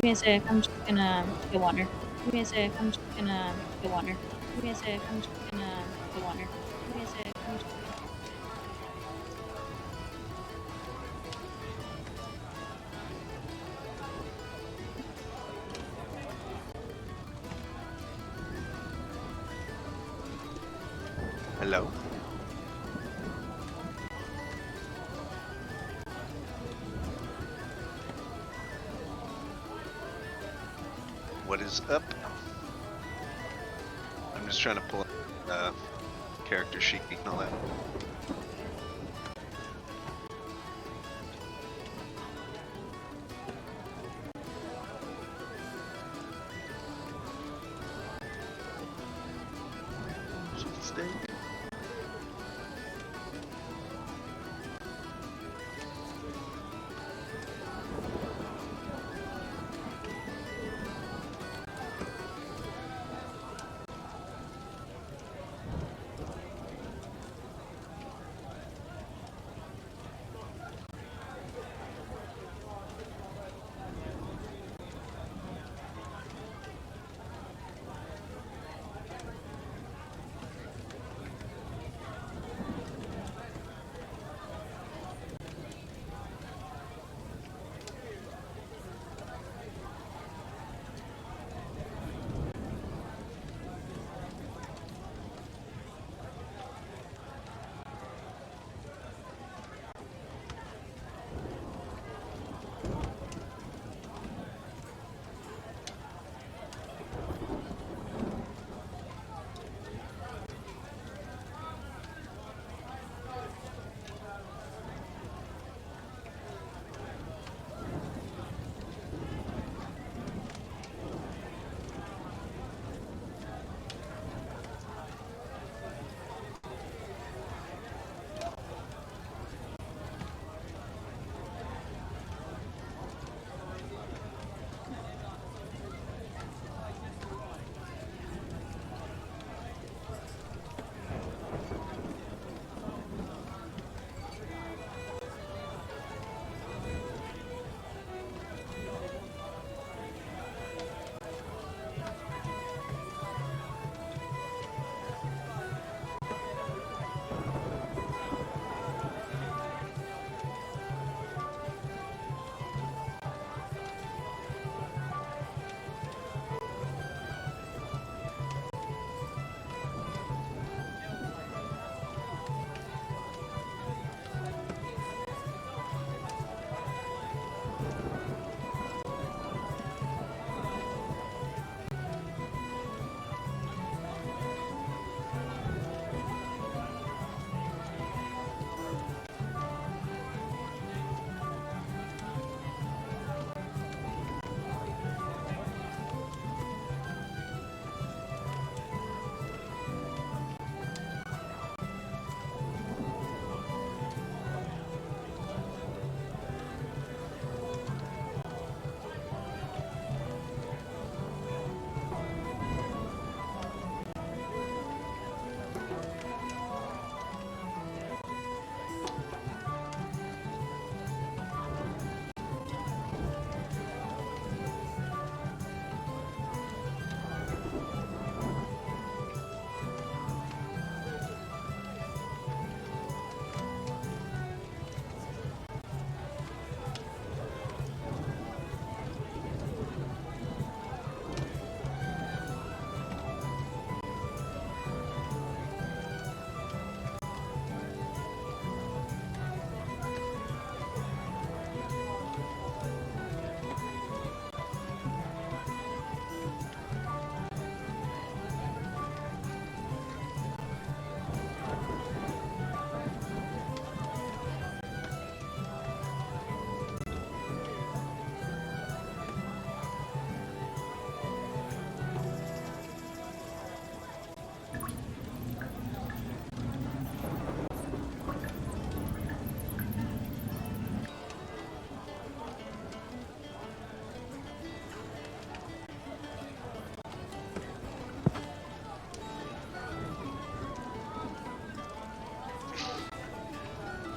Give me a sec. I'm just gonna get water. Give me a sec. I'm just gonna get water. Give me a sec. I'm just gonna get water. Give me a sec. I'm just Hello? What is up? I'm just trying to pull up character sheet and all that. Steak.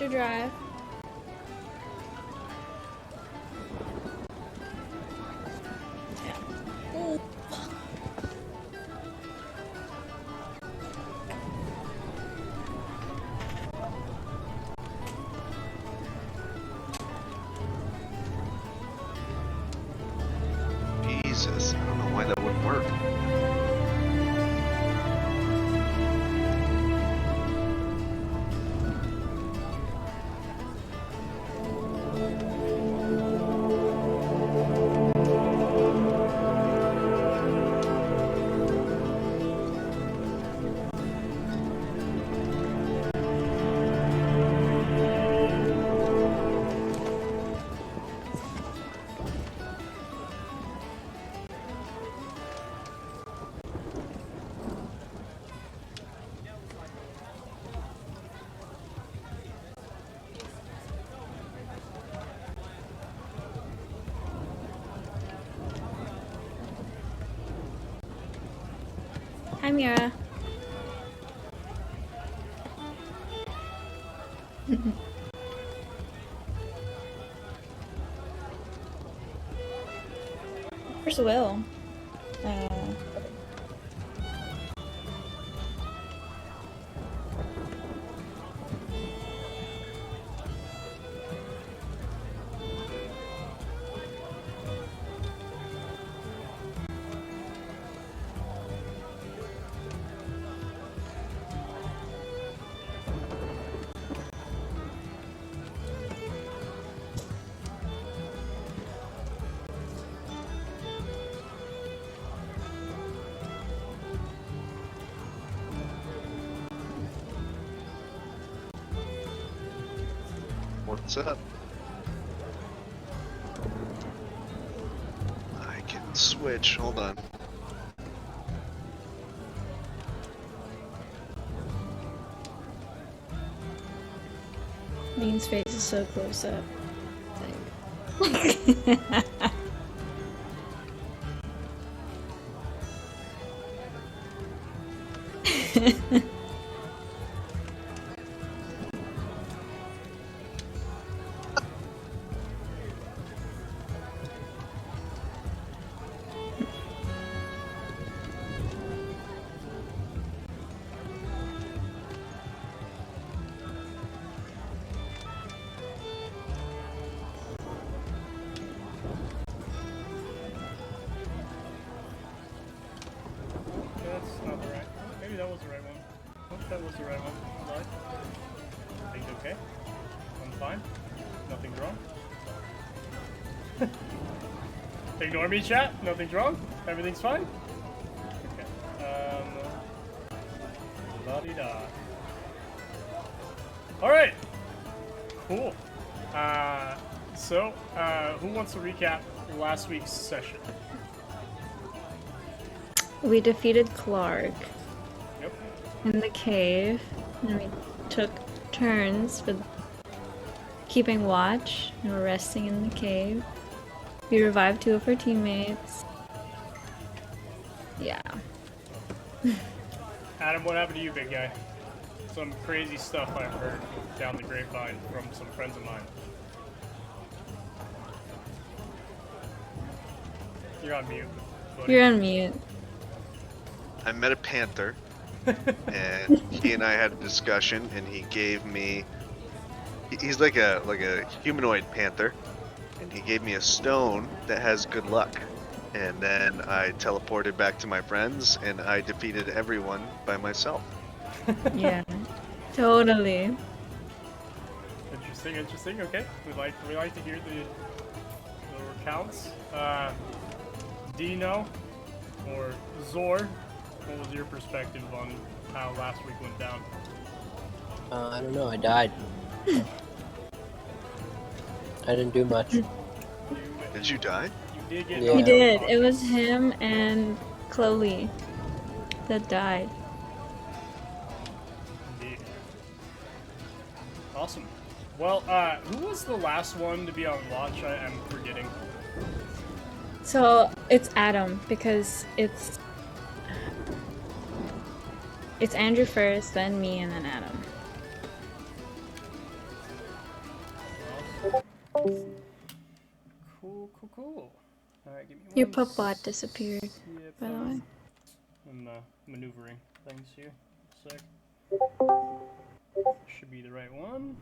to drive. access. I don't know why that wouldn't work. Hi, Mira. Where's Will? What's up? I can switch. Hold on. Bean's face is so close up. It's like... That's not the right one. Maybe that was the right one. I hope that was the right one. Live. Things okay? I'm fine. Nothing's wrong. Ignore me, chat. Nothing's wrong. Everything's fine. Okay. La-di-da. Alright. Cool. Who wants to recap last week's session? We defeated Clark Yep. in the cave, and we took turns with keeping watch, and we're resting in the cave. We revived 2 of our teammates. Yeah. Adam, what happened to you, big guy? Some crazy stuff I've heard down the grapevine from some friends of mine. You're on mute, buddy. You're on mute. I met a panther, and he and I had a discussion, and he gave me. He's like a humanoid panther, and he gave me a stone that has good luck. And then I teleported back to my friends, and I defeated everyone by myself. Yeah. Totally. Interesting. Okay, we like to hear the recounts. Dino or Zhor, what was your perspective on how last week went down? I don't know, I died. I didn't do much. Did you die? You did get Yeah. He did. It was him and Chloe that died. Indeed. Awesome. Well, who was the last one to be on watch? I'm forgetting. So it's Adam, because it's Andrew first, then me, and then Adam. Cool. Alright, give me Your one pup bot disappeared, Yep, by the way. I'm maneuvering things here. Sec. Should be the right one.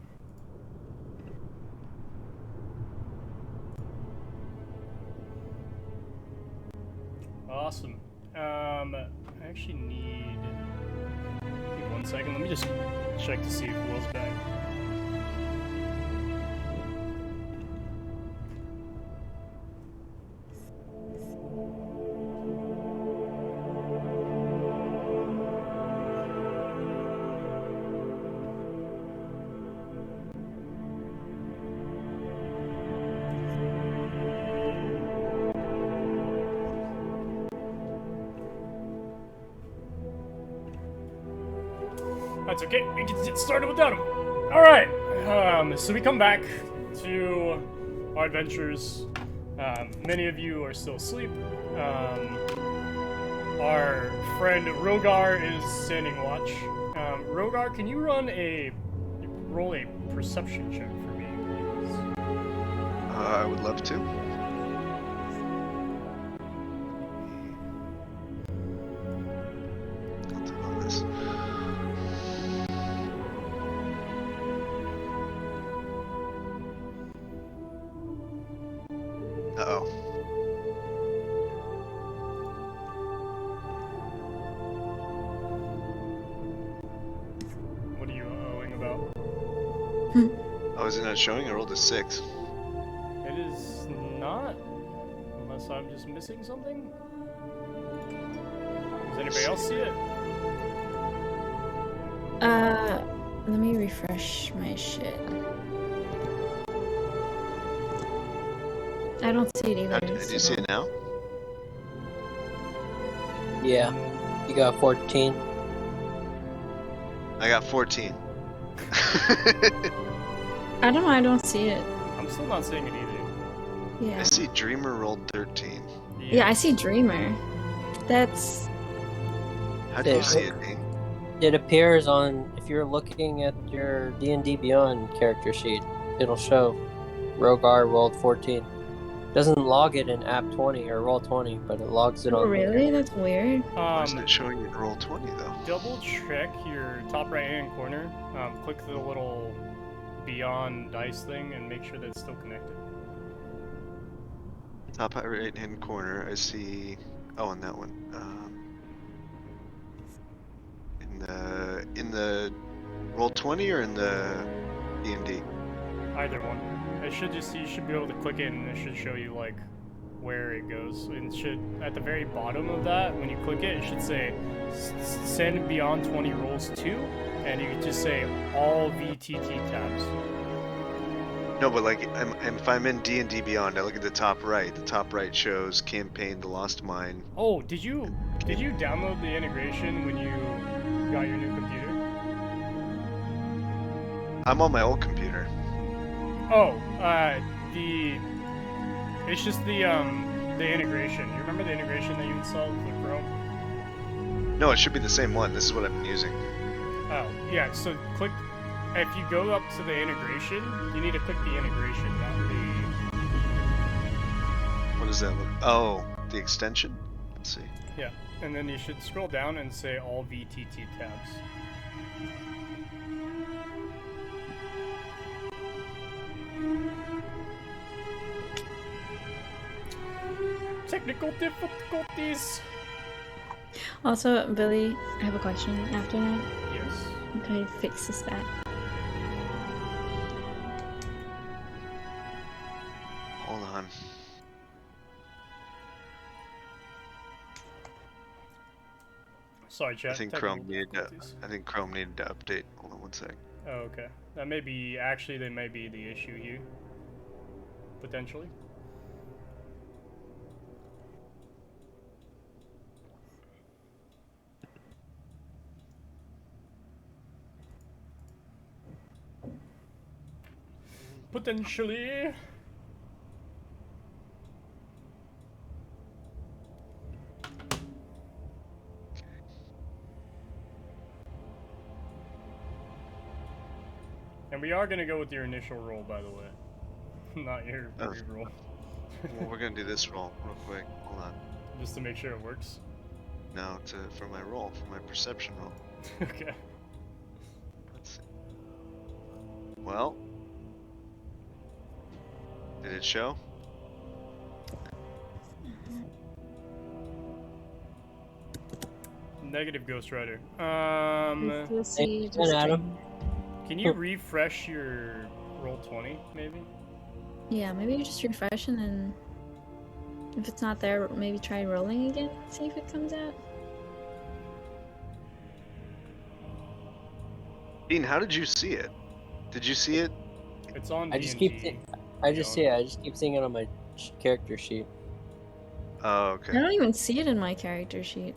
Awesome. I actually need... Give me 1 second. Let me just check to see if Will's back. That's okay. We can get started without him. All right. So we come back to our adventures. Many of you are still asleep. Our friend Rhogar is standing watch. Rhogar, can you roll a perception check for me, please? I would love to. I'll take on this. Uh-oh. What are you owing about? Oh, is it not showing? I rolled a 6. It is not, unless I'm just missing something. Does anybody else see it? Let me refresh my shit. I don't see it either. Did you see it now? Yeah. You got 14. I got 14. I don't know, I don't see it. I'm still not seeing it either. Yeah. I see Dreamer rolled 13. Yeah, I see Dreamer. That's... How do you see it, Dean? It appears on, if you're looking at your D&D Beyond character sheet, it'll show Rhogar rolled 14. Doesn't log it in app 20 or roll 20, but it logs it Oh, on really? here. That's weird. Why isn't it showing you in roll 20 though? Double check your top right hand corner. Click the little Beyond dice thing and make sure that it's still connected. Top right hand corner, I see. Oh, on that one. In the roll 20 or in the D&D? Either one. It should just, you should be able to click it and it should show you like where it goes. And it should, at the very bottom of that, when you click it, it should say send Beyond 20 rolls 2, and you can just say all VTT tabs. No, but like, if I'm in D&D Beyond, I look at the top right. The top right shows campaign, the Lost Mine. Oh, did you download the integration when you got your new computer? I'm on my old computer. Oh, it's just the integration. You remember the integration that you installed with Chrome? No, it should be the same one. This is what I've been using. Oh, yeah, so click, if you go up to the integration, you need to click the integration, not the... What does that look? Oh, the extension? Let's see. Yeah, and then you should scroll down and say all VTT tabs. Technical difficulties! Also, Billy, I have a question after that. Yes. Can I fix this stat? Hold on. Sorry, chat. I think Chrome needed to update. Hold on one sec. Oh, okay. That may be, actually, that may be the issue here. Potentially. Potentially. And we are going to go with your initial roll, by the way. Not your re-roll. Well, we're gonna do this roll real quick. Hold on. Just to make sure it works. No, for my roll, for my perception roll. Okay. Let's see. Well, did it show? Negative Ghost Rider. Let's see. Hey, Adam. Can you refresh your roll 20, maybe? Yeah, maybe you just refresh and then if it's not there, maybe try rolling again. See if it comes out. Dean, how did you see it? Did you see it? It's on I just keep D&D. I just keep seeing it on my character sheet. Oh, I okay. don't even see it in my character sheet.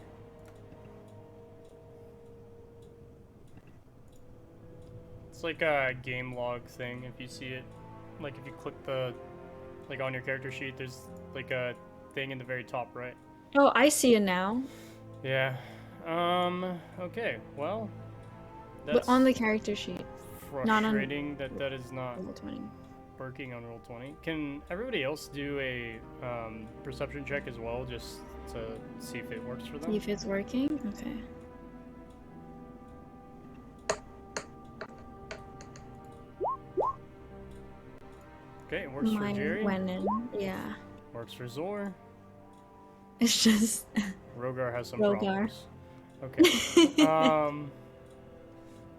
It's like a game log thing. If you see it, like if you click the, like on your character sheet, there's like a thing in the very top right. Oh, I see it now. Yeah. Okay. Well, But that's on the character sheet. Not on frustrating that is not roll 20. working on roll 20. Can everybody else do a perception check as well, just to see if it works for them? See if it's working? Okay. Okay, it works for Mine Jerry. went in. Yeah. Works for Zhor. It's just Rhogar has some Rhogar. problems. Okay.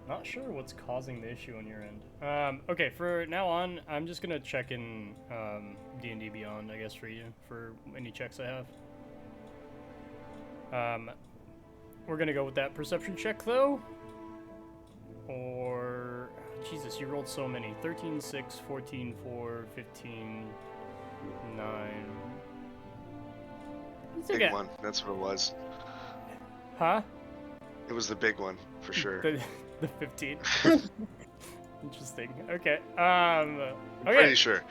Not sure what's causing the issue on your end. Okay, for now on, I'm just gonna check in D&D Beyond, I guess, for you, for any checks I have. We're gonna go with that perception check, though. Or... Jesus, you rolled so many. 13, 6, 14, 4, 15, 9... Big one. That's what it was. Huh? It was the big one, for sure. The 15. Interesting. Okay. I'm Okay. pretty sure.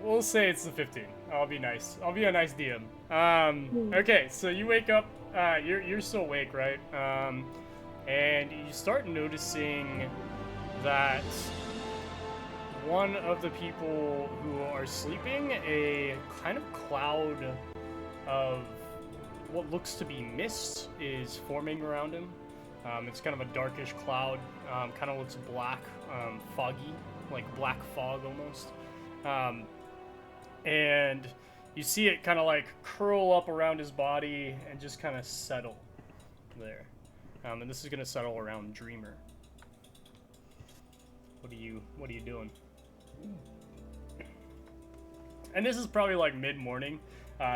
We'll say it's the 15. I'll be nice. I'll be a nice DM. Okay, so you wake up. You're still awake, right? And you start noticing that one of the people who are sleeping, a kind of cloud of what looks to be mist is forming around him. It's kind of a darkish cloud, kind of looks black, foggy, like black fog almost. And you see it kind of like curl up around his body and just kind of settle there. And this is going to settle around Dreamer. What are you doing? And this is probably like mid-morning,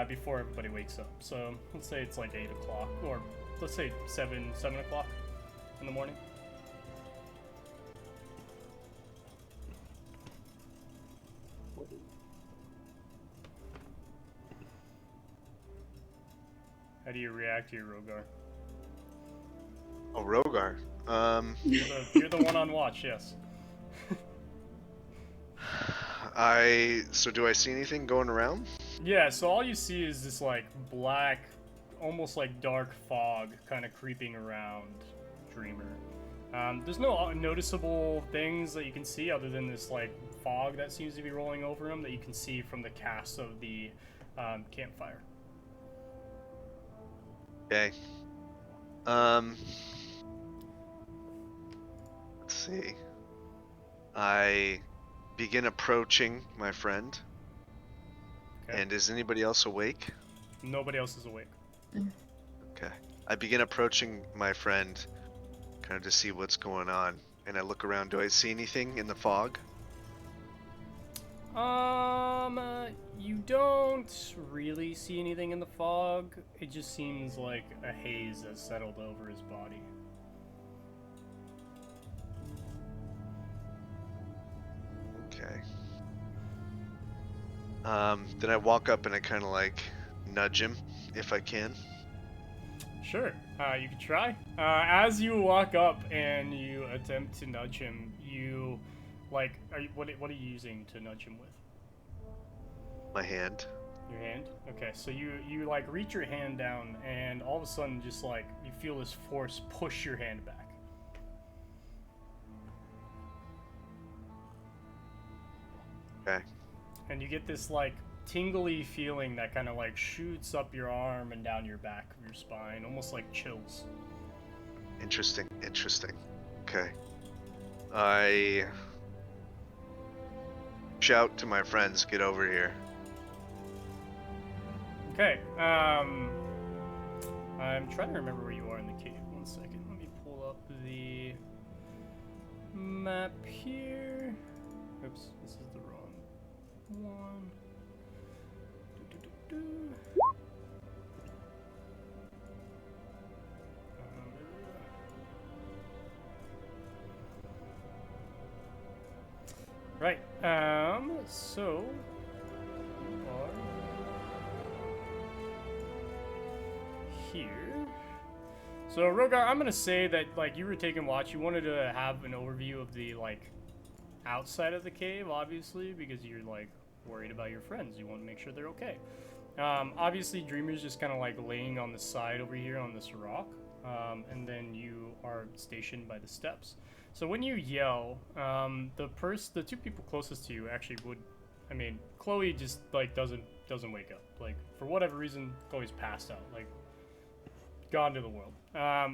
before everybody wakes up. So let's say it's like 8 o'clock, or let's say 7 o'clock in the morning. How do you react to your Rhogar? Oh, Rhogar. You're the one on watch, yes. So do I see anything going around? Yeah, so all you see is this like black, almost like dark fog kind of creeping around Dreamer. There's no noticeable things that you can see other than this like fog that seems to be rolling over him that you can see from the cast of the campfire. Okay. Let's see. I begin approaching my friend. Okay. And is anybody else awake? Nobody else is awake. Okay. I begin approaching my friend, kind of to see what's going on. And I look around. Do I see anything in the fog? You don't really see anything in the fog. It just seems like a haze has settled over his body. Okay. Then I walk up and I kind of like nudge him, if I can. Sure, you can try. As you walk up and you attempt to nudge him, you, like, what are you using to nudge him with? My hand. Your hand? Okay, so you like reach your hand down and all of a sudden just like you feel this force push your hand back. Okay. And you get this like tingly feeling that kind of like shoots up your arm and down your back of your spine, almost like chills. Interesting. Okay. I shout to my friends, get over here. Okay, I'm trying to remember where you are in the cave. 1 second. Let me pull up the map here. Oops, this is the wrong one. Right. So you are here. So Rhogar, I'm gonna say that like you were taking watch. You wanted to have an overview of the like outside of the cave, obviously, because you're like worried about your friends. You want to make sure they're okay. Obviously, Dreamer's just kind of like laying on the side over here on this rock, and then you are stationed by the steps. So when you yell, the two people closest to you actually would. I mean, Chloe just like doesn't wake up. Like for whatever reason, Chloe's passed out. Like gone to the world.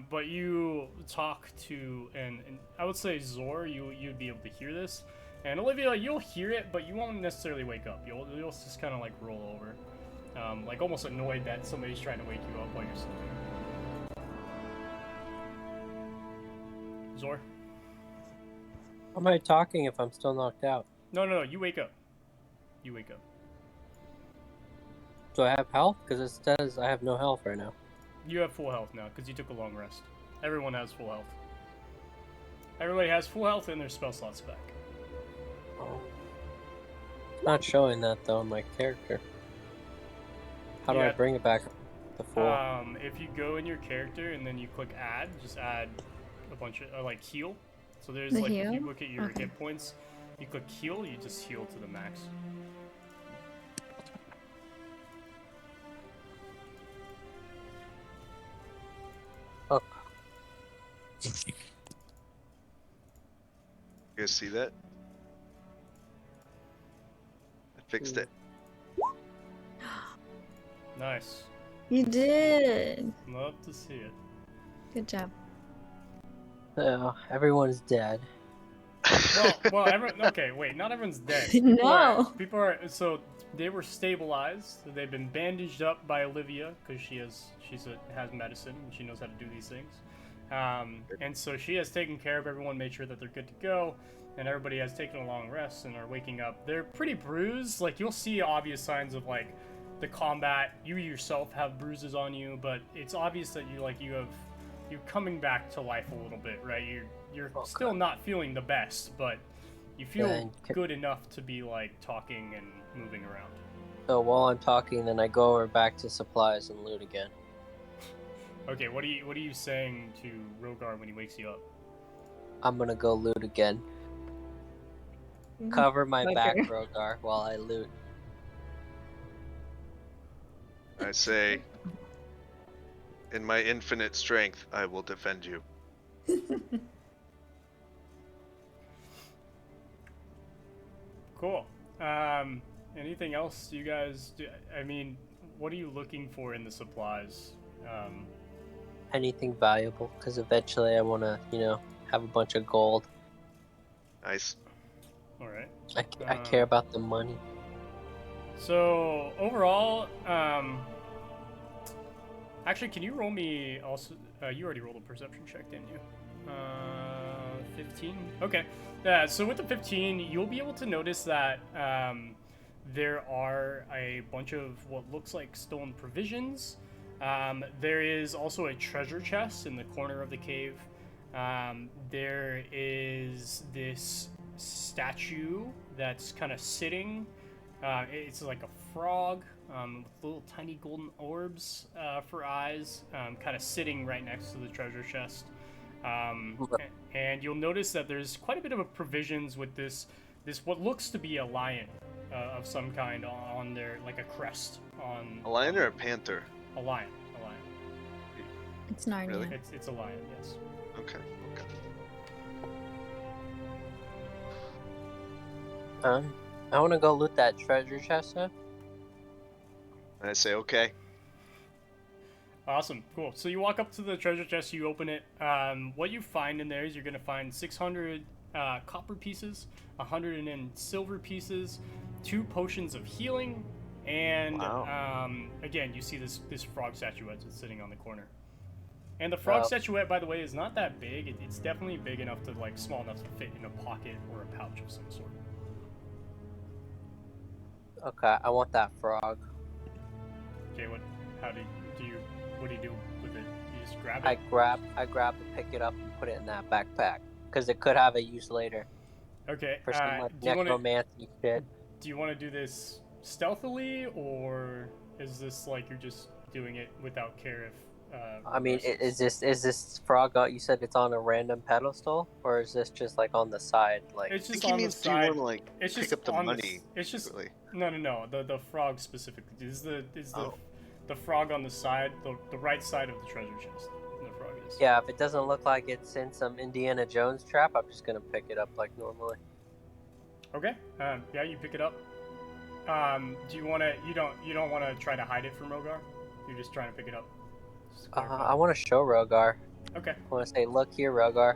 But you talk to, and I would say Zhor, you'd be able to hear this, and Olivia, you'll hear it, but you won't necessarily wake up. You'll just kind of like roll over, like almost annoyed that somebody's trying to wake you up while you're sleeping. Zhor? How am I talking if I'm still knocked out? No, you wake up. You wake up. Do I have health? Because it says I have no health right now. You have full health now, because you took a long rest. Everyone has full health. Everybody has full health and their spell slots back. Oh. It's not showing that, though, in my character. How do I bring it back to full? If you go in your character and then you click add, just add a bunch of, like, heal. So there's, The like, heal? if you look at your Okay. hit points, you click heal, you just heal to the max. Oh. You guys see that? I fixed it. Nice. You did. Love to see it. Good job. Oh, everyone's dead. Well, everyone, okay, wait, not everyone's dead. No. People are, so they were stabilized. They've been bandaged up by Olivia because has medicine and she knows how to do these things. And so she has taken care of everyone, made sure that they're good to go, and everybody has taken a long rest and are waking up. They're pretty bruised. Like you'll see obvious signs of like the combat. You yourself have bruises on you, but it's obvious that you're coming back to life a little bit, right? You're Okay. still not feeling the best, but you feel Then good enough to be like talking and moving around. So while I'm talking, then I go over back to supplies and loot again. Okay, what are you saying to Rhogar when he wakes you up? I'm gonna go loot again. Cover my Okay. back, Rhogar, while I loot. I say, in my infinite strength, I will defend you. Cool. Anything else you guys do? I mean, what are you looking for in the supplies? Anything valuable, because eventually I want to, have a bunch of gold. Nice. All right. I care about the money. So overall, actually, can you roll me also? You already rolled a perception check, didn't you? 15. Okay. Yeah. So with the 15, you'll be able to notice that there are a bunch of what looks like stolen provisions. There is also a treasure chest in the corner of the cave. There is this statue that's kind of sitting. It's like a frog with little tiny golden orbs for eyes, kind of sitting right next to the treasure chest. And you'll notice that there's quite a bit of provisions with this what looks to be a lion of some kind on there, like a crest on. A lion or a panther? A lion. It's Narnia. Really? It's a lion, yes. Okay. I want to go loot that treasure chest, huh? I say, okay. Awesome, cool. So you walk up to the treasure chest, you open it. What you find in there is you're going to find 600 copper pieces, 100 silver pieces, 2 potions of healing, And Wow. again, you see this frog statuette that's sitting on the corner. And the frog statuette, by the way, is not that big. It's definitely big enough to, like, small enough to fit in a pocket or a pouch of some sort. Okay, I want that frog. Okay, what do you do with it? You just grab I it? grab and pick it up and put it in that backpack because it could have a use later Okay. for some like do you want to necromancy shit. do you want to do this stealthily, or is this like you're just doing it without care if? I mean, is this frog? You said it's on a random pedestal, or is this just like on the side? Like It's I just think he on the means, do you side. want to like It's pick just up the on money? It's just secretly? no. The frog specifically is the Oh. the frog on the side, the right side of the treasure chest. The frog is. yeah, if it doesn't look like it's in some Indiana Jones trap, I'm just gonna pick it up like normally. Okay. Yeah, you pick it up. Do you want to? You don't want to try to hide it from Rhogar? You're just trying to pick it up. Just to clarify. I want to show Rhogar. Okay. I want to say, look here, Rhogar.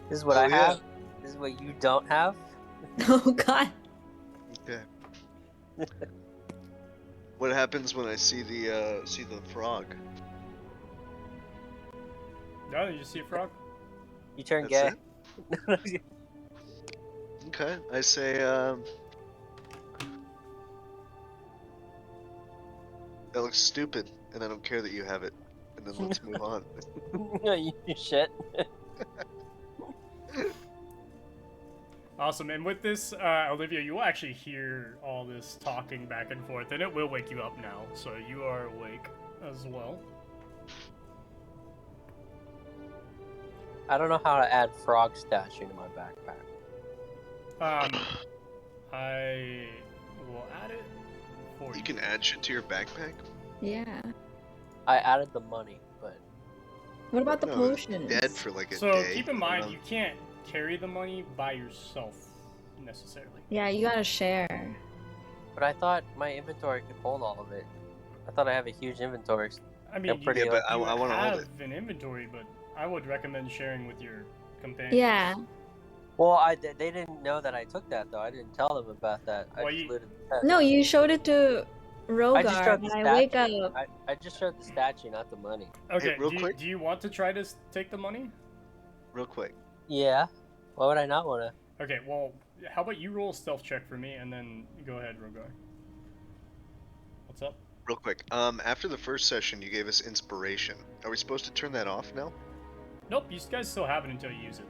This is what Oh, I yeah. have. This is what you don't have. Oh god. Okay. What happens when I see the frog? No, you just see a frog. You turn That's gay. Okay. I say that looks stupid, and I don't care that you have it. And then let's move on. You shit. Awesome. And with this, Olivia, you will actually hear all this talking back and forth, and it will wake you up now. So you are awake as well. I don't know how to add frog statue to my backpack. I will add it for you. You can add shit to your backpack. Yeah. I added the money, but What about the No, potions? Dead for like a So day. keep in mind, you can't carry the money by yourself necessarily. Yeah, you gotta share. but I thought my inventory could hold all of it. I thought I have a huge inventory. I mean, pretty you, Yeah, but you I want to hold have it. an inventory, but I would recommend sharing with your companions. Yeah. Well, they didn't know that I took that though. I didn't tell them about that. I Well, just you- looted the tent. No, you showed it to I just Rhogar showed the when I wake statue. up. I just showed the statue, not the money. Okay. real quick. Do you want to try to take the money? Real quick. Yeah. Why would I not want to? Okay. Well, how about you roll a stealth check for me, and then go ahead, Rhogar. What's up? Real quick. After the first session, you gave us inspiration. Are we supposed to turn that off now? Nope. You guys still have it until you use it.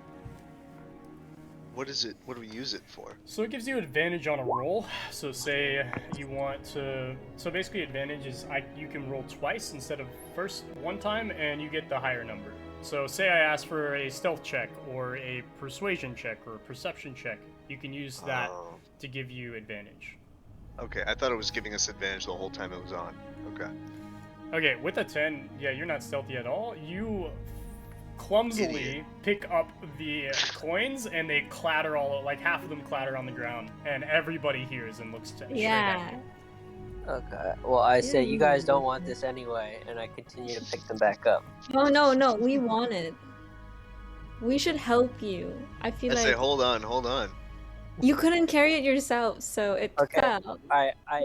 What is it? What do we use it for? So it gives you advantage on a roll. So say you want to. So basically, advantage is you can roll twice instead of first one time, and you get the higher number. So say I ask for a stealth check or a persuasion check or a perception check, you can use that Oh, to give you advantage. okay, I thought it was giving us advantage the whole time it was on. Okay. Okay, with a 10, yeah, you're not stealthy at all. You clumsily Idiot. pick up the coins, and they clatter like half of them clatter on the ground, and everybody hears and looks straight at Yeah. you. Okay. Well, I say you guys don't want this anyway, and I continue to pick them back up. Oh no, we want it. We should help you. I feel I like say, hold on. you couldn't carry it yourself, so it Okay. fell.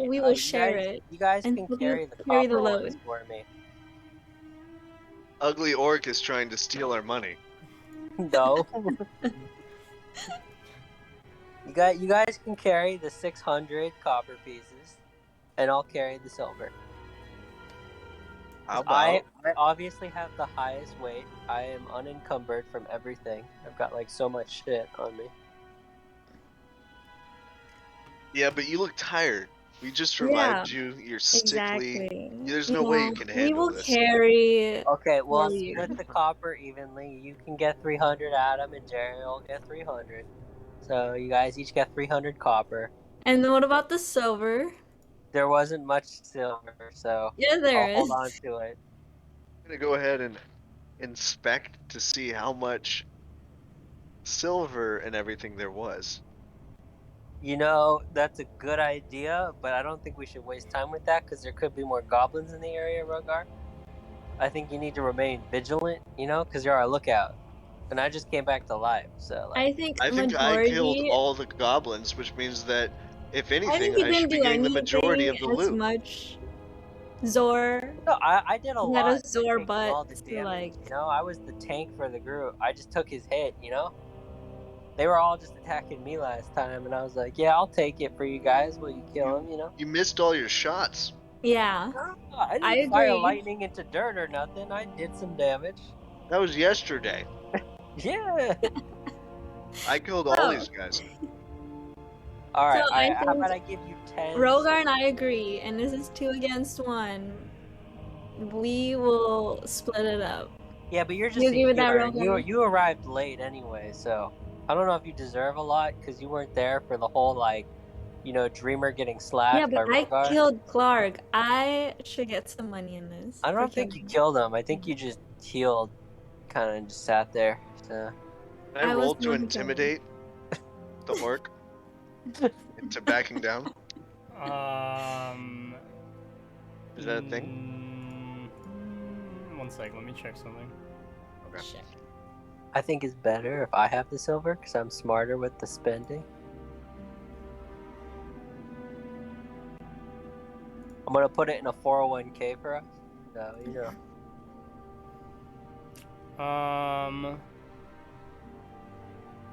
We will share it, You guys and can we'll carry the carry the copper load. ones for me. Ugly Orc is trying to steal our money. No. You guys can carry the 600 copper pieces, and I'll carry the silver. How I about? obviously have the highest weight. I am unencumbered from everything. I've got like so much shit on me. Yeah, but you look tired. We just revived you. You're sickly. Exactly. There's no way you can handle We will this. carry. Okay, well, For you. split the copper evenly. You can get 300, Adam, and Jerry will get 300. So you guys each get 300 copper. And then what about the silver? There wasn't much silver, so Yeah, there I'll is. hold on to it. I'm gonna go ahead and inspect to see how much silver and everything there was. You know, that's a good idea, but I don't think we should waste time with that because there could be more goblins in the area, Rhogar. I think you need to remain vigilant, because you're our lookout. And I just came back to life, so I think I think I majority. killed all the goblins, which means that If I think anything, you I didn't should be do getting the majority anything of the as loot. much. Zor No, I did a you had a lot. Zor Taking butt all the to damage, like. you know? I was the tank for the group. I just took his hit, you know? They were all just attacking me last time, and I was like, yeah, I'll take it for you guys. Will you kill him, you know? You missed all your shots. Yeah, I I didn't fire agree. lightning into dirt or nothing. I did some damage. That was yesterday. Yeah. I killed all Oh. these guys. All right. So I How think about I give you 10? Rhogar and I agree, and this is 2 against 1. We will split it up. Yeah, but you're just You a agree with that, healer, and Rhogar? you arrived late anyway, so I don't know if you deserve a lot because you weren't there for the whole Dreamer getting slashed Yeah, by but I Rhogar. killed Clark. I should get some money in this. I for don't think you killing him. killed him. I think you just healed, kind of just sat there. So. I I was rolled to moving intimidate the orc into backing down. Is that a thing? One sec, let me check something. Okay. Shit. I think it's better if I have the silver because I'm smarter with the spending. I'm gonna put it in a 401k for us. So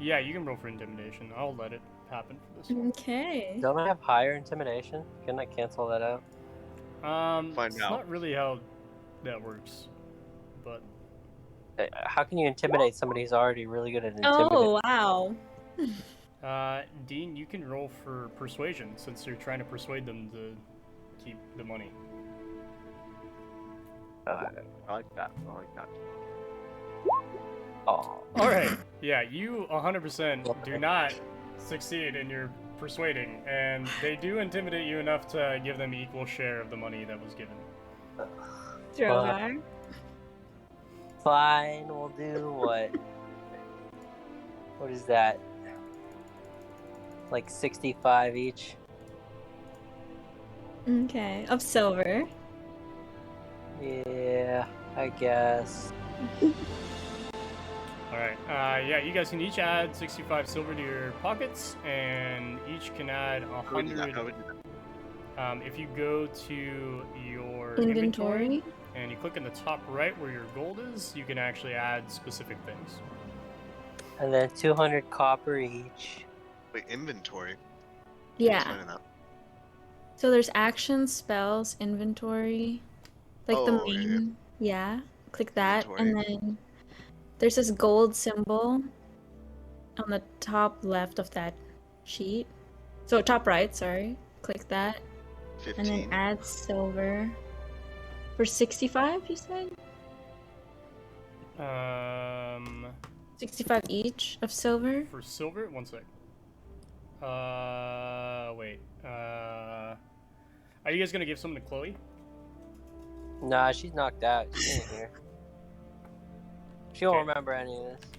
Yeah, you can roll for intimidation. I'll let it happen for this one. Okay. Don't I have higher intimidation? Can I cancel that out? Find it's out. not really how that works, but How can you intimidate somebody who's already really good at intimidating? Oh, wow. Dean, you can roll for persuasion since you're trying to persuade them to keep the money. I like that. I like that. Oh. All right. Yeah, you 100% do not succeed in your persuading, and they do intimidate you enough to give them equal share of the money that was given. Rhogar. Fine, we'll do what? What is that? Like 65 each? Okay. Of silver. Yeah, I guess. Alright, yeah, you guys can each add 65 silver to your pockets, and each can add How would you do that? 100. How would you do that? If you go to your Inventory. and you click in the top right where your gold is, you can actually add specific things. And then 200 copper each. Wait, inventory? Yeah. Sign up. So there's actions, spells, inventory. Like the Oh, yeah, main. Yeah. Click that. Inventory. And then there's this gold symbol on the top left of that sheet. So top right, sorry. Click that. 15. And then add silver. For 65, you said? 65 each of silver? For silver, one sec. Wait. Are you guys gonna give some to Chloe? Nah, she's knocked out. She ain't here. She won't Okay. remember any of this.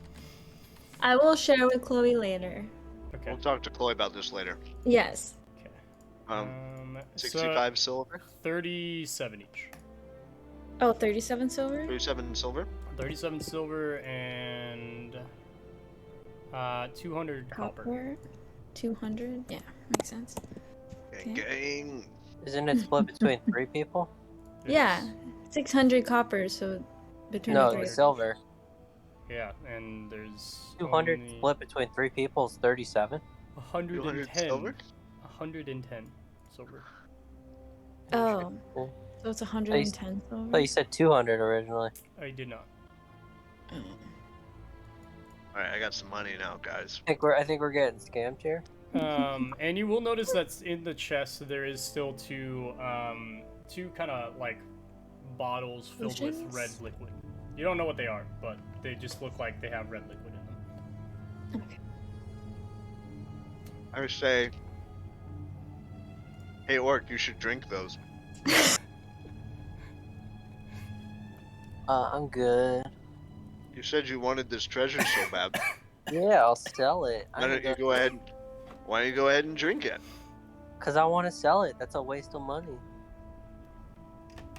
I will share with Chloe later. Okay. We'll talk to Chloe about this later. Yes. Okay. 65 silver? 37 each. Oh, 37 silver? 37 silver? 37 silver and 200 copper. 200? Yeah, makes sense. Gang, Okay. gang. Isn't it split between 3 people? Yeah, 600 copper, so between No, the the 3. silver. Yeah, and there's 200 only split between 3 people is 37. 110. 200 silver? 110 silver. Oh, Cool. so it's 110 Oh, silver? you said 200 originally. I did not. Alright, I got some money now, guys. I think we're getting scammed here. And you will notice that in the chest there is still two kind of like bottles filled with Potions? red liquid. You don't know what they are, but they just look like they have red liquid in them. Okay. I would say, hey, Orc, you should drink those. I'm good. You said you wanted this treasure so bad. Yeah, I'll sell it. Why don't you go ahead? Why don't you go ahead and drink it? Because I want to sell it. That's a waste of money.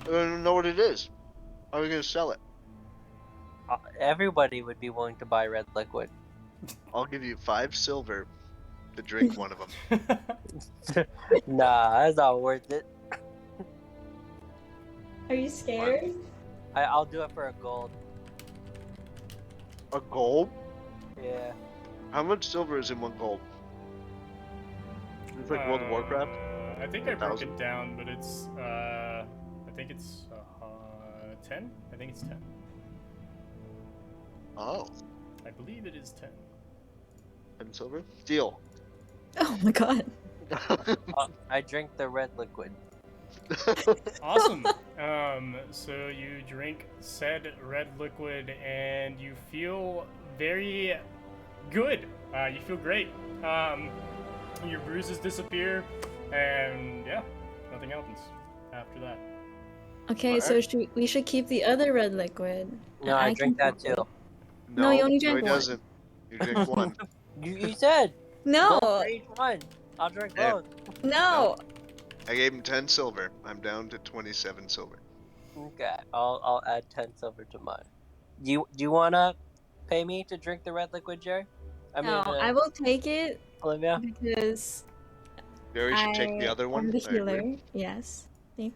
I don't know what it is. How are we gonna sell it? Everybody would be willing to buy red liquid. I'll give you 5 silver to drink one of them. Nah, that's not worth it. Are you scared? I'll do it for a gold. A gold? Yeah. How much silver is in one gold? It's like World of Warcraft. I think I broke 1,000? it down, but it's I think it's 10. I think it's 10. Oh, I believe it is 10. 10 silver? Deal. Oh my god. I drink the red liquid. Awesome. So you drink said red liquid and you feel very good. You feel great. Your bruises disappear, and yeah, nothing happens after that. Okay, so we should keep the other red liquid. No, I drink that keep it. too. No, you only drank he one. doesn't. You drink one. You said No, gold for each one. I'll drink Yeah. both. no. I gave him 10 silver. I'm down to 27 silver. Okay, I'll add 10 silver to mine. Do you wanna pay me to drink the red liquid, Jerry? No, I will take it Olivia. because Jerry should take the other one. I'm the I agree. healer. Yes.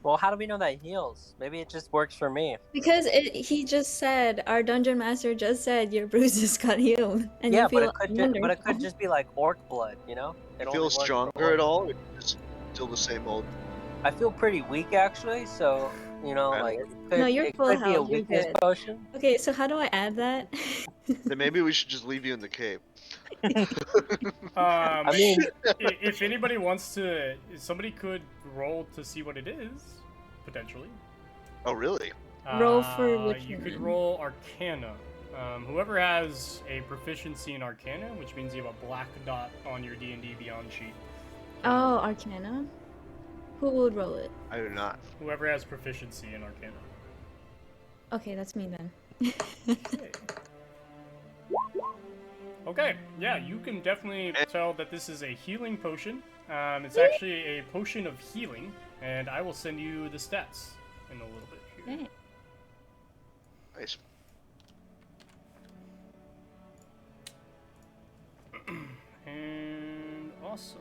Well, how do we know that heals? Maybe it just works for me. Because he just said, our dungeon master just said your bruises got healed, and Yeah, you feel but it wonderful. could just be like orc blood, you know? You only feel works for stronger at orcs. all? Or it's still the same old? I feel pretty weak actually, so you know, Bad like orc? No, you're it full could be a health, you're weakness good. potion. Okay, so how do I add that? Then maybe we should just leave you in the cave. I mean, If anybody wants to, somebody could roll to see what it is, potentially. Oh, really? Roll for which You could one? roll Arcana. Whoever has a proficiency in Arcana, which means you have a black dot on your D&D Beyond sheet. Oh, Arcana? Who would roll it? I do not. Whoever has proficiency in Arcana. Okay, that's me then. Okay. Okay, yeah, you can definitely tell that this is a healing potion. It's actually a potion of healing, and I will send you the stats in a little bit here. Okay. Nice. And awesome.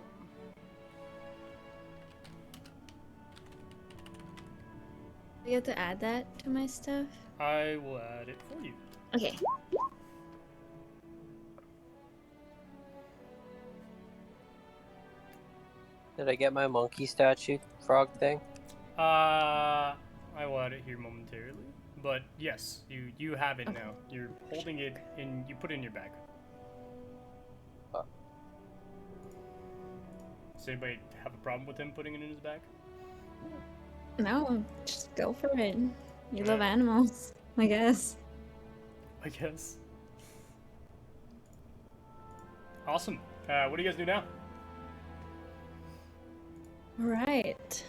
Do you have to add that to my stuff? I will add it for you. Okay. did I get my monkey statue frog thing? I will add it here momentarily. But yes, you have it now. You're holding it in. You put it in your bag. Does anybody have a problem with him putting it in his bag? No, just go for it. You love animals, I guess. I guess. Awesome. What do you guys do now? Right.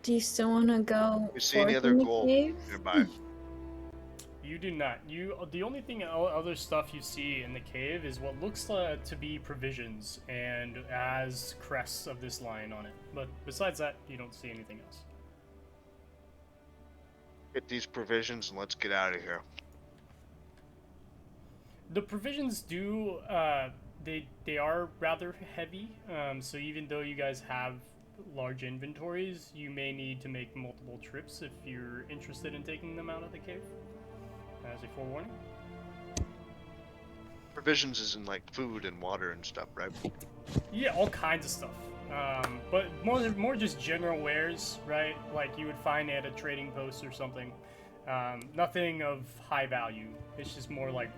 Do you still want to go You see any forth other in the gold cave? nearby? You do not. The only thing other stuff you see in the cave is what looks to be provisions and has crests of this lion on it. But besides that, you don't see anything else. Get these provisions and let's get out of here. The provisions do they are rather heavy. So even though you guys have large inventories, you may need to make multiple trips if you're interested in taking them out of the cave. As a forewarning. Provisions is in like food and water and stuff, right? Yeah, all kinds of stuff. But more just general wares, right? Like you would find at a trading post or something. Nothing of high value. It's just more like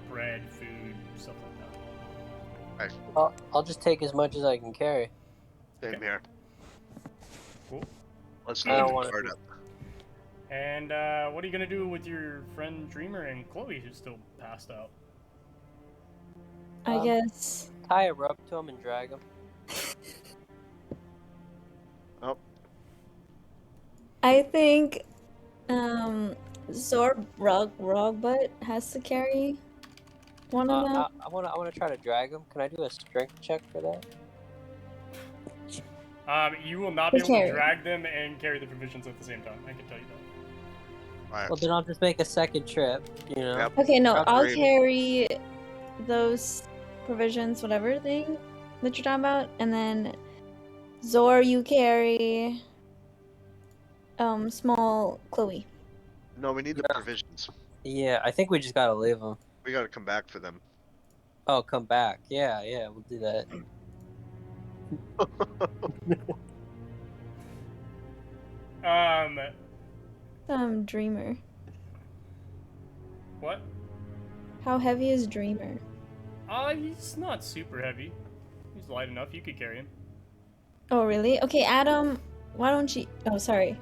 bread, food, stuff like that. Nice. I'll just take as much as I can carry. Same Okay. here. Cool. Let's I don't load the wanna- cart up. And what are you gonna do with your friend Dreamer and Chloe, who's still passed out? I guess. Tie a rope to him and drag him. Oh, I think Zhor Rogbutt has to carry one of them. I wanna try to drag him. Can I do a strength check for that? You will not be able to Carry. drag them and carry the provisions at the same time. I can tell you that. alright. Well, then I'll just make a second trip. You know. Yep. Okay, no, Sounds I'll great. carry those provisions, whatever thing that you're talking about, and then Zhor, you carry small Chloe. No, we need the provisions. Yeah, I think we just gotta leave them. We gotta come back for them. Oh, come back. Yeah, we'll do that. Dreamer. What? How heavy is Dreamer? He's not super heavy. He's light enough. You could carry him. Oh, really? Okay, Adam, why don't you... Oh, sorry.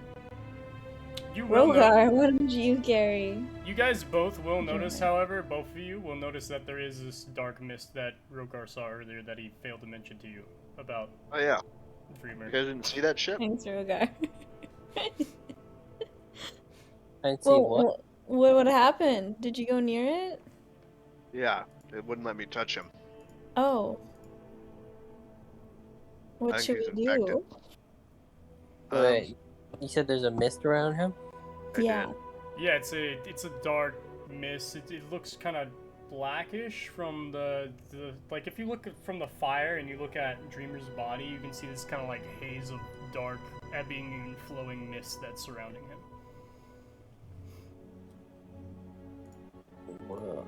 You will Rhogar, why don't you carry? You guys both will notice, however, both of you will notice that there is this dark mist that Rhogar saw earlier that he failed to mention to you about Oh yeah. Dreamer. You guys didn't see that shit? Thanks, Rhogar. I didn't see what? What happened? Did you go near it? Yeah. It wouldn't let me touch him. Oh. I What think should he's we infected. do? Wait, you said there's a mist around him? I Yeah. did. Yeah, it's a dark mist. It looks kind of blackish from the like if you look from the fire and you look at Dreamer's body, you can see this kind of like haze of dark ebbing and flowing mist that's surrounding him. Well,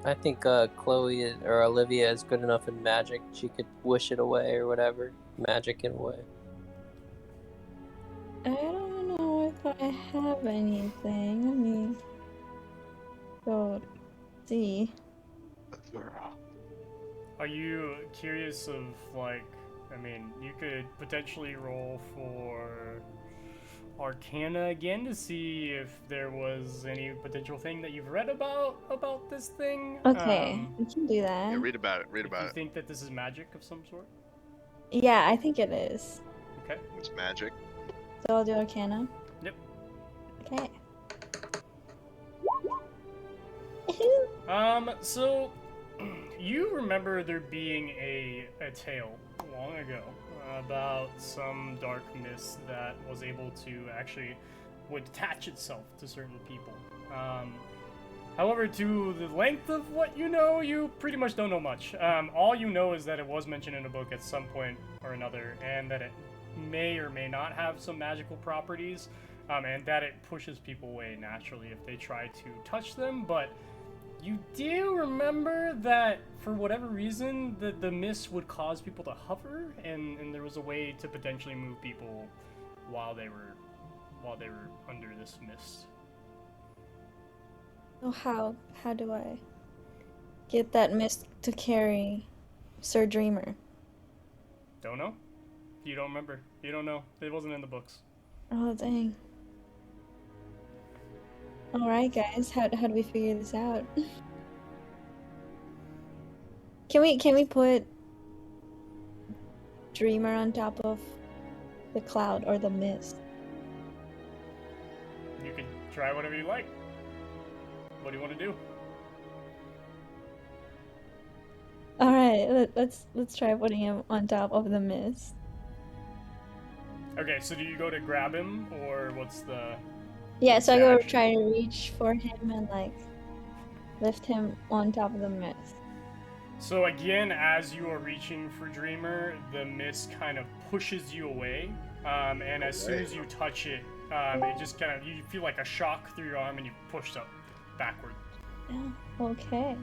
I think Chloe or Olivia is good enough in magic. She could wish it away or whatever. Magic it away. I don't know if I have anything. Let me go see. Are you curious of like? I mean, you could potentially roll for Arcana again to see if there was any potential thing that you've read about this thing. Okay, we can do that. Yeah, read about it. Read If about you it. think that this is magic of some sort. Yeah, I think it is. Okay. It's magic. So I'll do Arcana. Yep. Okay. So you remember there being a tale long ago about some dark mist that was able to actually would attach itself to certain people. However, to the length of what you know, you pretty much don't know much. All you know is that it was mentioned in a book at some point or another, and that it may or may not have some magical properties, and that it pushes people away naturally if they try to touch them, but you do remember that for whatever reason the mist would cause people to hover, and there was a way to potentially move people while they were under this mist. So how do I get that mist to carry Sir Dreamer? Don't know? You don't remember. You don't know. It wasn't in the books. Oh dang. Alright guys, how do we figure this out? Can we put Dreamer on top of the cloud or the mist? You can try whatever you like. What do you want to do? Alright, let's try putting him on top of the mist. Okay, so do you go to grab him, or what's the... Yeah, so I go action? try to reach for him and like lift him on top of the mist. So again, as you are reaching for Dreamer, the mist kind of pushes you away, and as soon as you touch it, it just kind of, you feel like a shock through your arm and you push up backward. Yeah, okay.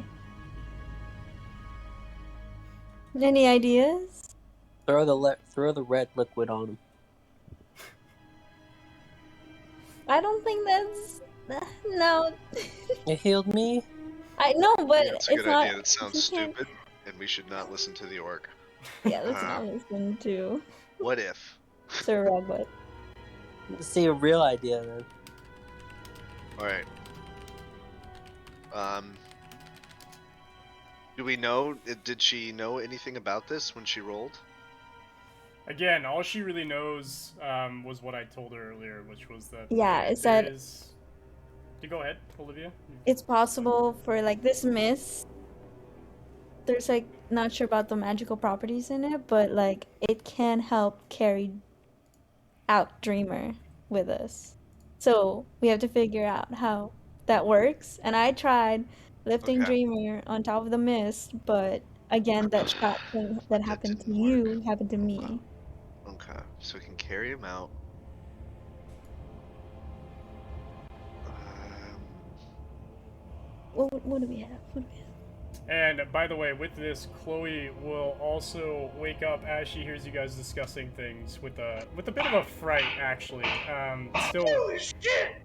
Any ideas? Throw the red liquid on him. I don't think that's no. It healed me. I know, but Yeah, it's a good not. idea. That sounds you can't- stupid, and we should not listen to the orc. Yeah, let's not listen to What if? Sir Rugwood. Let's see a real idea then. Alright. Do we know? Did she know anything about this when she rolled? Again, all she really knows was what I told her earlier, which was that Yeah, it's that You go ahead, Olivia. it's possible for like this mist. There's like not sure about the magical properties in it, but like it can help carry out Dreamer with us. So we have to figure out how that works. And I tried lifting Okay. Dreamer on top of the mist, but again, that shot thing that happened to didn't you happened to me. Okay, so we can carry him out. What do we have? What do we have? And by the way, with this, Chloe will also wake up as she hears you guys discussing things with a bit of a fright, actually. Holy shit!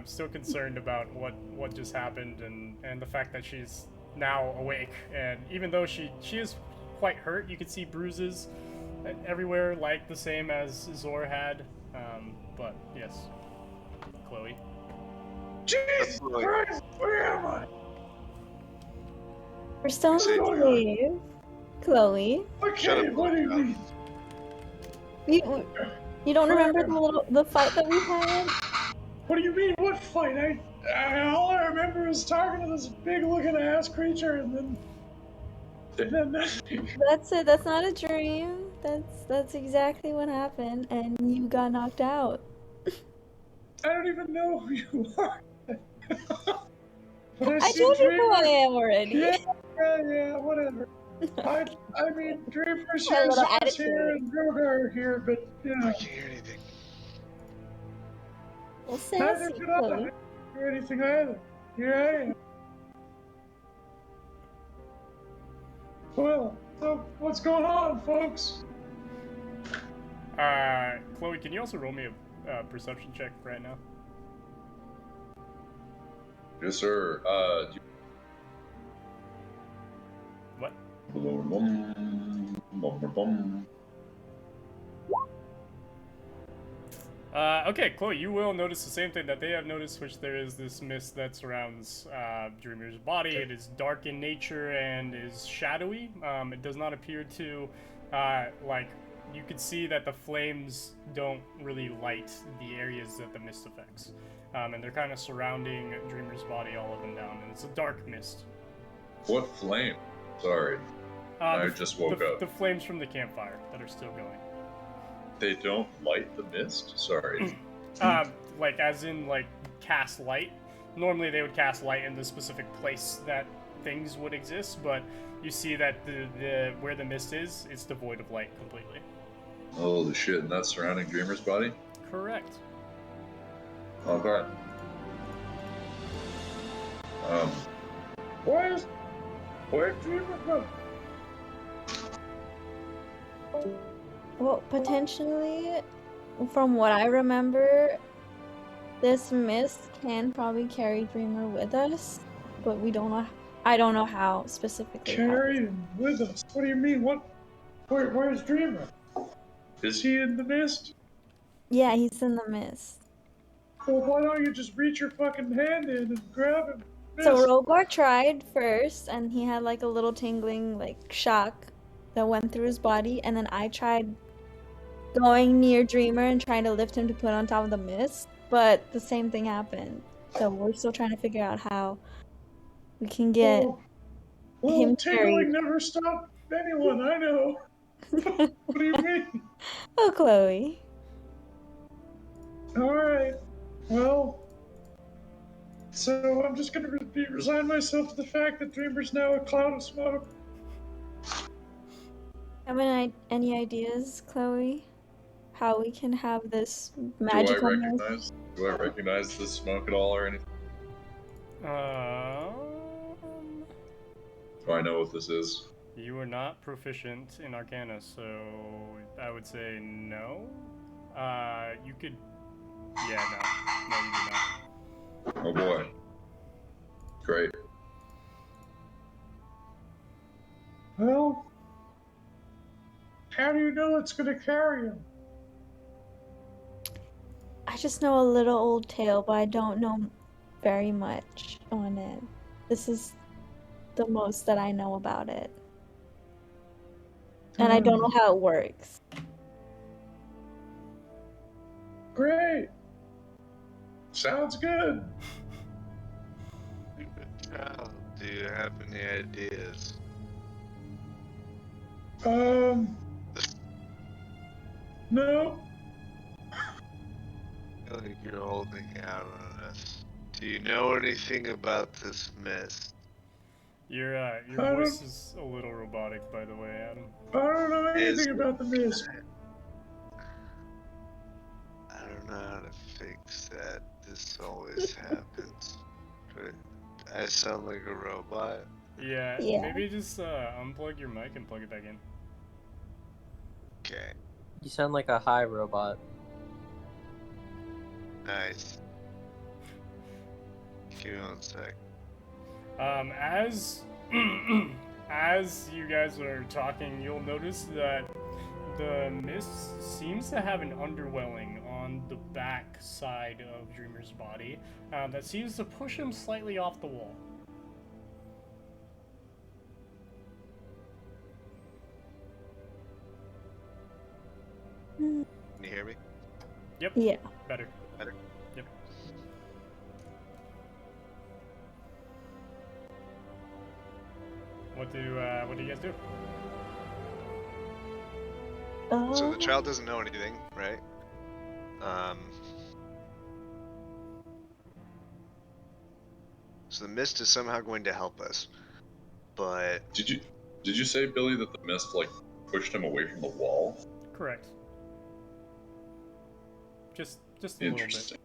Still concerned about what just happened and the fact that she's now awake. And even though she is quite hurt, you can see bruises everywhere, like the same as Zhor had. But yes, Chloe. Jesus Christ, where am I? We're still in the cave, Chloe. Okay, what do you mean? You don't remember the fight that we had? What do you mean, what fight? All I remember is talking to this big-looking ass creature, and then nothing. That's it. That's not a dream. That's exactly what happened, and you got knocked out. I don't even know who you are. But I told you who I am already. Yeah, whatever. I mean, Dreamer's A here, little Zor's attitude. here, and Rhogar here, but, you know, I can't hear anything. Well, neither sassy, could I Chloe. hear anything either. Here I am. Well, so what's going on, folks? Chloe, can you also roll me a perception check right now? Yes, sir. What? Okay, Chloe, you will notice the same thing that they have noticed, which there is this mist that surrounds Dreamer's body. It is dark in nature and is shadowy. It does not appear to, like, you can see that the flames don't really light the areas that the mist affects. And they're kind of surrounding Dreamer's body all up and down, and it's a dark mist. What flame? Sorry. I just woke up. The flames from the campfire that are still going. They don't light the mist? Sorry. Like, as in, like, cast light. Normally they would cast light in the specific place that things would exist, but you see that the where the mist is, it's devoid of light completely. Holy shit, and that's surrounding Dreamer's body? Correct. Okay. Where's Dreamer from? Well, potentially, from what I remember, this mist can probably carry Dreamer with us, but we don't know. I don't know how specifically. Carry him with us. What do you mean? Where's Dreamer? Is he in the mist? Yeah, he's in the mist. Well, why don't you just reach your fucking hand in and grab him? So Mist. Rhogar tried first, and he had like a little tingling, like shock that went through his body, and then I tried going near Dreamer and trying to lift him to put on top of the mist, but the same thing happened. So we're still trying to figure out how we can get him carried. Tingling never stopped anyone, I know. What do you mean? Oh, Chloe. Alright. Well, so I'm just gonna resign myself to the fact that Dreamer's now a cloud of smoke. Have any ideas, Chloe? How we can have this magical mist? Do I recognize the smoke at all or anything? Do I know what this is? You are not proficient in Arcana, so I would say no. You could... Yeah, no. No, you do not. Oh boy. Great. Well, how do you know it's gonna carry him? I just know a little old tale, but I don't know very much on it. This is the most that I know about it. And I don't know how it works. Great. Sounds good. Child, do you have any ideas? No. I feel like you're holding out on us. Do you know anything about this mist? Your I voice don't, is a little robotic, by the way, Adam. I don't know Is anything about the mist. I don't know how to fix that. This always happens. But I sound like a robot. Yeah, Yeah. maybe just unplug your mic and plug it back in. Okay, You sound like a high robot. nice. Give me 1 sec. As as you guys are talking, you'll notice that the mist seems to have an underwelling on the back side of Dreamer's body that seems to push him slightly off the wall. Can you hear me? Yep. Yeah. Better. Better. Yep. What do you guys do? So the child doesn't know anything, right? So the mist is somehow going to help us, but Did you say, Billy, that the mist like pushed him away from the wall? Correct. Just a little bit. Interesting.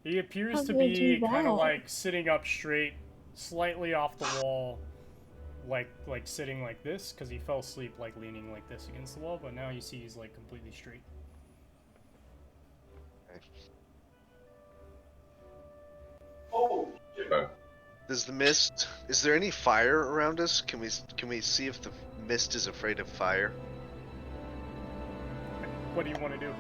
He appears How to did they do be kind of that? like sitting up straight, slightly off the wall, like sitting like this, because he fell asleep like leaning like this against the wall. But now you see he's like completely straight. Okay. does the mist? Is there any fire around us? Can we see if the mist is afraid of fire? What do you want to do?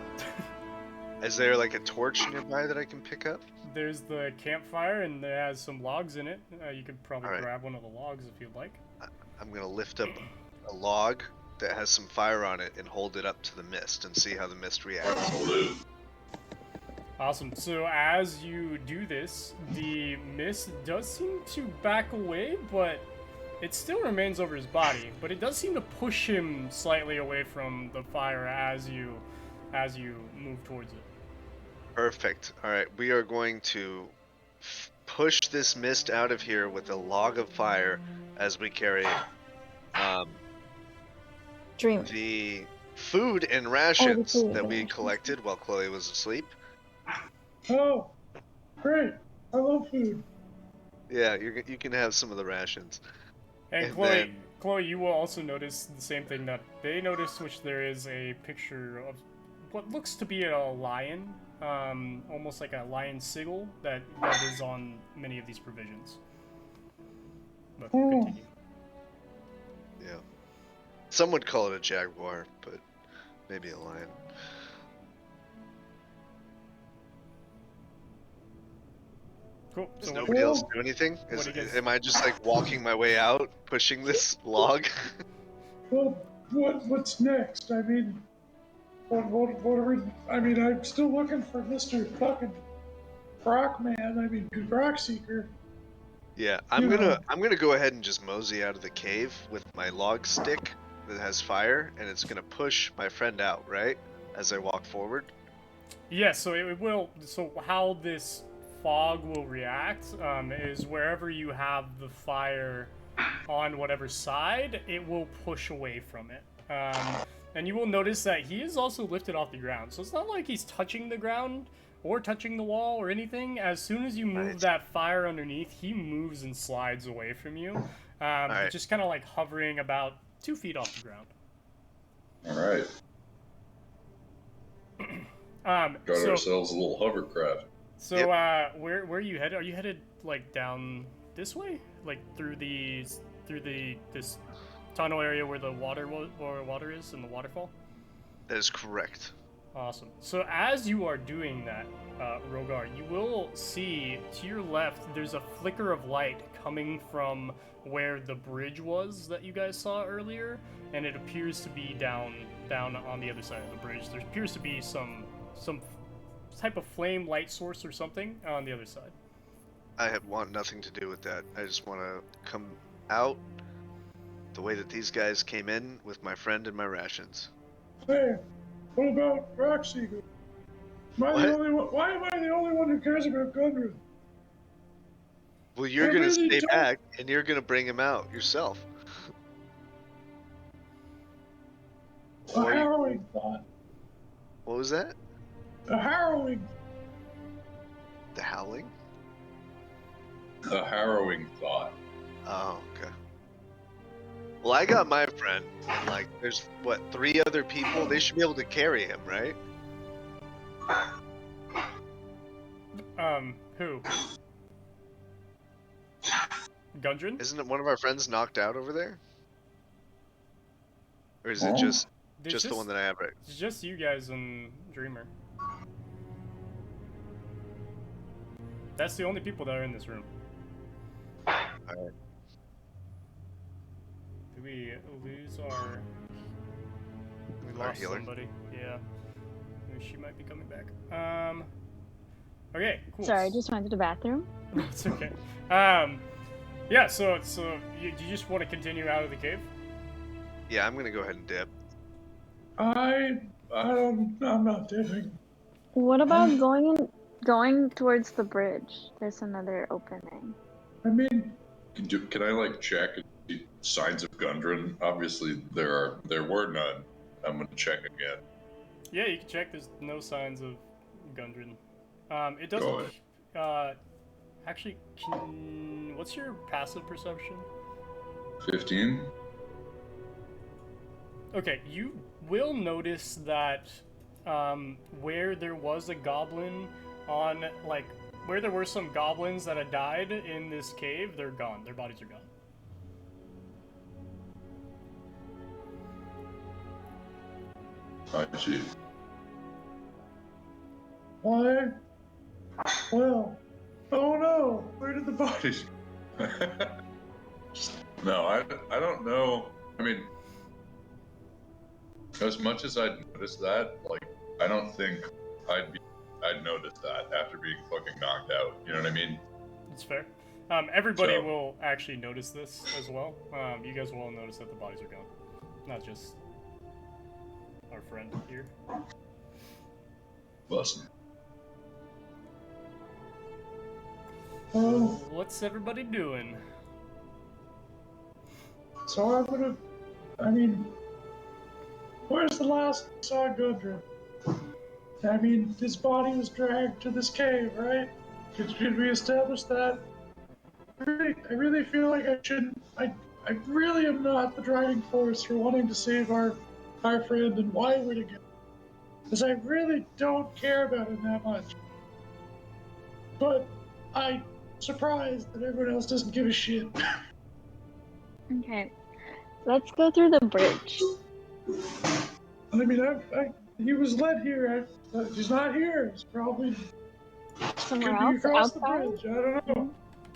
Is there like a torch nearby that I can pick up? There's the campfire, and it has some logs in it. You could probably Alright. grab one of the logs if you'd like. I'm gonna lift up a log that has some fire on it and hold it up to the mist and see how the mist reacts. Awesome. So as you do this, the mist does seem to back away, but it still remains over his body. But it does seem to push him slightly away from the fire as you move towards it. Perfect. All right, we are going to push this mist out of here with a log of fire as we carry Dreamer. the food and rations food that and we rations. collected while Chloe was asleep. Oh, great. I love food. Yeah, you can have some of the rations. And And Chloe, then- Chloe, you will also notice the same thing that they noticed, which there is a picture of what looks to be a lion, almost like a lion sigil that is on many of these provisions. But continue. Yeah. Some would call it a jaguar, but maybe a lion. Cool. Does So nobody else do anything? what do you guys- Am I just like walking my way out, pushing this log? Well, what's next? I mean, what are we? I mean, I'm still looking for Mr. fucking Rock Man. I mean, Rock Seeker. Yeah, You know. I'm gonna go ahead and just mosey out of the cave with my log stick that has fire, and it's gonna push my friend out, right? As I walk forward. Yeah, so it will. So how this fog will react is wherever you have the fire on whatever side, it will push away from it. And you will notice that he is also lifted off the ground. So it's not like he's touching the ground or touching the wall or anything. As soon as you move Right. that fire underneath, he moves and slides away from you. Alright. Just kind of like hovering about 2 feet off the ground. All right. Got So- ourselves a little hovercraft. So, where are you headed? Are you headed like down this way, like through this tunnel area where the water is in the waterfall? That is correct. Awesome. So as you are doing that, Rhogar, you will see to your left there's a flicker of light coming from where the bridge was that you guys saw earlier, and it appears to be down on the other side of the bridge. There appears to be some type of flame light source or something on the other side. I want nothing to do with that. I just want to come out the way that these guys came in with my friend and my rations. Hey, what about Rock Seeker? Am I What? the only one? Why am I the only one who cares about Gundren? Well, you're I gonna really stay don't- back, and you're gonna bring him out yourself. A Or you- harrowing thought. what was that? A harrowing. The howling? A harrowing thought. Oh, okay. Well, I got my friend. Like, there's what, 3 other people? They should be able to carry him, right? Who? Gundren? Isn't it one of our friends knocked out over there? Or is it Oh. just There's the one that I have right? It's just you guys and Dreamer. That's the only people that are in this room. Alright. Did we lose our... We Our lost healer? somebody. Yeah. Maybe she might be coming back. Okay, cool. Sorry, I just went to the bathroom. It's okay. Yeah, so you just want to continue out of the cave? Yeah, I'm gonna go ahead and dip. I'm not dipping. What about going towards the bridge? There's another opening. I mean, Can I like check and see signs of Gundren? Obviously, there were none. I'm gonna check again. Yeah, you can check. There's no signs of Gundren. It Go doesn't. Actually, what's your passive perception? 15. Okay, you will notice that where there was a goblin on, like, where there were some goblins that had died in this cave, they're gone. Their bodies are gone. I see. why? Well, oh no, where did the bodies? No, I don't know. I mean, as much as I'd noticed that, like, I don't think I'd notice that after being fucking knocked out. You know what I mean? It's fair. Everybody So- will actually notice this as well. You guys will all notice that the bodies are gone. Not just our friend here. Listen. Oh, What's everybody doing? so I'm gonna. I mean, where's the last I saw Gudrun? I mean, his body was dragged to this cave, right? Could we establish that? I really feel like I shouldn't. I really am not the driving force for wanting to save our friend and why we're together. Because I really don't care about him that much. But I'm surprised that everyone else doesn't give a shit. Okay, let's go through the bridge. I mean, he was led here. He's not here. He's probably Somewhere could be else, across the outside? bridge. I don't know.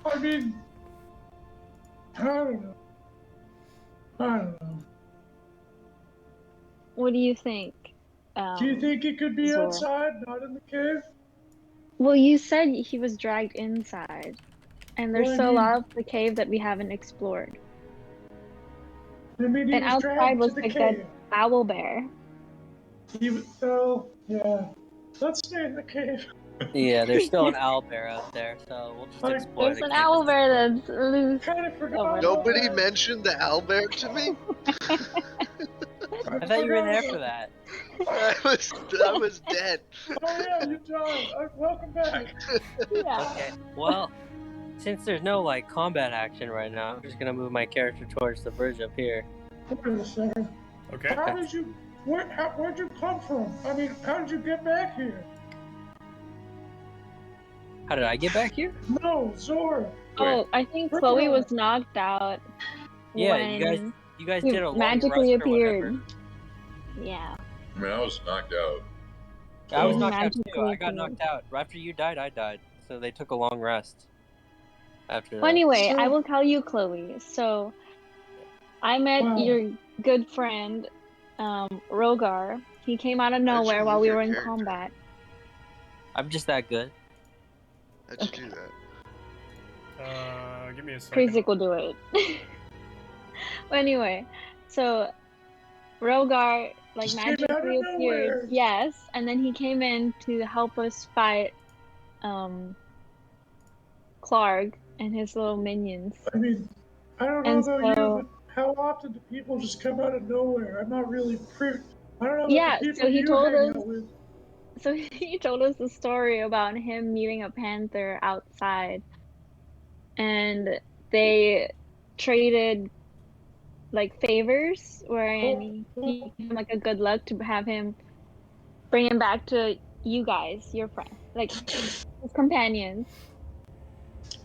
I mean, I don't know. I don't know. What do you think? Do you think he could be Zhor? outside, not in the cave? Well, you said he was dragged inside, and there's Well, I still a mean- lot of the cave that we haven't explored. I mean, he And was outside dragged was to the like cave. that owl bear. Yeah. Let's stay in the cave. Yeah, there's still an owlbear out there, so we'll just Like, explore There's the an cave. owl bear that's loose. Kind of forgot. Over about Nobody that. mentioned the owlbear to me. I thought you were there for forgot that. I was dead. Oh yeah, you died. Welcome back. Yeah. Okay, well, since there's no like combat action right now, I'm just gonna move my character towards the bridge up here. Wait a second. Okay. How did you? Where'd you come from? I mean, how did you get back here? How did I get back here? No, Zhor. Oh, I think Where Chloe am I? was knocked out. Yeah, when you guys he did a long magically rest or whatever. appeared. Yeah. I mean, I was knocked out. I was Oh. knocked out too. Magically I got appeared. knocked out. After you died, I died. So they took a long rest. After Well, that. anyway, So- I will tell you, Chloe. So, I met Wow. your good friend, Rhogar. He came out of How'd you nowhere while move we your were in character? combat. I'm just that good. How'd you do that? Give me a second. Crazy will do it. Well, anyway, so Rhogar like Just came out of magically nowhere. appeared. Yes, and then he came in to help us fight Clark, and his little minions. I mean, I don't know And about you, so, but how often do people just come out of nowhere? I'm not really I don't know yeah, about the people so he you told hang us. out with. So he told us the story about him meeting a panther outside, and they traded like favors, wherein he gave him like a good luck to have him bring him back to you guys, your friend, like his companions.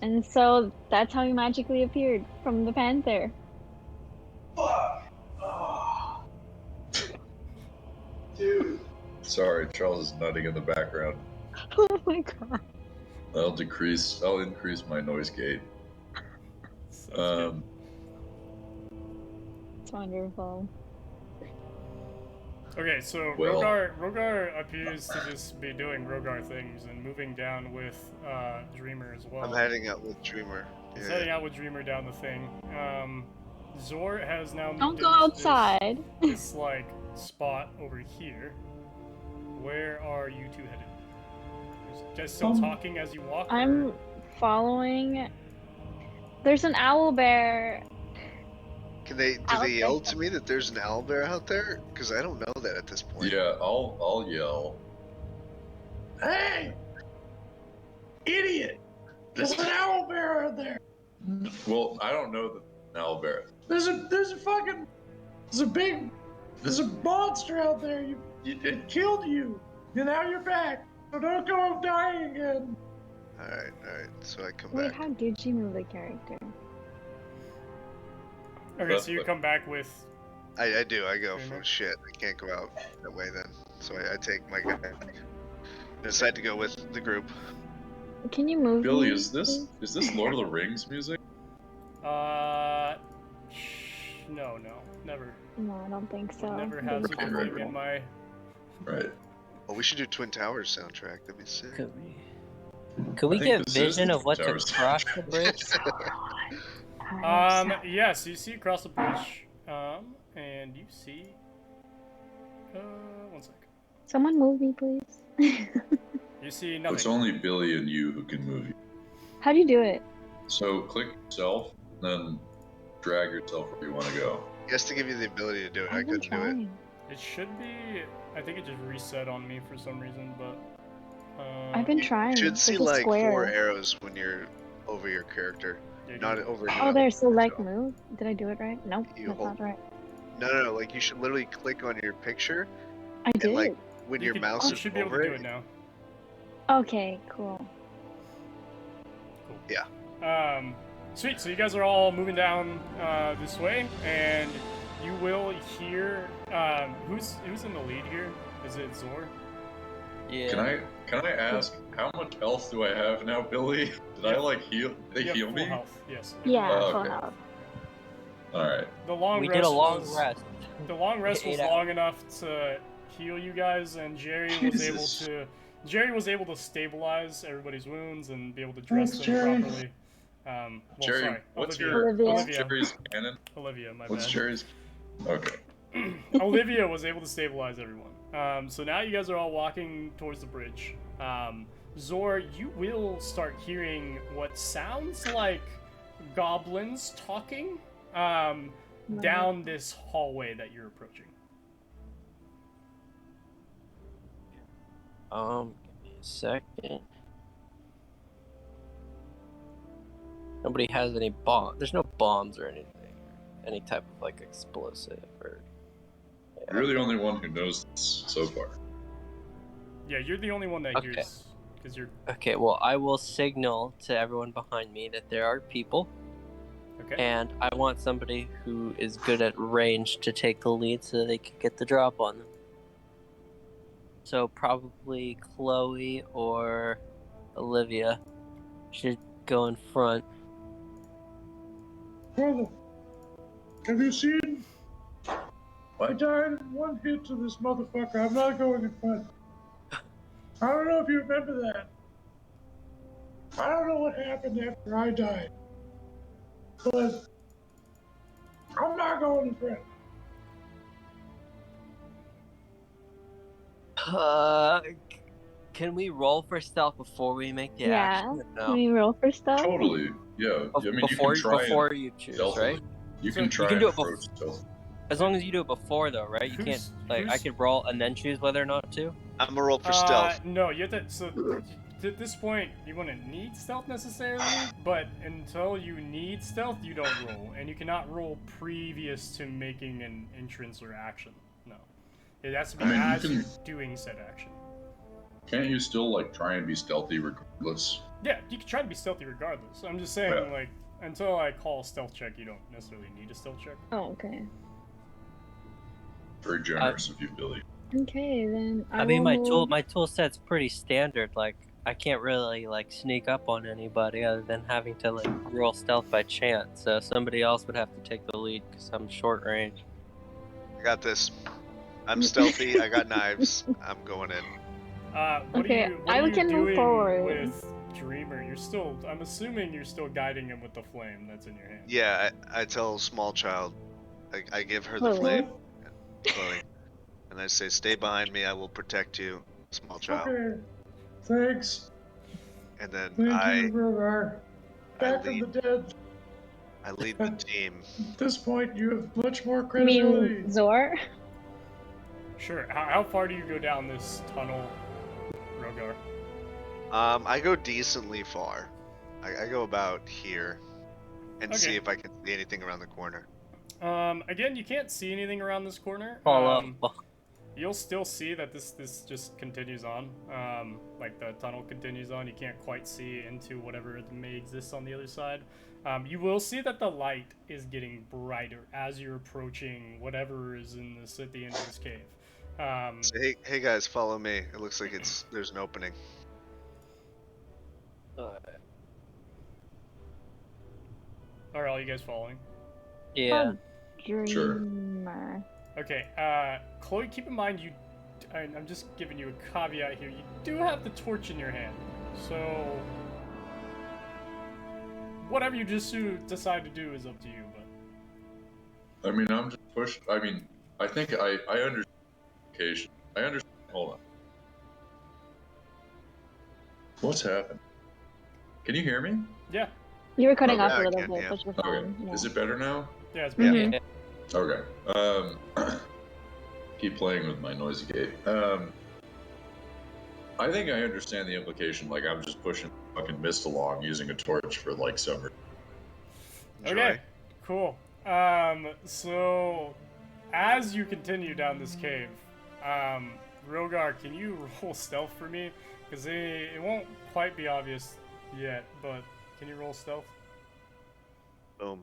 And so that's how he magically appeared from the panther. Dude. Sorry, Charles is nutting in the background. Oh my god. I'll increase my noise gate. Sounds good. It's wonderful. Okay, so Well- Rhogar appears to just be doing Rhogar things and moving down with Dreamer as well. I'm heading out with Dreamer. He's heading out with Dreamer down the thing. Zor has now moved Don't go into outside. this like spot over here. Where are you two headed? Just still talking as you walk? I'm or- following. There's an owl bear. Do they Out yell there. to me that there's an owlbear out there? Because I don't know that at this point. Yeah, I'll yell. Hey! Idiot! There's an owl bear out there! Well, I don't know the owlbear. There's a monster out there. It killed you. And now you're back. So don't go dying again. Alright. So I come Wait, back. how did you move the character? Okay, so you come back with. I do. I go Dreamer? from shit. I can't go out that way then. So I take my guy. I decide to go with the group. Can you move Billy, me, is this Lord of the Rings music? No, never. No, I don't think so. Never have Didn't such a find right, thing in my. Right. Oh, we should do Twin Towers soundtrack. That'd be sick. Could we I think get this is vision the of what's Towers. across the bridge? Yes, you see across the bridge, and you see. One sec. Someone move me, please. You see nothing. It's only Billy and you who can move you. How do you do it? So click yourself, then drag yourself where you want to go. He has to give you the ability to do it. I I've been couldn't do it. trying. It should be. I think it just reset on me for some reason, but. I've been You trying. should There's see a like square. 4 arrows when you're over your character. Yeah, you- Not over Oh, you. there's select move. Did I do it right? Nope, You that's hold- not right. No. Like you should literally click on your picture I did. and like when you your could- mouse you is should be able over to do it now. Okay, cool. Sweet. So you guys are all moving down this way, and you will hear. Who's in the lead here? Is it Zor? Yeah. Can I ask how much health do I have now, Billy? Did I like heal? Did You they have heal full me? health. Yes. Yeah, Oh, full okay. health. All right. The long We rest did a long was, rest. The long rest was 8 hours. long enough to heal you guys, and Jerry was able to stabilize everybody's wounds and be able to dress Thanks, them Jerry. properly. Jerry, Sorry, what's Olivia. Jerry's cannon? Olivia, my What's bad. Jerry's? Okay. Olivia was able to stabilize everyone. So now you guys are all walking towards the bridge. Zor, you will start hearing what sounds like goblins talking down this hallway that you're approaching. Give me a second. Nobody has any bomb. There's no bombs or anything. Any type of like explosive or. Yeah. You're the only one who knows this so far. Yeah, you're the only one that Okay. hears, because you're Okay, well, I will signal to everyone behind me that there are people, okay. and I want somebody who is good at range to take the lead so they can get the drop on them. So probably Chloe or Olivia should go in front. Brother, have you seen? I What? died in one hit to this motherfucker. I'm not going in front. I don't know if you remember that. I don't know what happened after I died. But I'm not going in front. Can we roll for stealth before we make the Yeah. action? or Can No. we roll for stuff? Totally. Yeah, I mean, you before can try before and you choose, stealthily. right? You So can you try can and do it approach stealth. As long as you do it before, though, right? You can't I could roll and then choose whether or not to. I'm gonna roll for stealth. No, you have to. So at this point, you wouldn't need stealth necessarily, but until you need stealth, you don't roll, and you cannot roll previous to making an entrance or action. No, it has to be I mean, you as can- you're doing said action. Can't you still like try and be stealthy regardless? Yeah, you can try to be stealthy regardless. I'm just saying, Yeah. like, until I call a stealth check, you don't necessarily need a stealth check. Oh, okay. Very generous of you, Billy. Okay, then I mean, will my tool set's pretty standard. Like, I can't really like sneak up on anybody other than having to like roll stealth by chance. So somebody else would have to take the lead because I'm short range. I got this. I'm stealthy. I got knives. I'm going in. What Okay, are you, what are you can move doing forward. with Dreamer? You're still. I'm assuming you're still guiding him with the flame that's in your hand. Yeah, I tell small child. I give her the Chloe. flame. Chloe. And I say, stay behind me. I will protect you, small child. Okay. Thanks. And then Thank I you, Rhogar. Back from the lead. dead. I lead the team. At this point, you have much more You mean credibility. Zor? Sure. How far do you go down this tunnel, Rhogar? I go decently far. I go about here, and see Okay. if I can see anything around the corner. Again, you can't see anything around this corner. Follow up. You'll still see that this just continues on. Like the tunnel continues on. You can't quite see into whatever may exist on the other side. You will see that the light is getting brighter as you're approaching whatever is in this at the end of this cave. Say, hey guys, follow me. It looks like there's an opening. Are all you guys following? Yeah. Sure. Dreamer. Okay, Chloe, keep in mind I'm just giving you a caveat here. You do have the torch in your hand, so whatever you just decide to do is up to you. But I mean, I'm just pushed. I mean, I think I understand. I understand. Hold on. What's happened? Can you hear me? yeah, You were cutting Oh, off yeah, a I little can, bit, yeah. but you're Okay. fine. Yeah. Is it better now? yeah, it's better. Mhm. Yeah. Okay. Keep playing with my noisy gate. I think I understand the implication. Like, I'm just pushing fucking mist along using a torch for like summer. Okay, cool. So as you continue down this cave, Rhogar, can you roll stealth for me? Because it won't quite be obvious yet, but can you roll stealth? Boom.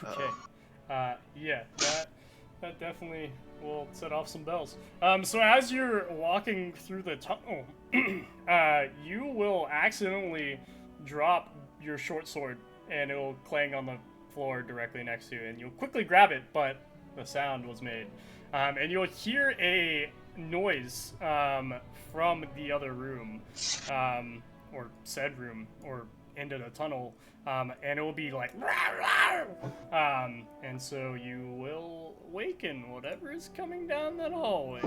Okay. Yeah, that definitely will set off some bells. So as you're walking through the tunnel, you will accidentally drop your short sword, and it will clang on the floor directly next to you, and you'll quickly grab it, but the sound was made. And you'll hear a noise from the other room, or said room, or into the tunnel, and it will be like, and so you will awaken whatever is coming down that hallway.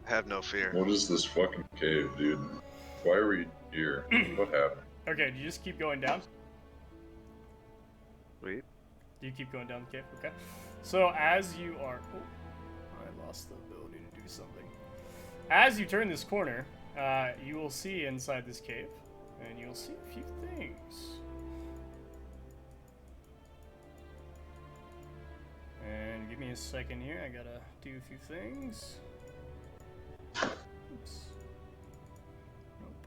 Have no fear. What is this fucking cave, dude? Why are we here? What happened? Okay, do you just keep going down? Wait. Do you keep going down the cave? Okay. So as you are... Oh, I lost the ability to do something. As you turn this corner, you will see inside this cave, and you'll see a few things. And give me a second here, I gotta do a few things. Oops. Nope.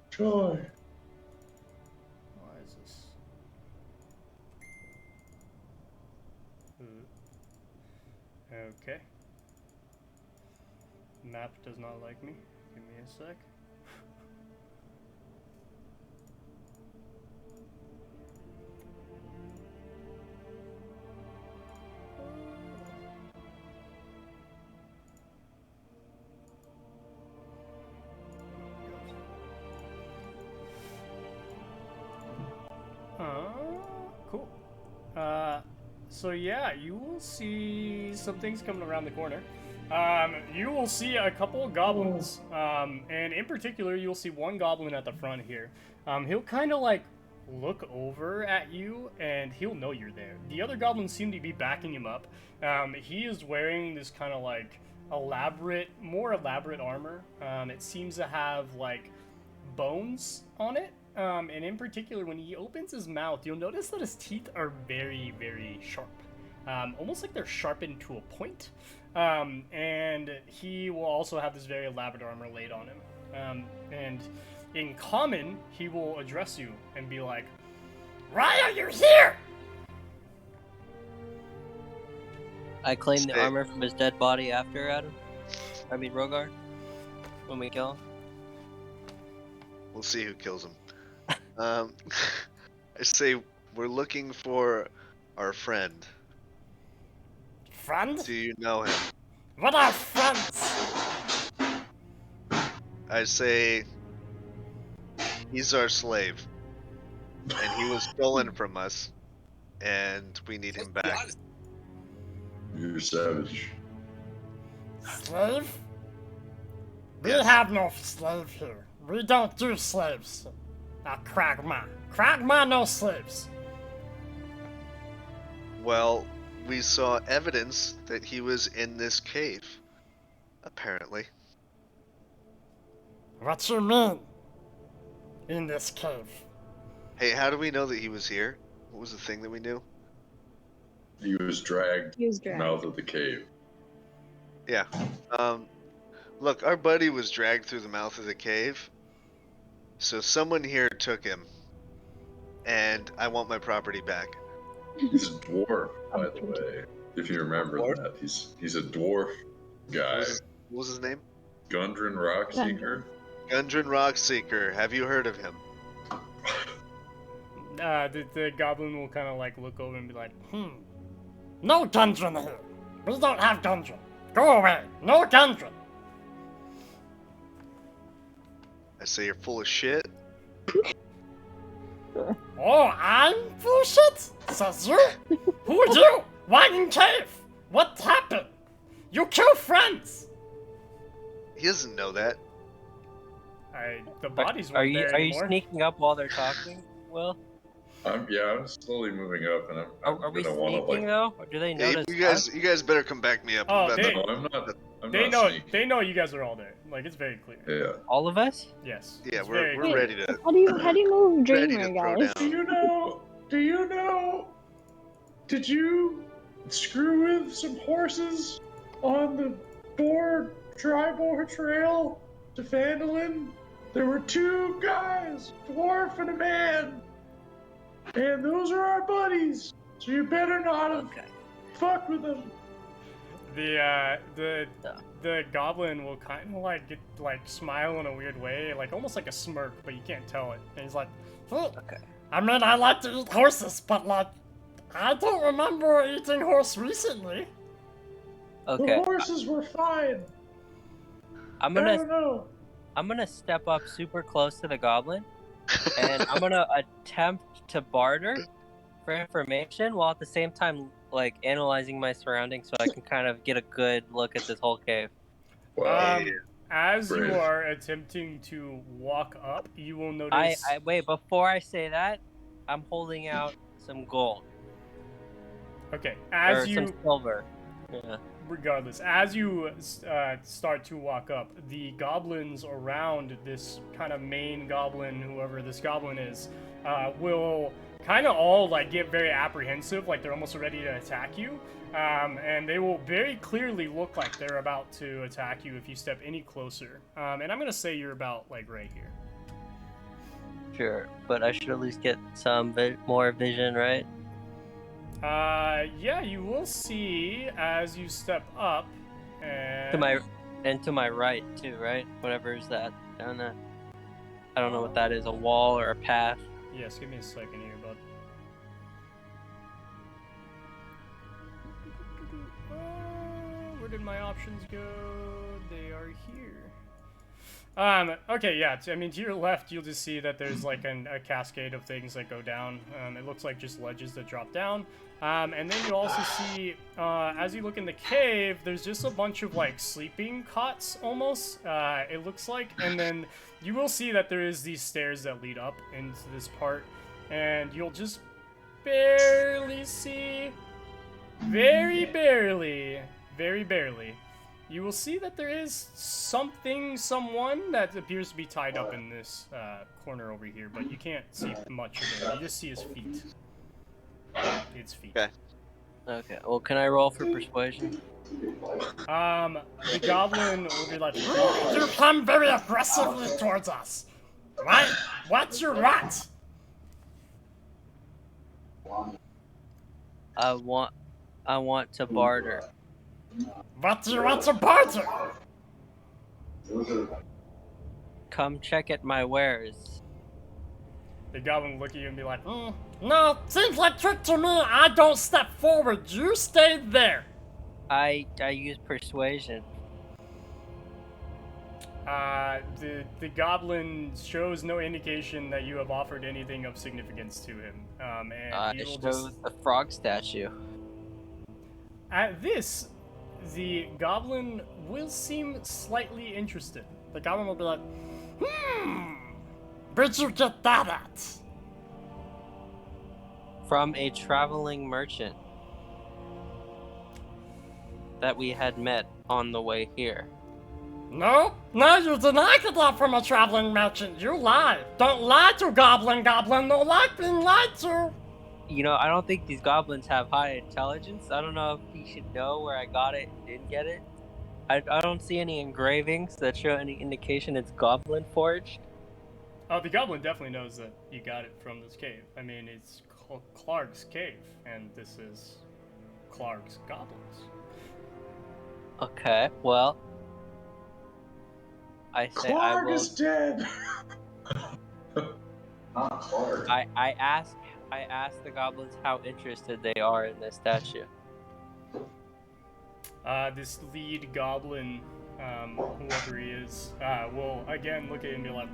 Joy. Why is this? Okay. Map does not like me. Give me a sec. Cool. So yeah, you will see some things coming around the corner. You will see a couple of goblins, and in particular, you'll see one goblin at the front here. He'll kind of like look over at you, and he'll know you're there. The other goblins seem to be backing him up. He is wearing this kind of like more elaborate armor. It seems to have like bones on it. And in particular, when he opens his mouth, you'll notice that his teeth are very, very sharp. Almost like they're sharpened to a point. And he will also have this very elaborate armor laid on him. And in common, he will address you and be like, "Why are you here?" I claim the armor from his dead body after Adam. I mean Rhogar. When we kill him. We'll see who kills him. I say we're looking for our friend. Friend? Do you know him? What are friends? I say he's our slave, and he was stolen from us, and we need him back. You're savage. Slave? We Yes. have no slave here. We don't do slaves. Cragmaw. Cragmaw, no slaves. Well, we saw evidence that he was in this cave, apparently. What you mean? In this cave? Hey, how do we know that he was here? What was the thing that we knew? He was dragged He was to the dragged. mouth of the cave. Yeah. Look, our buddy was dragged through the mouth of the cave. So someone here took him. And I want my property back. He's a dwarf, by the way. If you remember Dwarf? that. He's a dwarf guy. What was his name? Gundren Rockseeker. Gundren Rockseeker. Have you heard of him? The goblin will kind of like look over and be like, no dungeon here. We don't have dungeon. Go away. No dungeon. I say you're full of shit. Oh, I'm bullshit? Says you? Who are you? Why in cave? What happened? You kill friends. He doesn't know that. The bodies Are weren't you there anymore. sneaking up while they're talking? Will? I'm slowly moving up, and Are we gonna want to sneaking though? Or do they Hey, notice us? you guys better come back me up. Oh, about they- that. No, I'm not. I'm They not know. sneaking. They know you guys are all there. Like it's very clear. Yeah. All of us? Yes. Yeah, it's we're very we're clear. ready to How do you move ready Dreamer, to throw guys? down. Do you know? Did you screw with some horses on the Dryboar Trail to Phandelver? There were two guys, a dwarf and a man, and those are our buddies. So you better not have fucked with them. The goblin will kind of like smile in a weird way, like almost like a smirk, but you can't tell it. And he's like, Okay. I mean, I like to eat horses, but like, I don't remember eating horse recently. Okay. The horses were fine. I'm I gonna don't know. step up super close to the goblin, and I'm gonna attempt to barter for information while at the same time like analyzing my surroundings so I can kind of get a good look at this whole cave. Wow. As you Brave. are attempting to walk up, you will notice. I wait before I say that. I'm holding out some gold Okay, or as you. some silver. Yeah. Regardless, as you start to walk up, the goblins around this kind of main goblin, whoever this goblin is, will kind of all like get very apprehensive, like they're almost ready to attack you, and they will very clearly look like they're about to attack you if you step any closer. And I'm gonna say you're about like right here. Sure, but I should at least get some more vision, right? Yeah, you will see as you step up. And... To my right too, right? Whatever is that down there. I don't know what that is, a wall or a path. Yes, give me a second here, bud. Where did my options go? They are here. Okay, yeah. I mean, to your left, you'll just see that there's like a cascade of things that go down. It looks like just ledges that drop down. And then you also see, as you look in the cave, there's just a bunch of like sleeping cots almost. It looks like, and then you will see that there is these stairs that lead up into this part, and you'll just barely see, very barely, you will see that there is someone that appears to be tied up in this corner over here, but you can't see much of it. You just see his feet. Its feet. Okay. Okay, well, can I roll for persuasion? The goblin will be like, "You come very aggressively towards us. Right? What's your right?" I want to barter. What do you want to barter? Come check at my wares. The goblin will look at you and be like, "No, seems like trick to me. I don't step forward. You stay there." I use persuasion. The goblin shows no indication that you have offered anything of significance to him. And he It will shows just... the frog statue. At this, the goblin will seem slightly interested. The goblin will be like, where'd you get that at? From a traveling merchant that we had met on the way here. No, you did not get that from a traveling merchant. You lie. Don't lie to Goblin. Don't like being lied to. You know, I don't think these goblins have high intelligence. I don't know if he should know where I got it and didn't get it. I don't see any engravings that show any indication it's goblin forged. Oh, the goblin definitely knows that you got it from this cave. I mean, it's Clark's cave, and this is Clark's goblins. Okay, well, I say Clark I will. is dead. Not Clark. I ask the goblins how interested they are in this statue. This lead goblin, whoever he is, will again look at it and be like,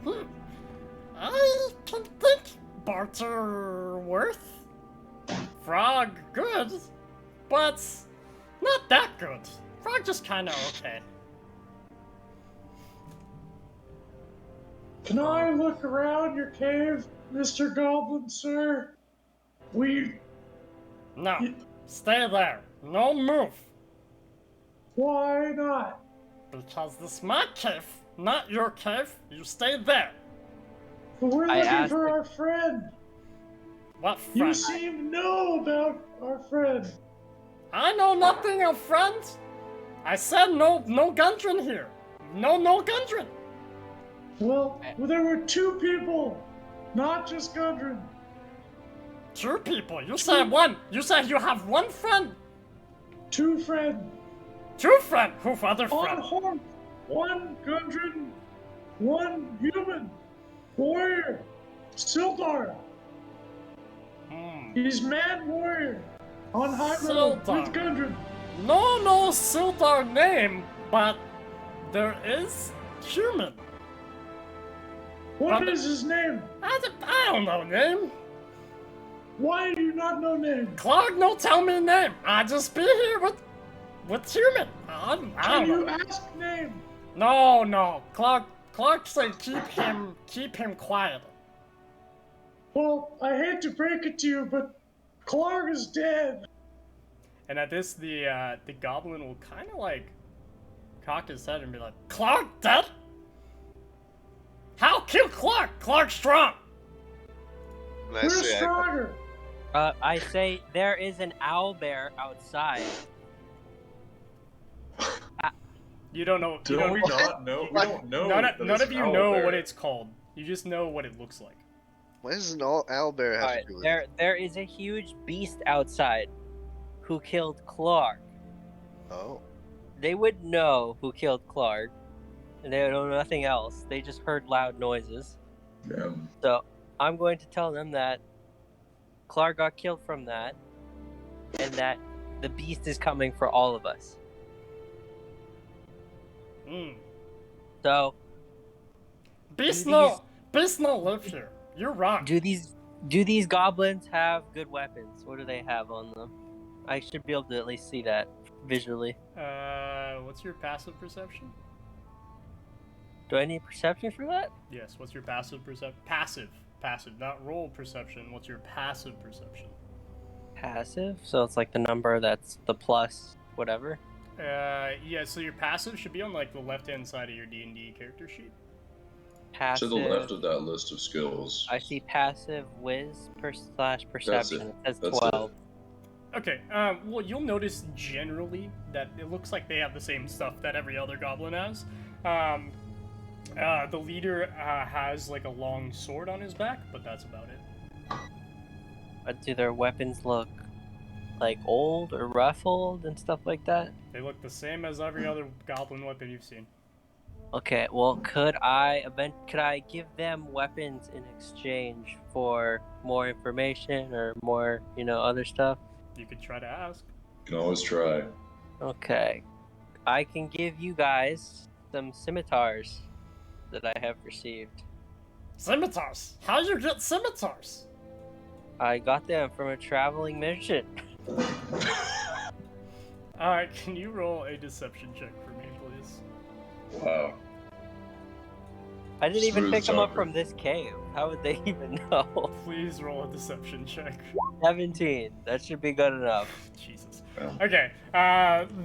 I can think barter worth. Frog good, but not that good. Frog just kinda okay. Can I look around your cave, Mr. Goblin, sir? No, stay there. No move. Why not? Because this is my cave, not your cave. You stay there. But we're I looking asked for the- our friend. What You friend? seem to know about our friend. I know nothing of friends. I said no Gundren here. No Gundren. Well, there were two people, not just Gundren. Two people. You said one. You said you have one friend. Two friends. Two friend. Who's other On friend? horse. One Gundren, one human. Warrior. Sildar. He's man warrior. On high road Sildar. with Gundren. No Sildar name, but there is human. What But- is his name? I don't know name. Why do you not know name? Clark no tell me name. I just be here with human. I Can don't you know. ask name? No. Clark said keep him quiet. Well, I hate to break it to you, but Clark is dead. And at this, the goblin will kind of like cock his head and be like, "Clark dead? How kill Clark? Clark's strong." And I Who's say, stronger? I say there is an owlbear outside. You don't know. You Don't we don't, not know? We don't know. none that of it's you an know owlbear. what it's called. You just know what it looks like. what does an owlbear have Alright, to do with it? there is a huge beast outside who killed Clark. Oh. They would know who killed Clark, and they would know nothing else. They just heard loud noises. Yeah. So I'm going to tell them that Clark got killed from that, and that the beast is coming for all of us. Mm. So Beast Do no live here. You're wrong. Do these goblins have good weapons? What do they have on them? I should be able to at least see that visually. What's your passive perception? Do I need perception for that? Yes, what's your passive perception? Passive, not roll perception. What's your passive perception? Passive? So it's like the number that's the plus whatever? Yeah, so your passive should be on like the left-hand side of your D&D character sheet. Passive. To the left of that list of skills. I see passive whiz / perception. It says That's 12. Okay, well, you'll notice generally that it looks like they have the same stuff that every other goblin has. The leader has like a long sword on his back, but that's about it. Do their weapons look like old or ruffled and stuff like that? They look the same as every other goblin weapon you've seen. Okay, well, could I give them weapons in exchange for more information or more, other stuff? You could try to ask. You can always try. Okay. I can give you guys some scimitars that I have received. Scimitars? How you get scimitars? I got them from a traveling merchant. Alright, can you roll a deception check for me, please? Wow. I didn't even Smooth pick them up talker. from this cave. How would they even know? Please roll a deception check. 17. That should be good enough. Jesus. Yeah. Okay,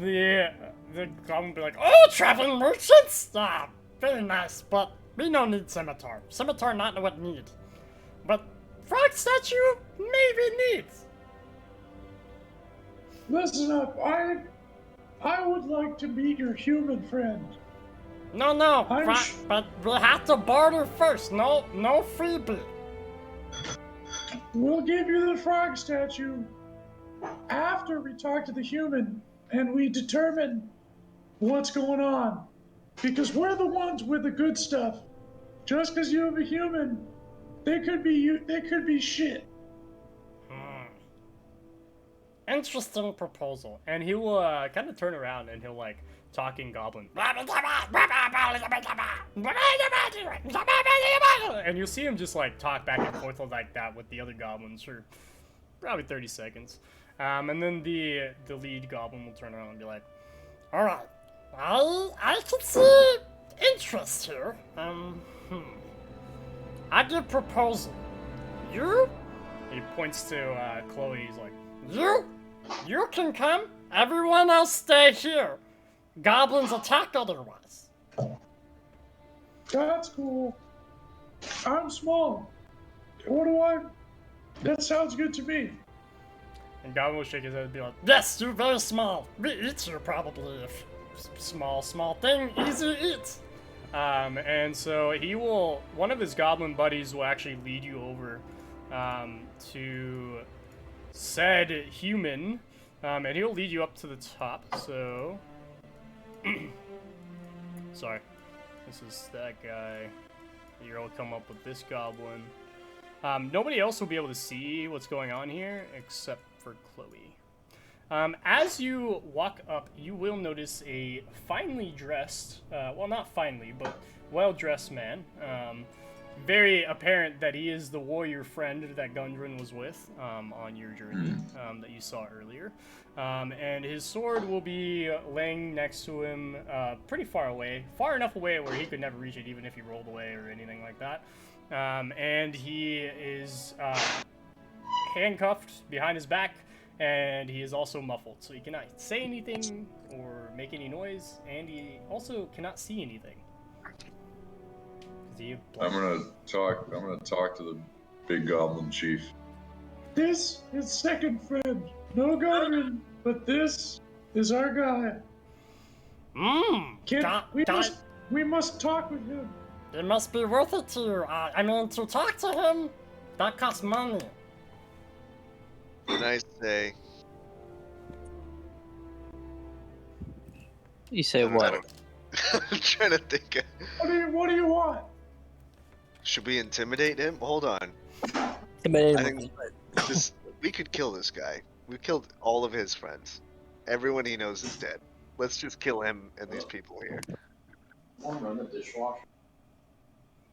the goblin will be like, oh, traveling merchants? Ah, very nice, but we don't need scimitar. Scimitar not what need. But frog statue, maybe needs. Listen up, I would like to meet your human friend. No, I'm but we'll have to barter first. No freebie. We'll give you the frog statue after we talk to the human and we determine what's going on. Because we're the ones with the good stuff. Just because you have a human, they could be shit. Interesting proposal. And he will kind of turn around and he'll like talk in goblin. And you'll see him just like talk back and forth like that with the other goblins for probably 30 seconds. And then the lead goblin will turn around and be like, alright, I can see interest here. I give proposal. You? He points to Chloe, he's like, You can come. Everyone else stay here. Goblins attack otherwise. That's cool. I'm small. That sounds good to me. And Goblin will shake his head and be like, yes, you're very small. We eat you probably. If small thing, easy eat. And so one of his goblin buddies will actually lead you over to said human, and he'll lead you up to the top, so... Sorry. This is that guy. You'll come up with this goblin. Nobody else will be able to see what's going on here, except for Chloe. As you walk up, you will notice a finely dressed, well, not finely, but well-dressed man. Very apparent that he is the warrior friend that Gundren was with on your journey that you saw earlier. And his sword will be laying next to him pretty far away. Far enough away where he could never reach it even if he rolled away or anything like that. And he is handcuffed behind his back, and he is also muffled. So he cannot say anything or make any noise, and he also cannot see anything. I'm gonna talk to the big goblin chief. This is second friend. No Gundren, but this is our guy. We must talk with him. It must be worth it to you. To talk to him, that costs money. Can I say? You say I what? don't know. I'm trying to think. What do you want? Should we intimidate him? Hold on. Intimidate I him. think we could kill this guy. We killed all of his friends. Everyone he knows is dead. Let's just kill him and these people here.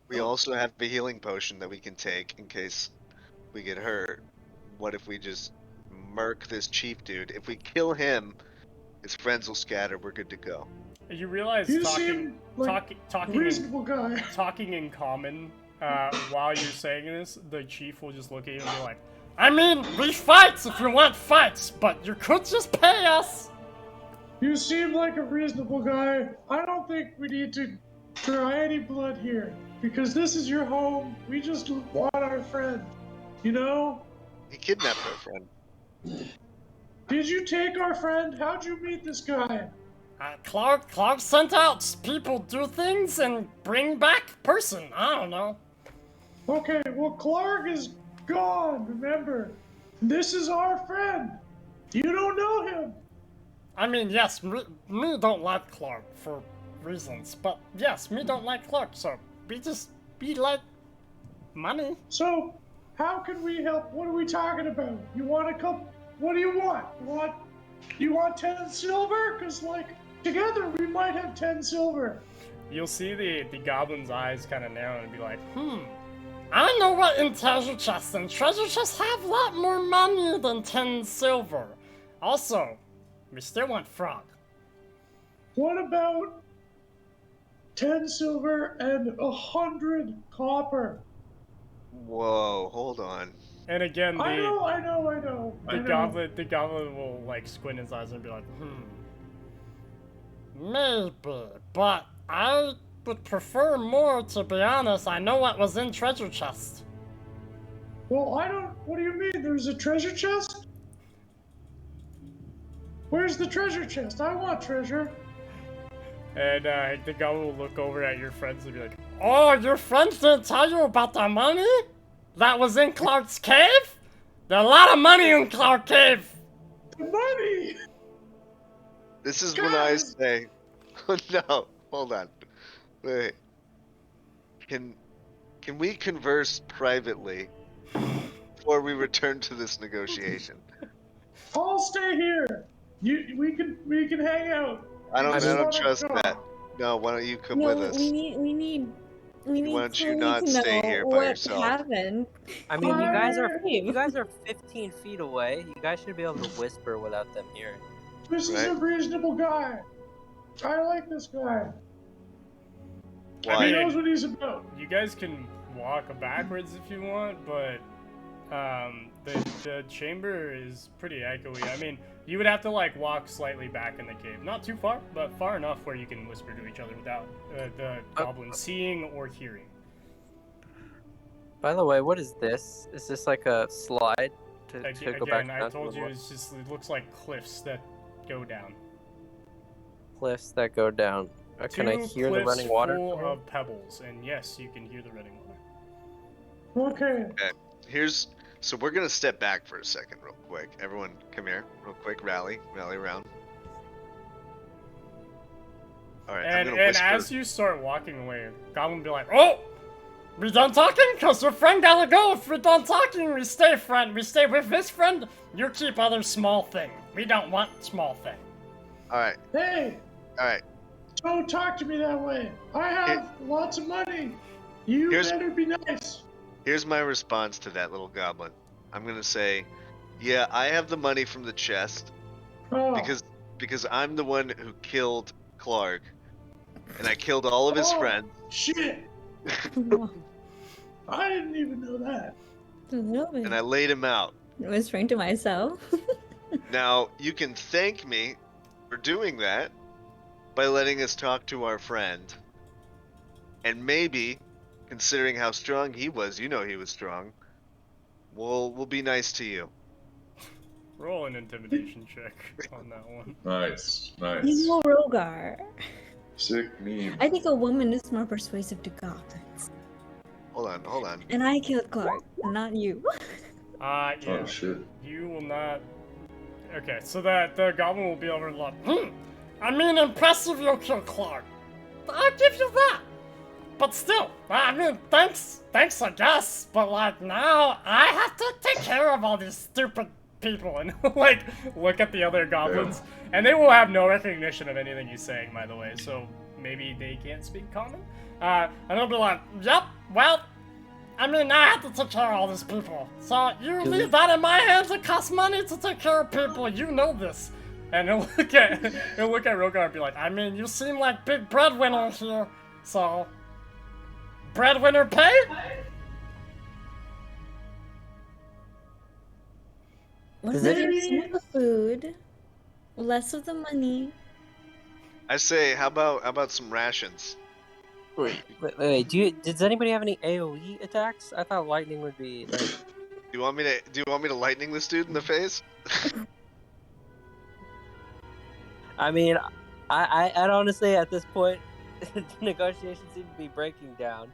We also have a healing potion that we can take in case we get hurt. What if we just murk this chief dude? If we kill him, his friends will scatter. We're good to go. You realize You talking, seem like talking, reasonable guy. talking in common while you're saying this, the chief will just look at you and be like, I mean, we fight if you want fights, but you could just pay us. You seem like a reasonable guy. I don't think we need to draw any blood here, because this is your home. We just want our friend, you know? He kidnapped our friend. Did you take our friend? How'd you meet this guy? Clark sent out people do things and bring back person. I don't know. Okay, well, Clark is gone, remember? This is our friend. You don't know him. I mean, yes, me don't like Clark for reasons, but yes, me don't like Clark, so we like money. So, how can we help? What are we talking about? You want to come? What do you want? You want 10 silver? Because, like, together we might have 10 silver. You'll see the goblin's eyes kind of narrow and be like, I know what in treasure chests, and treasure chests have a lot more money than 10 silver. Also, we still want frog. What about 10 silver and 100 copper? Whoa, hold on. And again, I know. the goblin will like squint his eyes and be like, maybe, but I would prefer more, to be honest. I know what was in treasure chest. Well, what do you mean? There's a treasure chest? Where's the treasure chest? I want treasure. And the goblin will look over at your friends and be like, oh, your friends didn't tell you about the money that was in Clark's cave? There's a lot of money in Clark Cave. The money! This is when I say, no, hold on. Wait. Can we converse privately before we return to this negotiation? I'll stay here. We can hang out. I don't wanna trust go. that. No, why don't you come No, with us? we need Why don't you clearly not to stay know here by what yourself? happened. I mean, you Fine. guys are 15 feet away. You guys should be able to whisper without them hearing. This is a reasonable guy. I like this guy. Why? He knows what he's about. You guys can walk backwards if you want, but the chamber is pretty echoey. I mean, you would have to like walk slightly back in the cave, not too far, but far enough where you can whisper to each other without the goblin seeing or hearing. By the way, what is this? Is this like a slide to go back Again, I down told to you the it looks like cliffs that go down. cliffs that go down? Can I hear the running water? Full of pebbles, and yes, you can hear the running water. Okay. So we're gonna step back for a second real quick. Everyone come here, real quick, rally around. Alright, I'm And gonna whisper. as you start walking away, Goblin will be like, oh! We done talking? Cause your friend gotta go. If we're done talking, we stay friend. We stay with this friend. You keep other small thing. We don't want small thing. Alright, Hey, alright. don't talk to me that way. I have lots of money. You Here's- better be nice. Here's my response to that little goblin. I'm gonna say, yeah, I have the money from the chest Oh. because I'm the one who killed Clark, and I killed all of his Oh. friends. Shit. I didn't even know that. A little bit. And I laid him out. Whispering to myself. Now, you can thank me for doing that by letting us talk to our friend. And maybe, considering how strong he was, you know he was strong, we'll be nice to you. Roll an intimidation check on that one. Nice, nice. Evil Rhogar. Sick meme. I think a woman is more persuasive to goblins. Hold on. And I killed Clark, not you. Yeah. Oh shit. You will not. Okay, so that the goblin will be over like, I mean, impressive you killed Clark. I'll give you that. But still, I mean, thanks, I guess. But like now, I have to take care of all these stupid people and like look at the other goblins, and they will have no recognition of anything he's saying, by the way. So maybe they can't speak common. And he'll be like, yep, well, I mean, I have to take care of all these people. So you leave that in my hands. It costs money to take care of people. You know this. And he'll look at Rhogar and be like, I mean, you seem like big breadwinner here. So, breadwinner pay? What Does about it- some of the food, less of the money? I say, how about some rations? Wait. Does anybody have any AOE attacks? I thought lightning would be like. Do you want me to lightning this dude in the face? I mean, I'd honestly at this point, negotiations seem to be breaking down.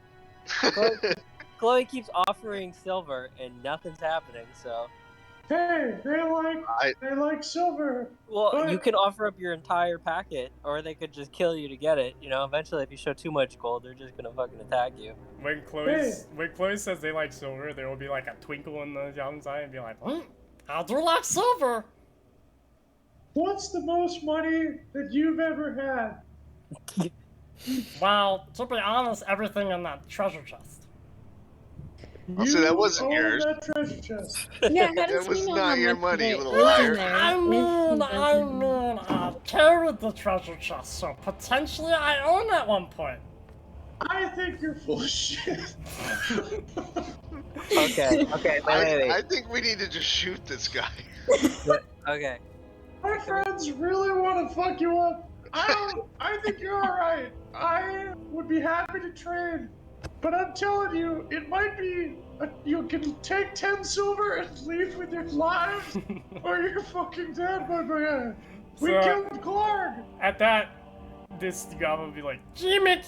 Chloe keeps offering silver and nothing's happening. So. Hey, they like silver. Well, But- you can offer up your entire packet, or they could just kill you to get it. You know, eventually, if you show too much gold, they're just gonna fucking attack you. When Chloe says they like silver, there will be like a twinkle in the young's eye and be like, I do like silver. What's the most money that you've ever had? Well, to be honest, everything in that treasure chest. Also, that wasn't own yours. that treasure chest. Yeah, how That does was he know not how your much money, of you it little is liar. in there? I carried the treasure chest, so potentially I own at one point. I think you're full of shit. Okay, wait. I think we need to just shoot this guy. Okay. My friends really want to fuck you up. I think you're alright. I would be happy to trade. But I'm telling you, it might be you can take 10 silver and leave with your lives, or you're fucking dead, my man. We So- killed Clark. At that, this goblin will be like, you make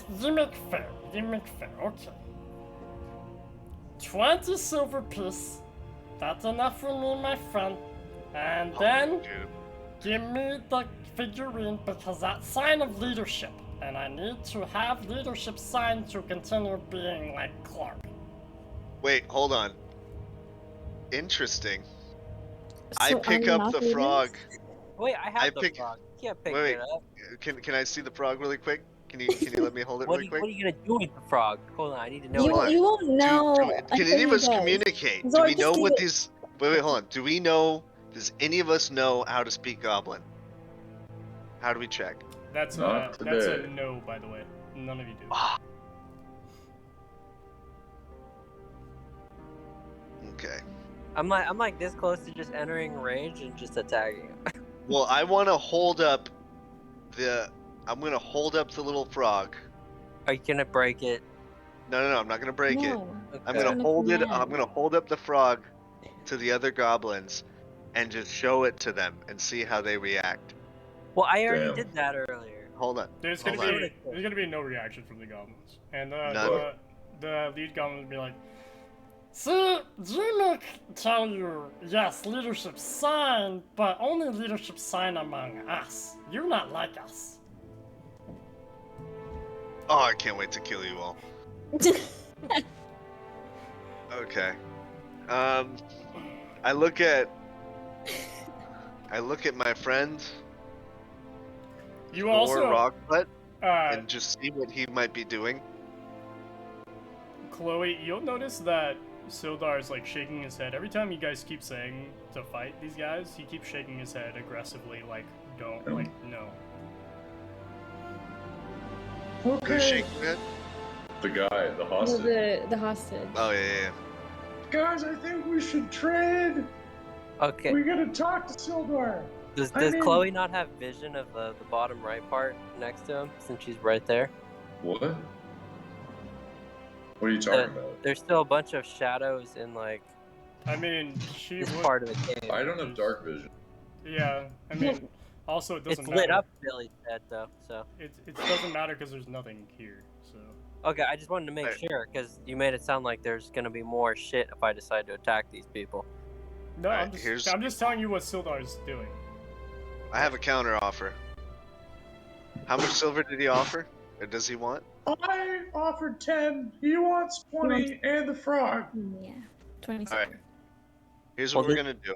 fair, okay. 20 silver piece, that's enough for me, my friend. And then, Dude. give me the figurine because that's sign of leadership. And I need to have leadership sign to continue being like Clark. Wait, hold on. Interesting. I So pick are up not the leaders? frog. Wait, I have I the pick- frog. You can't pick Wait, it up. Can I see the frog really quick? Can you let me hold it What really are quick? you gonna do with the frog? Hold on, I need to know. You, Hold on. you won't know. Can until any of he us does. communicate? Do Zor, we just know leave what it. these? Wait, hold on. Do we know? Does any of us know how to speak Goblin? How do we check? That's Not a today. no, by the way. None of you do. Ah. Okay. I'm like this close to just entering rage and just attacking him. Well, I want to hold up the. I'm gonna hold up the little frog. Are you gonna break it? No, I'm not gonna break it. No. I'm Okay. gonna gonna hold it. command. I'm gonna hold up the frog to the other goblins, and just show it to them and see how they react. Well, I already Damn. did that earlier. Hold on. There's Hold gonna on. be no reaction from the goblins, and None. the lead goblin will be like, "See, Jimmick tell you yes, leadership sign, but only leadership sign among us. You're not like us." Oh, I can't wait to kill you all. Okay. I look at my friend You Thor also, Rockbutt uh, and just see what he might be doing. Chloe, you'll notice that Sildar is like shaking his head every time you guys keep saying to fight these guys. He keeps shaking his head aggressively, like don't, like no. Who's Okay, shaking it? The guy, the Well, hostage. the hostage. Oh yeah. guys, I think we should trade. Okay. We gotta talk to Sildar. Does I mean- Chloe not have vision of the bottom right part next to him since she's right there? What? What are you talking about? There's still a bunch of shadows in like I mean, she this would. part of the cave. I don't have dark vision. Yeah, I mean, also it doesn't It's matter. lit up Billy's head though, so. It doesn't matter because there's nothing here. So Okay, I just wanted to make Right. sure because you made it sound like there's gonna be more shit if I decide to attack these people. no, Alright, here's- I'm just telling you what Sildar's doing. I have a counter offer. How much silver did he offer? Or does he want? I offered 10. He wants 20 and the frog. Yeah. 27. Alright. Here's what Well, we're gonna do.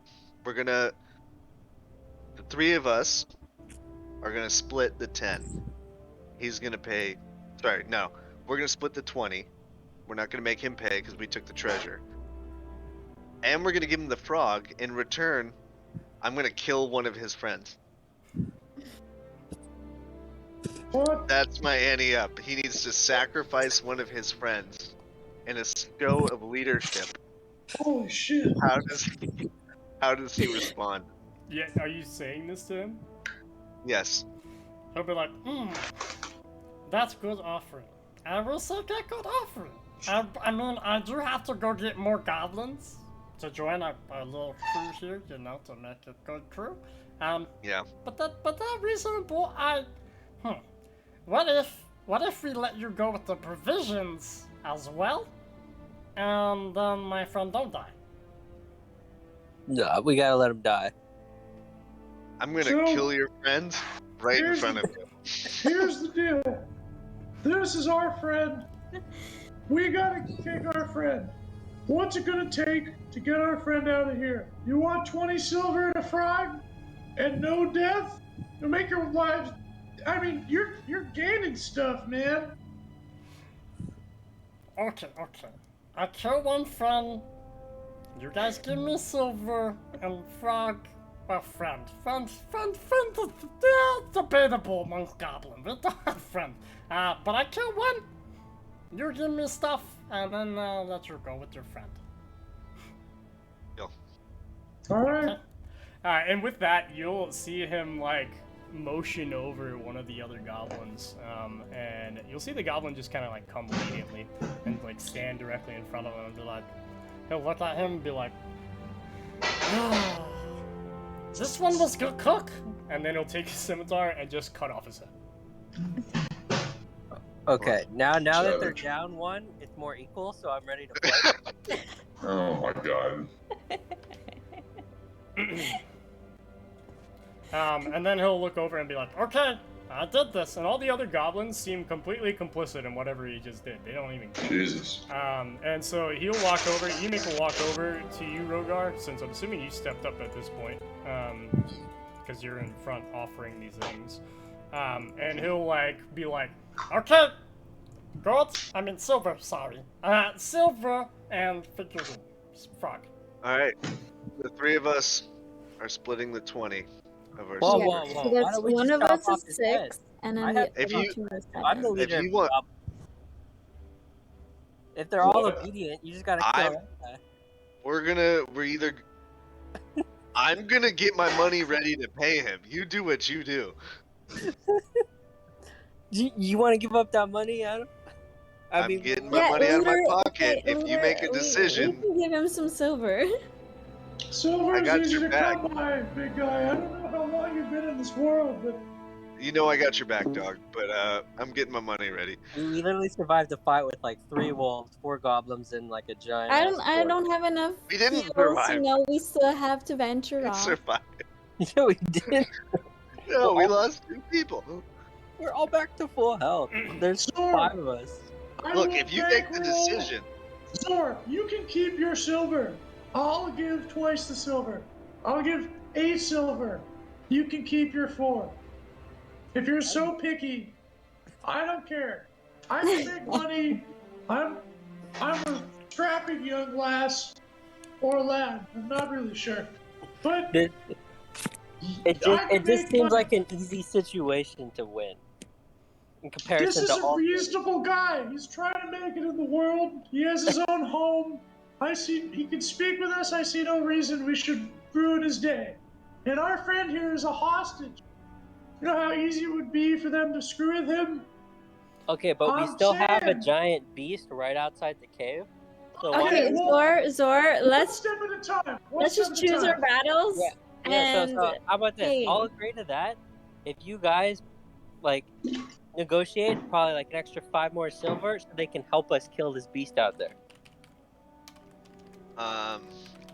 The three of us are gonna split the 10. He's gonna pay. Sorry, no. we're gonna split the 20. We're not gonna make him pay because we took the treasure. And we're gonna give him the frog. In return, I'm gonna kill one of his friends. What? That's my ante up. He needs to sacrifice one of his friends in a show of leadership. Holy shit. How does he respond? Yeah, are you saying this to him? Yes. He'll be like, that's good offering. I will say that good offering. I mean, I do have to go get more goblins to join a little crew here, you know, to make a good crew. Yeah. But that reasonable. What if we let you go with the provisions as well, and then my friend don't die? No, we gotta let him die. I'm gonna So, kill your friends right in front of you. Here's the deal. This is our friend. We gotta take our friend. What's it gonna take to get our friend out of here? You want 20 silver and a frog? And no death? It'll make your lives... I mean, you're gaining stuff, man. Okay. I kill one friend. You guys give me silver and frog. Well, friend, debatable amongst goblins. We don't have friends. But I kill one. You give me stuff, and then let you go with your friend. Alright. Alright, and with that, you'll see him, like, motion over one of the other goblins, and you'll see the goblin just kind of, like, come immediately and, like, stand directly in front of him and be like, he'll look at him and be like, this one was good cook, and then he'll take his scimitar and just cut off his head. Okay, now that they're down one, it's more equal, so I'm ready to fight. Oh my god. And then he'll look over and be like, okay, I did this. And all the other goblins seem completely complicit in whatever he just did. They don't even care. Jesus. And so he'll walk over, Emic will walk over to you, Rhogar, since I'm assuming you stepped up at this point, because you're in front offering these things. And he'll, like, be like, okay, silver, sorry. Silver and figure frog. Alright. The three of us are splitting the 20 of our Whoa, silver. whoa, So whoa. Why that's don't we one just of chop us off is his 6, head? and then I the have- If other you- 2 is I'm the 7. leader If you of want- the goblin. If they're all What? obedient, you just gotta kill that guy. I'm gonna get my money ready to pay him. You do what you do. You want to give up that money, Adam? I'm getting my money out of my pocket. If you make a decision, we can give him some silver. Silver I is got easy your to back. come by, big guy. I don't know how long you've been in this world, but you know I got your back, dog. But I'm getting my money ready. We literally survived a fight with like 3 wolves, 4 goblins, and like a giant. I don't have enough We didn't heals, survive. you know, we still have to venture We off. survived. Yeah, we did. No, we lost 2 people. We're all back to full health. There's Sure. 5 of us. I Look, will if you make the bankroll- decision, Zhor, you can keep your silver. I'll give twice the silver. I'll give 8 silver. You can keep your 4. If you're so picky, I don't care. I can make money. I'm a strapping young lass or lad. I'm not really sure, but It I just can make seems money. like an easy situation to win in This comparison is to a all. reasonable guy. He's trying to make it in the world. He has his own home. I see he can speak with us. I see no reason we should ruin his day. And our friend here is a hostage. You know how easy it would be for them to screw with him? Okay, but we I'm still have a saying- giant beast right outside the cave. So why Okay, don't we- Zhor, One let's step at a time. One let's step just at a choose our time. battles. Yeah. And so how about this? hey. I'll agree to that. If you guys like negotiate probably like an extra 5 more silver so they can help us kill this beast out there.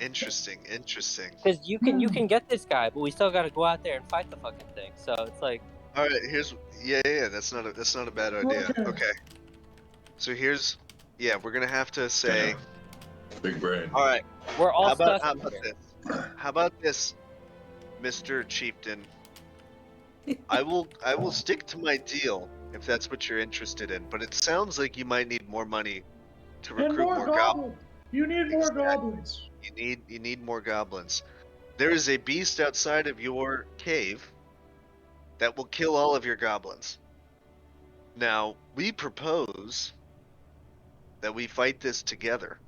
interesting. Because you can get this guy, but we still gotta go out there and fight the fucking thing. So it's like All right, yeah. That's not a bad idea. Okay. Okay. So we're gonna have to say, Big brain. all right. we're all How stuck. How about this, Mr. Chieftain? I will stick to my deal if that's what you're interested in. But it sounds like you might need more money to And recruit more more goblins. goblins. You need more Exactly. goblins. You need more goblins. There is a beast outside of your cave that will kill all of your goblins. Now, we propose that we fight this together.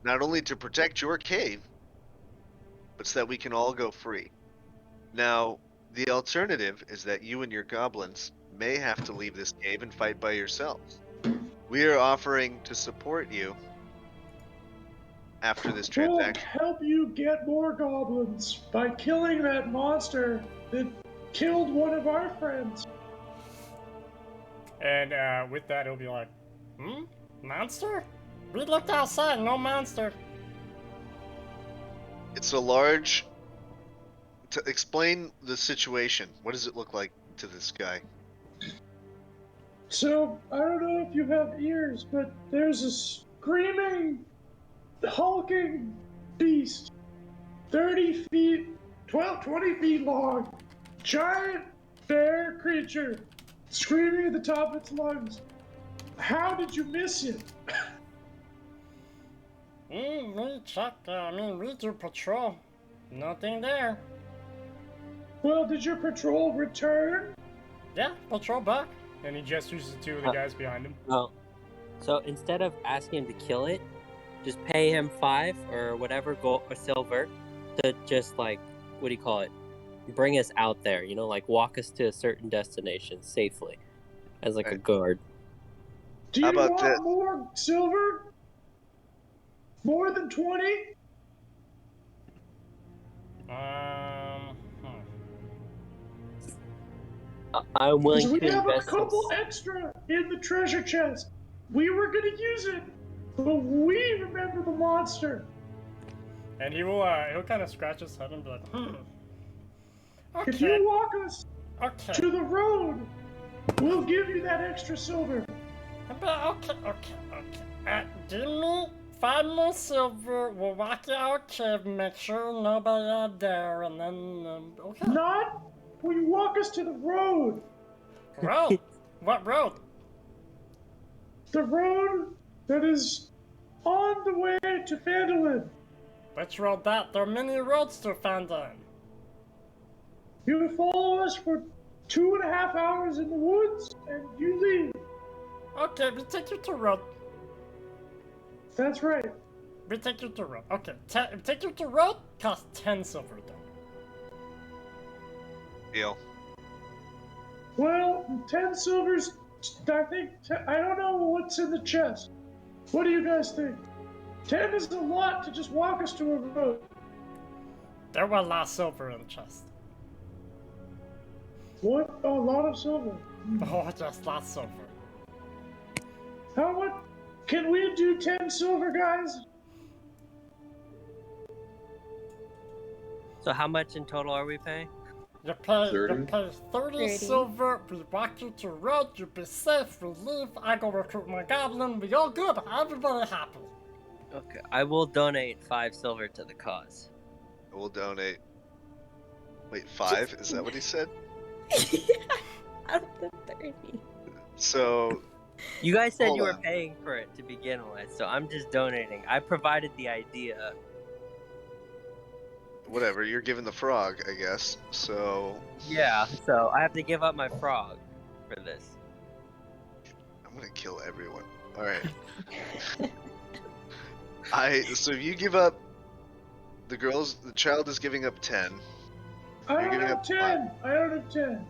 Not only to protect your cave, but so that we can all go free. Now, the alternative is that you and your goblins may have to leave this cave and fight by yourselves. We are offering to support you after this We'll transaction. help you get more goblins by killing that monster that killed one of our friends. And with that, he'll be like, monster? We looked outside, no monster. It's a large... To explain the situation, what does it look like to this guy? So, I don't know if you have ears, but there's a screaming, hulking beast, 30 feet, 20 feet long, giant bear creature, screaming at the top of its lungs. How did you miss it? We checked, we do patrol. Nothing there. Well, did your patrol return? Yeah, patrol back. And he gestures to two of the guys behind him. No. So instead of asking him to kill it, just pay him 5 or whatever gold or silver to just like, what do you call it? Bring us out there, you know, like walk us to a certain destination safely as like a guard. Do you How about want this? more silver? More than 20? I'm willing We to have a invest couple in... extra in the treasure chest. We were gonna use it, but we remember the monster. And he'll kind of scratch his head and be like, Okay. If you walk us Okay. to the road, we'll give you that extra silver. Okay. Give me 5 more silver. We'll walk out our cave, make sure nobody out there, and then, okay. Not when you walk us to the road. Road? What road? The road that is on the way to Phandelver. Which road that? There are many roads to Phandelver. You follow us for 2.5 hours in the woods, and you leave. Okay, we take you to road. That's right. We take you to road. Okay, take you to road, cost 10 silver then. Deal. Well, 10 silvers, I think, I don't know what's in the chest. What do you guys think? 10 is a lot to just walk us to a road. There were a lot of silver in the chest. What? Oh, a lot of silver. Oh, just lots of silver. How much? Can we do 10 silver, guys? So how much in total are we paying? You pay 30? 30 silver, we walk you to road, you be safe, we leave, I go recruit my goblin, we all good, everybody happy. Okay, I will donate 5 silver to the cause. We'll donate. Wait, 5? Is that what he said? Out of the 30. So, You guys said Hold you were on. paying for it to begin with, so I'm just donating. I provided the idea. whatever, you're giving the frog, I guess. So, Yeah, so I have to give up my frog for this. I'm gonna kill everyone. Alright. So if you give up, the child is giving up 10. I You're don't giving have up 10. I don't have 10.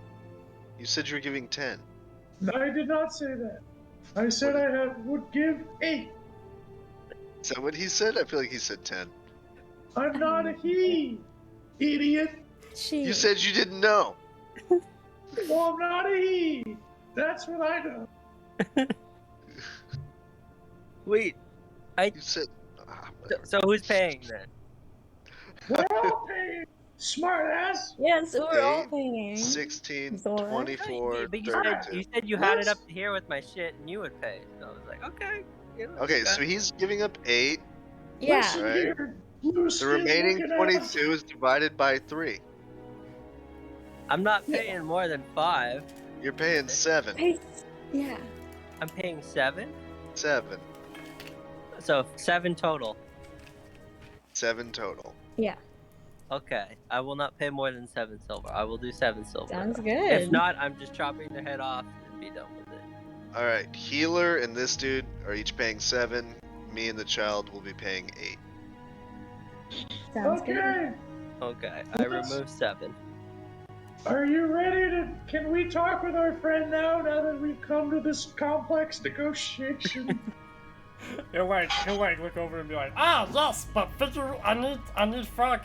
You said you were giving 10. I did not say that. I said I would give 8. Is that what he said? I feel like he said 10. I'm not a he, idiot. You said you didn't know. Well, I'm not a he. That's what I know. Wait, You said... so who's paying then? We're all paying, smart ass. Yes, we're all 8, paying. 16, Zora? 24, But you 32. said you had it up here with my shit and you would pay. So I was like, okay. You know, Okay, so he's giving up 8. Yeah. Listen Right. here, blue The skin remaining looking ass. 22 is divided by 3. I'm not paying more than 5. You're paying 7. Hey, yeah. I'm paying 7? 7. So 7 total. 7 total. Yeah. Okay, I will not pay more than 7 silver. I will do 7 silver. Sounds If good. not, I'm just chopping their head off and be done with it. Alright, healer and this dude are each paying 7. Me and the child will be paying 8. Sounds good. Okay. Okay, I remove 7. Are you ready to? Can we talk with our friend now that we've come to this complex negotiation? He'll like look over and be like, ah, yes, but figure, I need frog.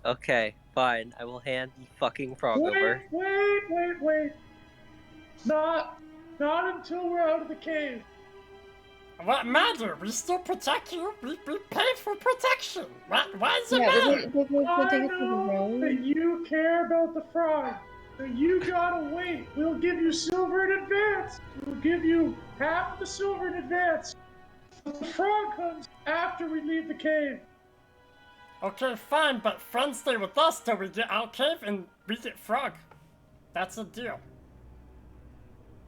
Okay, fine. I will hand the fucking frog over. Wait. Not until we're out of the cave. What matter? We still protect you. We paid for protection. Why does it Yeah, matter? we'll I take it to the know that road. you care about the frog, so you gotta wait. We'll give you silver in advance. We'll give you half of the silver in advance. But the frog comes after we leave the cave. Okay, fine, but friends stay with us till we get out cave and we get frog. That's a deal.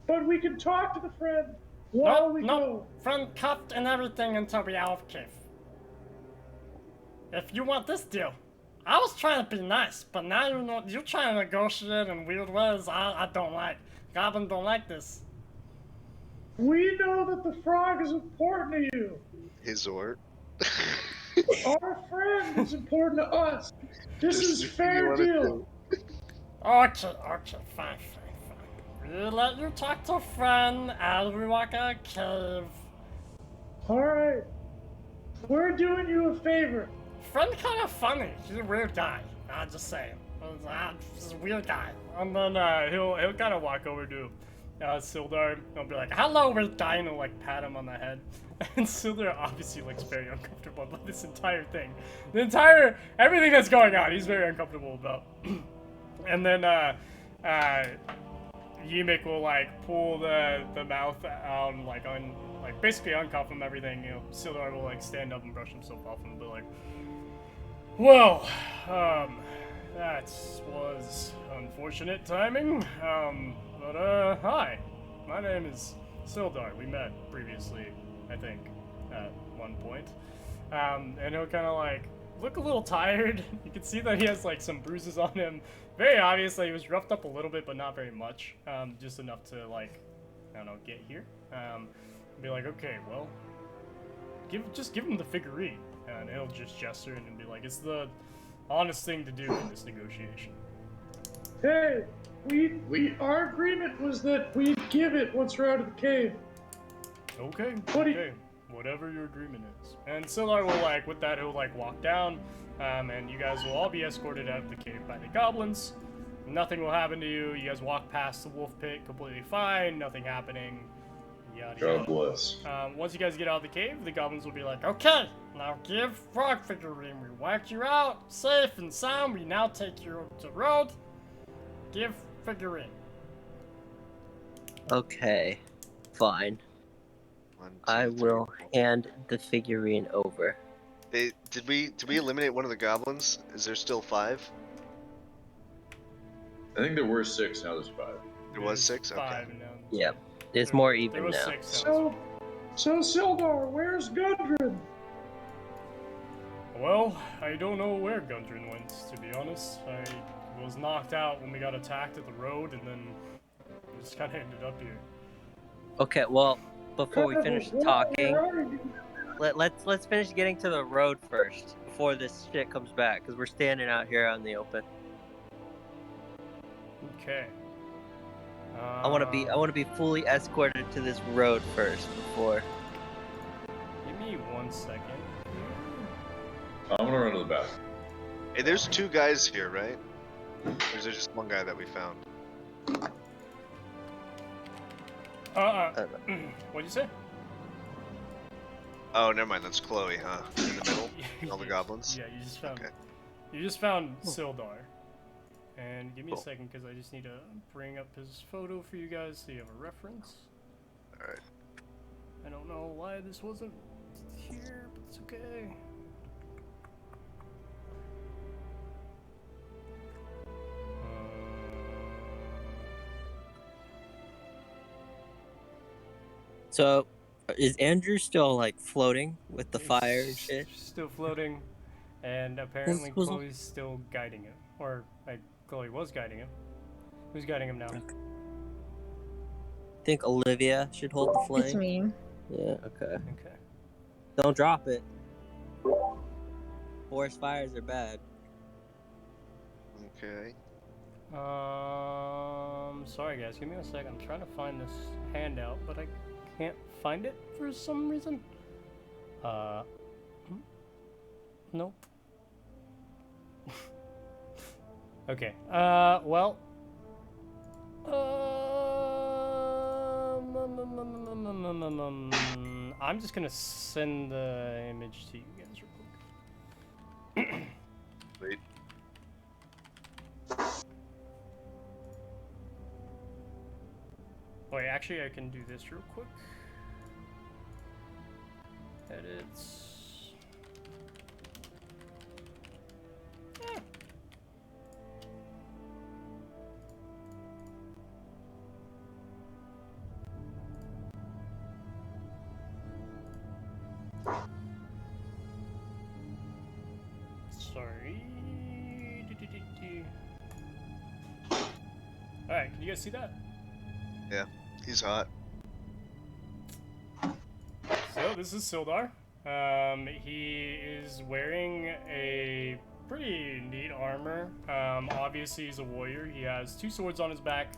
But we can talk to the friend while we go. Friend cuffed and everything until we out of cave. If you want this deal. I was trying to be nice, but now you know you're trying to negotiate in weird ways I don't like. Goblin don't like this. We know that the frog is important to you. Zhor. Our friend is important to us. This is fair deal. Okay, fine. We'll let you talk to a friend as we walk out of cave. Alright. We're doing you a favor. Friend kind of funny. He's a weird guy. I'm just saying. He's a weird guy. And then he'll kind of walk over to Sildar. He'll be like, hello, weird guy, and he'll like pat him on the head. And Sildar obviously looks very uncomfortable about this entire thing. Everything that's going on, he's very uncomfortable about. And then Yimik will like pull the mouth out and like basically uncuff him everything. You know, Sildar will like stand up and brush himself off and be like, well, that was unfortunate timing. But hi, my name is Sildar. We met previously, I think, at one point. And he'll kind of like look a little tired. You can see that he has like some bruises on him. Very obviously, he was roughed up a little bit, but not very much. Just enough to like, I don't know, get here. Be like, okay, well, just give him the figurine, and he'll just gesture and be like, it's the honest thing to do in this negotiation. Hey, our agreement was that we'd give it once we're out of the cave. Okay, okay, whatever your agreement is. And Sildar will like, with that, he'll like walk down, and you guys will all be escorted out of the cave by the goblins. Nothing will happen to you. You guys walk past the wolf pit completely fine, nothing happening. Yada, God yada. bless. Once you guys get out of the cave, the goblins will be like, okay, now give frog figurine. We whacked you out, safe and sound. We now take you to the road. Give figurine. Okay, fine. I will hand the figurine over. Did we eliminate one of the goblins? Is there still 5? I think there were 6, now there's 5. There was 6? Okay. 5 and now. Yep, it's more even There was now. 6. So Sildar, where's Gudrun? Well, I don't know where Gundren went, to be honest. I was knocked out when we got attacked at the road, and then just kind of ended up here. Okay, well, before we finish talking, Where are you? let's finish getting to the road first before this shit comes back, because we're standing out here on the open. Okay. I want to be fully escorted to this road first before. Give me 1 second. I'm gonna run to the back. Hey, there's 2 guys here, right? Or is there just one guy that we found? What'd you say? Oh, never mind. That's Chloe, huh? In the middle, all the goblins. Yeah, you just found. Okay. You just found Sildar. And give me a second, because I just need to bring up his photo for you guys so you have a reference. All right. I don't know why this wasn't here, but it's okay. So, is Andrew still like floating with the He's fire and shit? Still floating, and apparently Who's- Chloe's still guiding him. Or, like, Chloe was guiding him. Who's guiding him now? Think Olivia should hold the flame. It's me. Yeah. Okay. Okay. Don't drop it. Forest fires are bad. Okay. Sorry guys, give me a sec. I'm trying to find this handout, but I can't find it for some reason. Nope. Okay. Well. I'm just gonna send the image to you guys real quick. Wait. Wait, actually, I can do this real quick. Edits. Sorry. Alright, can you guys see that? Yeah, he's hot. So this is Sildar. He is wearing a pretty neat armor. Obviously he's a warrior. He has two swords on his back.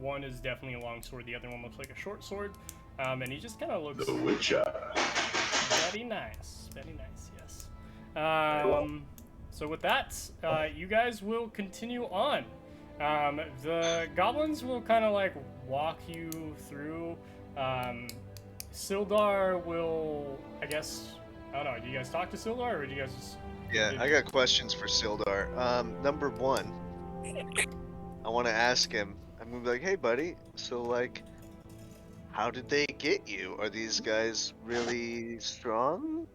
One is definitely a long sword. The other one looks like a short sword. And he just kind of looks The Witcher. very nice. Very nice, yes. So with that, you guys will continue on. The goblins will kind of like walk you through. Sildar will, I guess, I don't know, do you guys talk to Sildar or do you guys just... Yeah, I got questions for Sildar. Number one, I want to ask him, I'm gonna be like, hey buddy, so like, how did they get you? Are these guys really strong?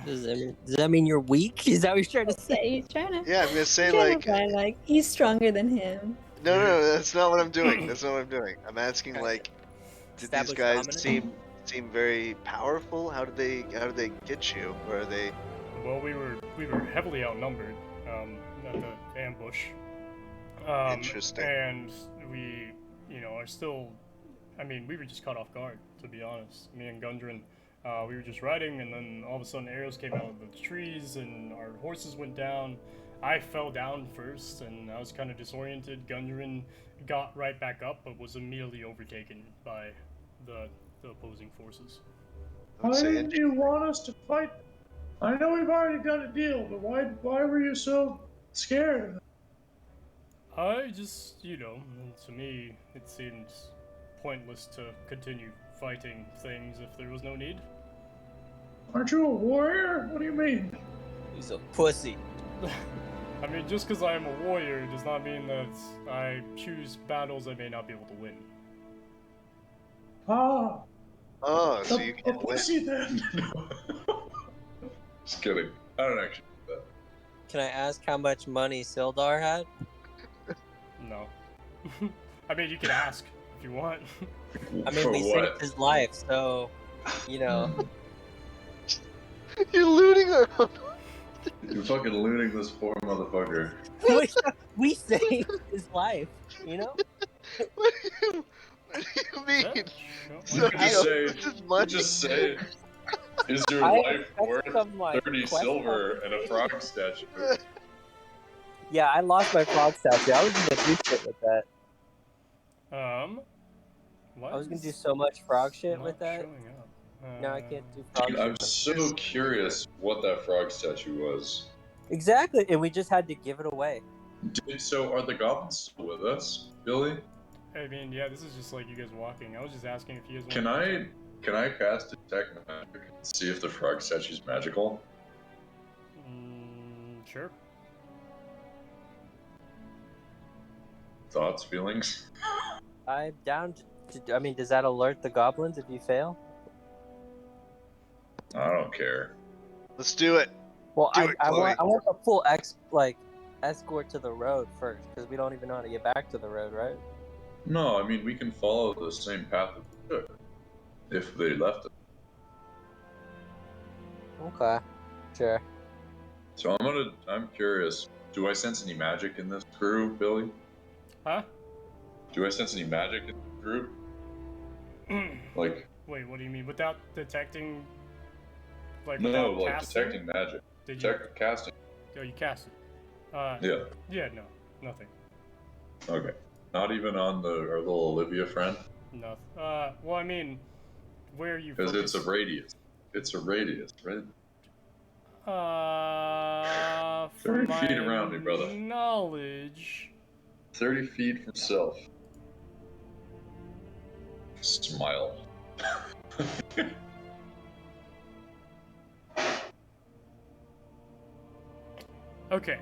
Does that mean you're weak? Is that what you're trying to say? Yeah, he's trying to. Yeah, I'm gonna say Trying to like, imply, like he's stronger than him. no, that's not what I'm doing. That's not what I'm doing. I'm asking like, did these Established guys dominance? seem very powerful? How did they get you? Or are they? Well, we were heavily outnumbered at the ambush. Interesting. And we, are still... I mean, we were just caught off guard, to be honest. Me and Gundren, we were just riding, and then all of a sudden arrows came out of the trees, and our horses went down. I fell down first, and I was kind of disoriented. Gundren got right back up, but was immediately overtaken by the opposing forces. I would Why say didn't you want us to fight? I know we've already got a deal, but why were you so scared of it? I just, to me, it seems pointless to continue fighting things if there was no need. Aren't you a warrior? What do you mean? He's a pussy. I mean, just because I am a warrior does not mean that I choose battles I may not be able to win. Ah, Oh, so you a can win. pussy then. Just kidding. I don't actually do that. Can I ask how much money Sildar had? No. I mean, you can ask if you want. I mean, For we what? saved his life, so You're looting our. You're fucking looting this poor motherfucker. we saved his life. What do you mean? So You just say, this is you money. just say, is your I life expect worth some, like, 30 quest silver and a compensation. frog statue? Yeah, I lost my frog statue. I was gonna do shit with that. What I was gonna do is so much frog shit not with that. showing up? Now I can't do frog Dude, shit. I'm so curious what that frog statue was. Exactly, and we just had to give it away. Dude, so are the goblins still with us, Billy? I mean, yeah, this is just like you guys walking. I was just asking if you guys Can want I cast detect magic and see if the frog statue's magical? Sure. Thoughts, feelings? I'm down to. I mean, does that alert the goblins if you fail? I don't care. Let's do it. Well, Do I it, Chloe. want a full escort to the road first, because we don't even know how to get back to the road, right? No, I mean we can follow the same path that we took if they left us. Okay, sure. So I'm curious. Do I sense any magic in this crew, Billy? Huh? Do I sense any magic in this group? Like, Wait, what do you mean? Without detecting, like no, without like casting? detecting magic. Did you? Detect casting. Oh, you cast it. Yeah. Yeah, no, nothing. Okay. Not even on our little Olivia friend? Nothing. Well, I mean, where you Because focus? it's a radius. It's a radius, right? 30 From feet my around me, brother. knowledge. 30 feet from self. Smile. Okay.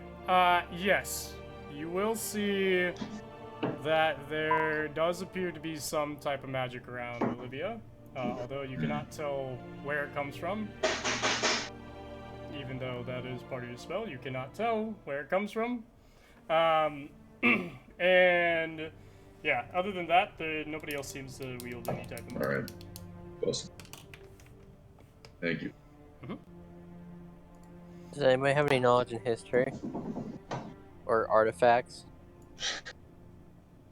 Yes. You will see that there does appear to be some type of magic around Olivia, although you cannot tell where it comes from. Even though that is part of your spell, you cannot tell where it comes from. And yeah, other than that, nobody else seems to wield any type of magic. Alright. Awesome. Thank you. Does anybody have any knowledge in history or artifacts?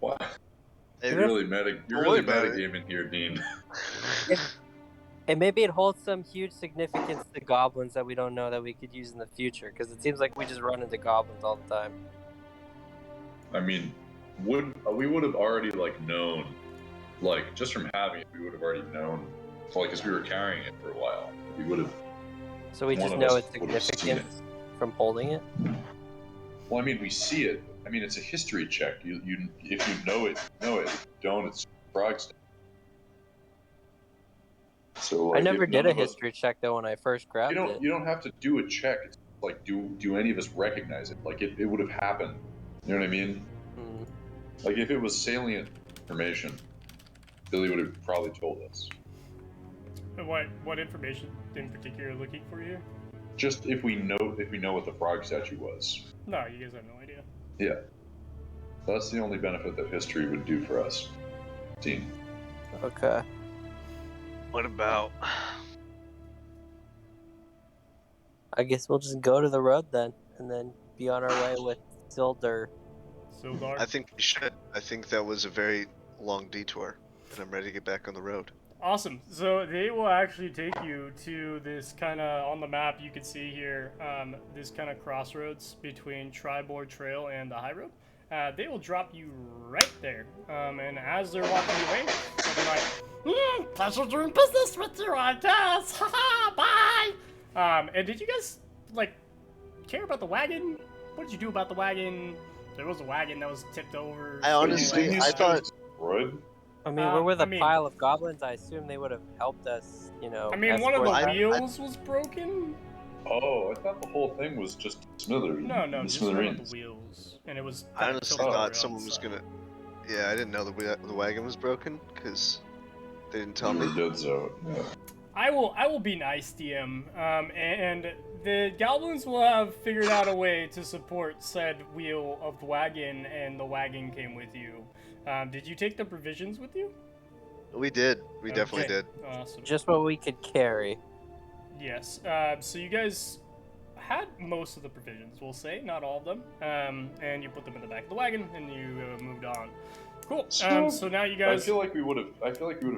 Wow. Hey, You're really metagaming here, Dean. And maybe it holds some huge significance to goblins that we don't know that we could use in the future, because it seems like we just run into goblins all the time. I mean, we would have already known, just from having it, we would have already known, because we were carrying it for a while. We would have. So we just know its significance from holding it. Well, I mean, we see it. I mean, it's a history check. If you know it, you know it. If you don't, it's frog stuff. So I never did a history check though when I first grabbed it. You don't have to do a check. It's do any of us recognize it? It would have happened. You know what I mean? If it was salient information, Billy would have probably told us. What information in particular are you looking for here? Just if we know what the frog statue was. No, you guys have no idea. Yeah. That's the only benefit that history would do for us. Dean. Okay. What about? I guess we'll just go to the road then, and then be on our way with Sildar. Sildar? I think we should. I think that was a very long detour, and I'm ready to get back on the road. Awesome. So they will actually take you to this kind of, on the map you can see here, this kind of crossroads between Tribord Trail and the high road. They will drop you right there. And as they're walking away, they'll be like, pleasure doing business with you, I guess. Haha, bye. And did you guys, care about the wagon? What did you do about the wagon? There was a wagon that was tipped over. I honestly, I thought... I mean, we're with a pile of goblins. I assume they would have helped us, I mean, one of the wheels was broken. Oh, I thought the whole thing was just smithereens. No, just one of the wheels, and it was. I honestly thought someone was gonna. Yeah, I didn't know the wagon was broken because they didn't tell me. Yeah. I will be nice, DM. And the goblins will have figured out a way to support said wheel of the wagon, and the wagon came with you. Did you take the provisions with you? We did. We definitely did. Awesome. Just what we could carry. Yes. So you guys had most of the provisions, we'll say, not all of them. And you put them in the back of the wagon, and you moved on. Cool. So now you guys. I feel like we would have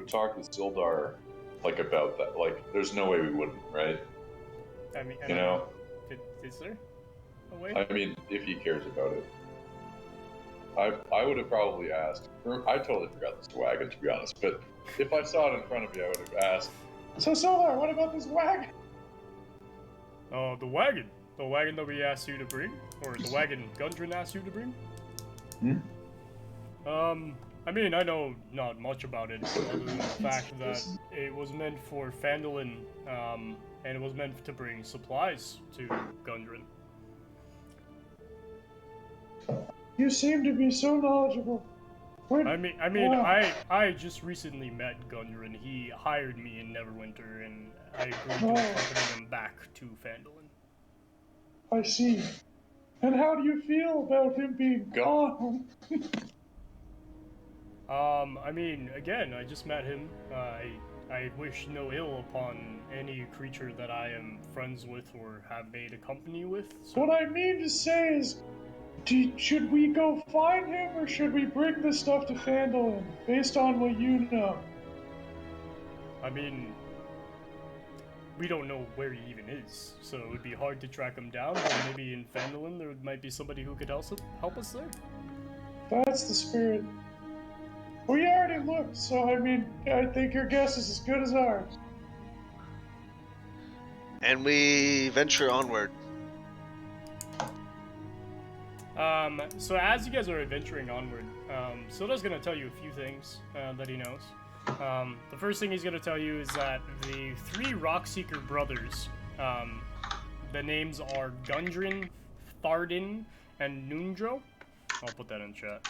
talked with Sildar, about that. There's no way we wouldn't, right? I mean, is there a way? I mean, if he cares about it. I would have probably asked. I totally forgot this wagon, to be honest. But if I saw it in front of me, I would have asked. So Sildar, what about this wagon? Oh, the wagon. The wagon that we asked you to bring, or the wagon Gundren asked you to bring. I mean, I know not much about it, other than the fact that it was meant for Phandelver, and it was meant to bring supplies to Gundren. You seem to be so knowledgeable. I just recently met Gundren. He hired me in Neverwinter, and I agreed to accompany him back to Phandelver. I see. And how do you feel about him being gone? I mean, again, I just met him. I wish no ill upon any creature that I am friends with or have made a company with. So, What I mean to say is, should we go find him or should we bring this stuff to Phandelver, based on what you know? I mean, we don't know where he even is, so it would be hard to track him down, but maybe in Phandelver there might be somebody who could help us there. That's the spirit. We already looked, so I mean, I think your guess is as good as ours. And we venture onward. So as you guys are adventuring onward, Silda's gonna tell you a few things that he knows. The first thing he's gonna tell you is that the 3 Rockseeker brothers, the names are Gundren, Tharden, and Nundro. I'll put that in chat.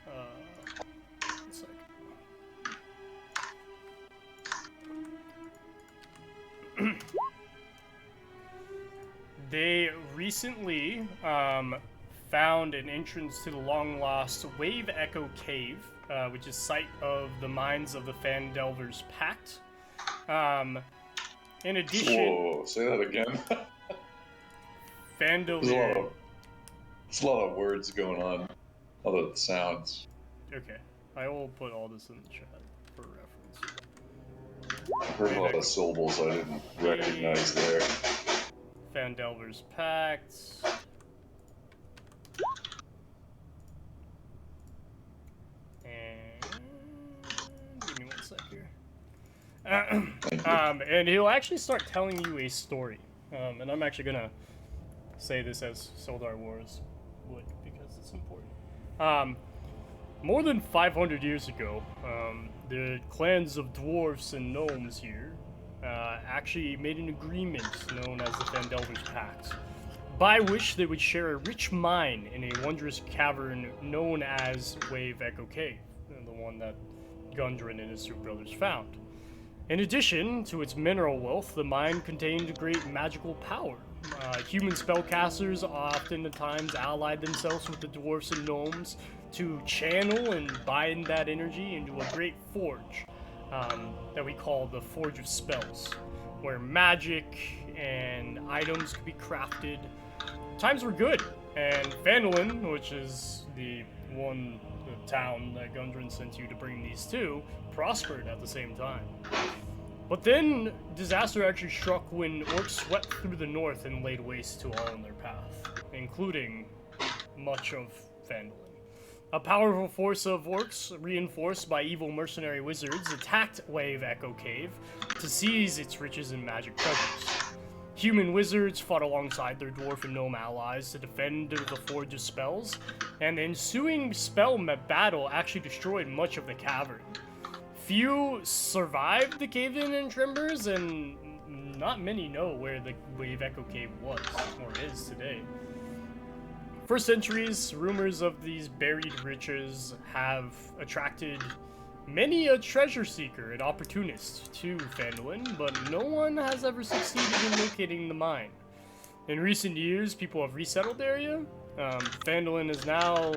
One sec. They recently found an entrance to the long-lost Wave Echo Cave, which is site of the mines of the Phandelver's Pact. In addition... Whoa, say that again. Phandelver... There's a lot of words going on. A lot of sounds. Okay, I will put all this in the chat for reference. I heard a lot of syllables I didn't recognize there. Phandelver's Pact. And give me one sec here. And he'll actually start telling you a story. And I'm actually gonna say this as Sildar Wars would because it's important. More than 500 years ago, the clans of dwarfs and gnomes here actually made an agreement known as the Phandelver's Pact, by which they would share a rich mine in a wondrous cavern known as Wave Echo Cave, the one that Gundren and his 2 brothers found. In addition to its mineral wealth, the mine contained great magical power. Human spellcasters oftentimes allied themselves with the dwarfs and gnomes to channel and bind that energy into a great forge that we call the Forge of Spells, where magic and items could be crafted. Times were good, and Phandelver, which is the town that Gundren sent you to bring these to, prospered at the same time. But then, disaster actually struck when orcs swept through the north and laid waste to all in their path, including much of Phandelver. A powerful force of orcs, reinforced by evil mercenary wizards, attacked Wave Echo Cave to seize its riches and magic treasures. Human wizards fought alongside their dwarf and gnome allies to defend the Forge of Spells, and the ensuing spell battle actually destroyed much of the cavern. Few survived the cave-in and tremors, and not many know where the Wave Echo Cave was, or is today. For centuries, rumors of these buried riches have attracted many a treasure seeker and opportunist to Phandelver, but no one has ever succeeded in locating the mine. In recent years, people have resettled the area. Phandelver is now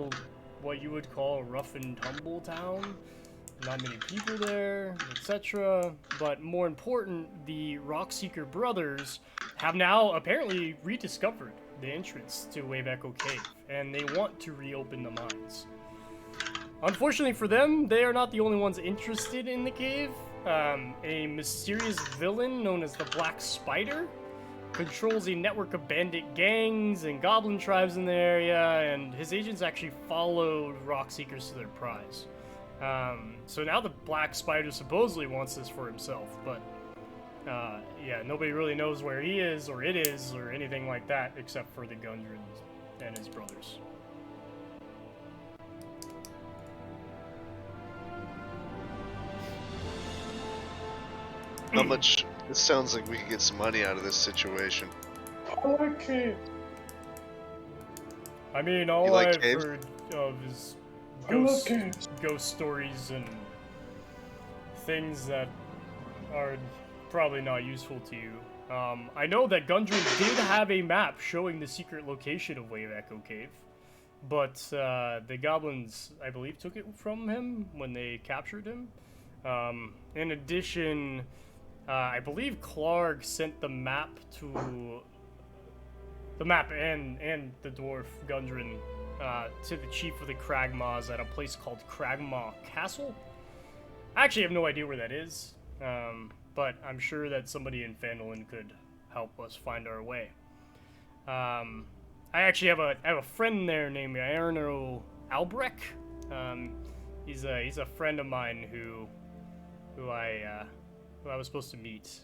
what you would call a rough and tumble town. Not many people there, etc. But more important, the Rockseeker brothers have now apparently rediscovered the entrance to Wave Echo Cave, and they want to reopen the mines. Unfortunately for them, they are not the only ones interested in the cave. A mysterious villain known as the Black Spider controls a network of bandit gangs and goblin tribes in the area, and his agents actually followed Rockseekers to their prize. So now the Black Spider supposedly wants this for himself, but yeah, nobody really knows where he is, or it is, or anything like that, except for the Gundren and his brothers. How much? It sounds like we could get some money out of this situation. I like cave. I mean, all like I've caves? heard of is I love caves. ghost stories and things that are probably not useful to you. I know that Gundren did have a map showing the secret location of Wave Echo Cave. but the goblins, I believe, took it from him when they captured him. In addition, I believe Clark sent the map and the dwarf Gundren to the chief of the Cragmaws at a place called Cragmaw Castle. I actually have no idea where that is, but I'm sure that somebody in Phandelver could help us find our way. I actually have a friend there named Arno Albrecht. He's a friend of mine who I was supposed to meet.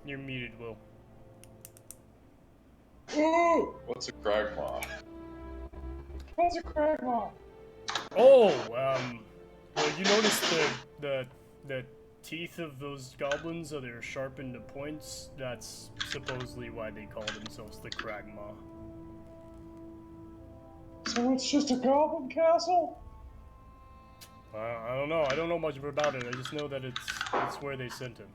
You're muted, Will. Ooh! What's a Cragmaw? What's a Cragmaw? Oh, well, you notice the teeth of those goblins, so they're sharpened to points. That's supposedly why they call themselves the Cragmaw. So it's just a goblin castle? I don't know. I don't know much about it. I just know that it's where they sent him.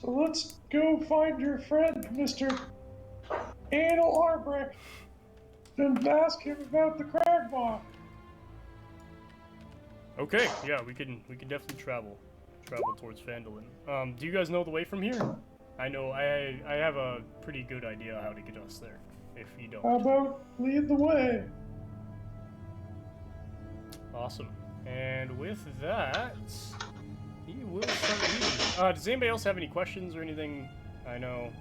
So let's go find your friend, Mr. Anal Arbrecht, and ask him about the Cragmaw. Okay, yeah, we can definitely travel towards Phandelver. Do you guys know the way from here? I know I have a pretty good idea how to get us there. If you don't. How about lead the way? Awesome. And with that, he will start reading. Does anybody else have any questions or anything? I know.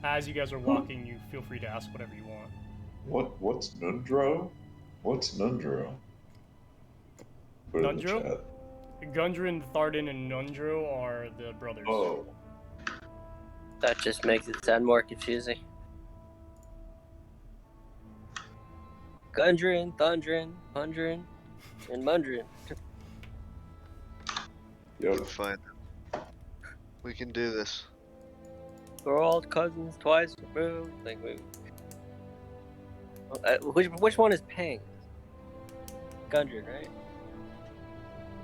As you guys are walking, you feel free to ask whatever you want. What's Nundro? What's Nundro? Put it in the Nundro? chat. Gundren, Tharden, and Nundro are the brothers. Oh. That just makes it sound more confusing. Gundren, Thundren, Hundren, and Mundren. Yep. Fine. We can do this. We're all cousins twice removed. Like which one is Pang? Gundren, right?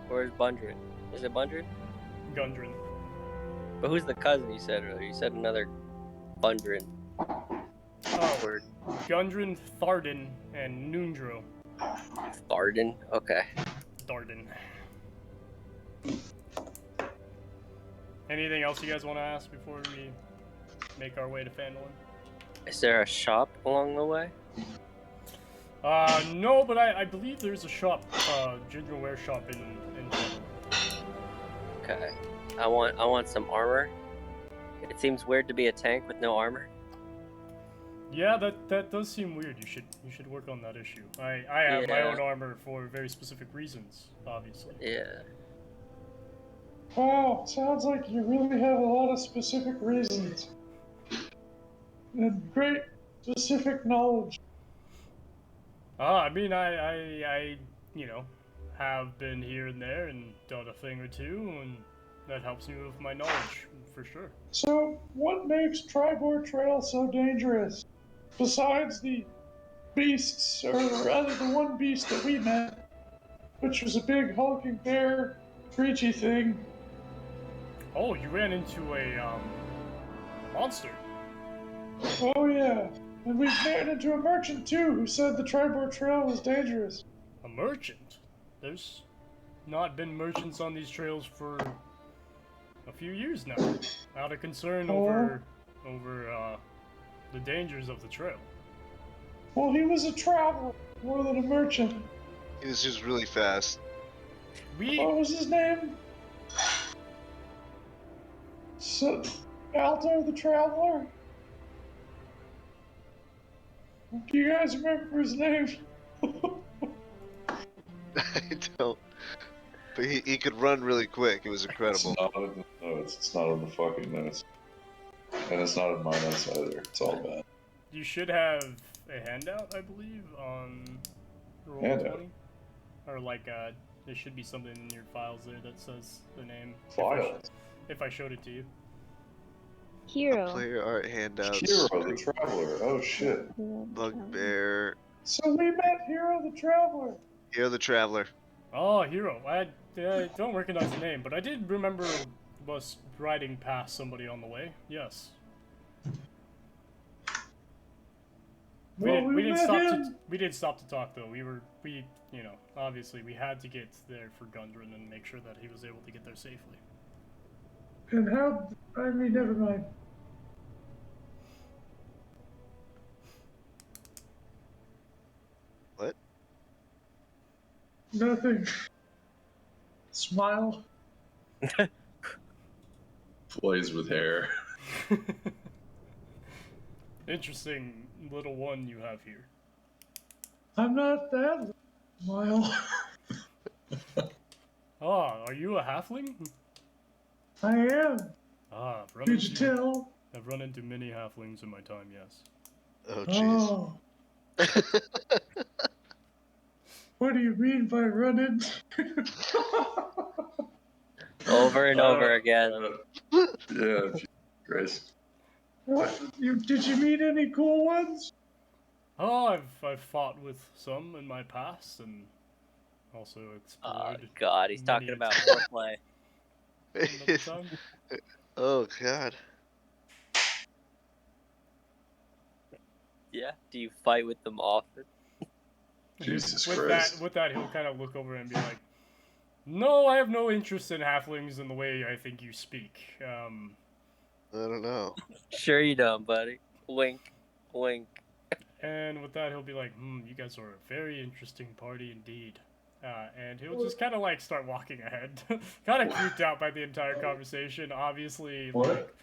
Or is Bundren? Is it Bundren? Gundren. But who's the cousin you said earlier? You said another Bundren. Oh, Word. Gundren, Tharden, and Nundro. Tharden? Okay. Tharden. Anything else you guys want to ask before we make our way to Phandelver? Is there a shop along the way? No, but I believe there's a shop, gingerware shop in Okay. I want some armor. It seems weird to be a tank with no armor. Yeah, that does seem weird. You should work on that issue. I have my own armor for very specific reasons, obviously. Yeah. Wow, sounds like you really have a lot of specific reasons. And great specific knowledge. I mean, I have been here and there and done a thing or two, and that helps me with my knowledge, for sure. So, what makes Tribord Trail so dangerous? Besides the beasts, or rather the one beast that we met, which was a big hulking bear, creature thing. Oh, you ran into a monster. Oh yeah, and we ran into a merchant too, who said the Tribord Trail was dangerous. A merchant? There's not been merchants on these trails for a few years now, out of concern over the dangers of the trail. Well, he was a traveler more than a merchant. He was just really fast. What was his name? So, Alto the Traveler? Do you guys remember his name? I don't. But he could run really quick. It was incredible. It's not on the notes. It's not on the fucking notes. And it's not in my notes either. It's all bad. You should have a handout, I believe, on Roll Handout? 20. Or like, there should be something in your files there that says the name. Files? If I showed it to you. Hero. Player art handouts. Hero the Traveler. Oh shit. Bugbear. So we met Hero the Traveler. Hero the Traveler. Oh, Hero. I don't recognize the name, but I did remember us riding past somebody on the way. Yes. Well, we didn't met stop him. we didn't stop to talk though. We you know, obviously we had to get there for Gundren and make sure that he was able to get there safely. And how? I mean, never mind. What? Nothing. Smile. Plays with hair. Interesting little one you have here. I'm not that. Smile. Ah, are you a halfling? I am. Ah, Did you tell? I've run into many halflings in my time, yes. Oh, jeez. Oh. What do you mean by running? Over and over again. Yeah, Jesus Christ. What? Did you meet any cool ones? Oh, I've fought with some in my past and also Oh explored. God, he's talking many about a foreplay. another time. Oh, God. Yeah. Do you fight with them often? Jesus with Christ. with that, he'll kind of look over and be like, "No, I have no interest in halflings in the way I think you speak." I don't know. Sure you don't, buddy. Wink, wink. And with that, he'll be like, you guys are a very interesting party indeed. And he'll just kind of like start walking ahead. Kind of creeped out by the entire conversation. Obviously, like,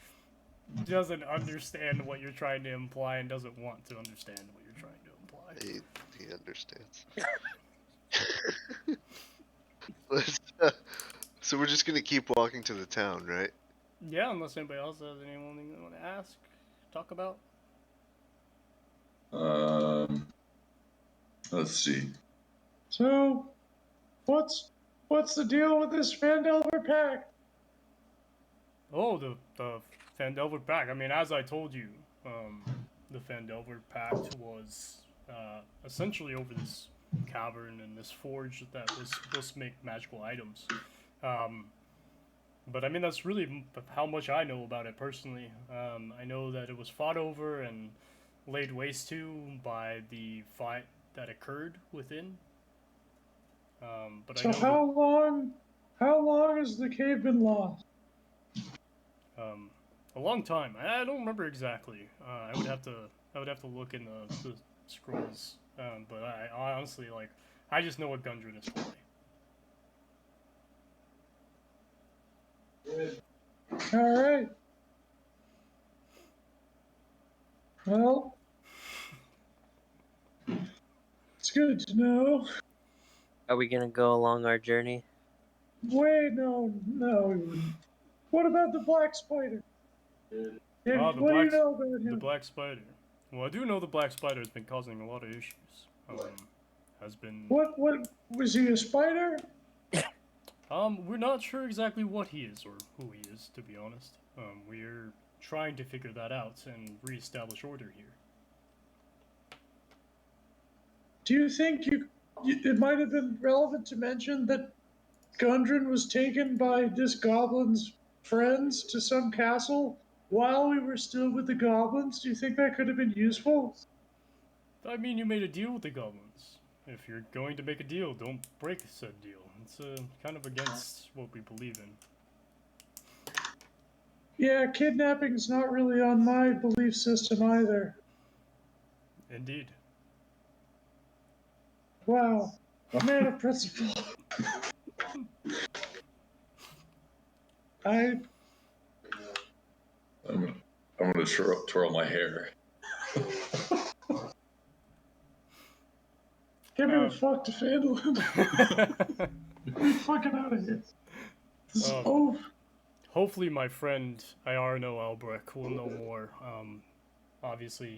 doesn't understand what you're trying to imply and doesn't want to understand what you're trying to imply. He understands. So we're just gonna keep walking to the town, right? Yeah, unless anybody else has anything they want to ask, talk about. Let's see. So, what's the deal with this Phandelver pack? Oh, the Phandelver Pact. I mean, as I told you, the Phandelver Pact was essentially over this cavern and this forge that was supposed to make magical items. But I mean, that's really how much I know about it personally. I know that it was fought over and laid waste to by the fight that occurred within. But So I know how long has the cave been lost? a long time. I don't remember exactly. I would have to look in the scrolls. But I honestly like I just know what Gundren is for. All right. Well, it's good to know. Are we gonna go along our journey? Wait, no, we wouldn't. What about the black spider? Ah, What do you know about him? the black spider. Well, I do know the black spider has been causing a lot of issues. Has been. What was he a spider? We're not sure exactly what he is or who he is, to be honest. We're trying to figure that out and reestablish order here. Do you think it might have been relevant to mention that Gundren was taken by this goblin's friends to some castle while we were still with the goblins? Do you think that could have been useful? I mean, you made a deal with the goblins. If you're going to make a deal, don't break said deal. It's kind of against what we believe in. Yeah, kidnapping's not really on my belief system either. Indeed. Wow, a man of principle. I'm gonna twirl my hair. Get me the fuck to Phandelver. Get fucking out of here. This is over. Hopefully my friend Iarno Elbrick will know more. Obviously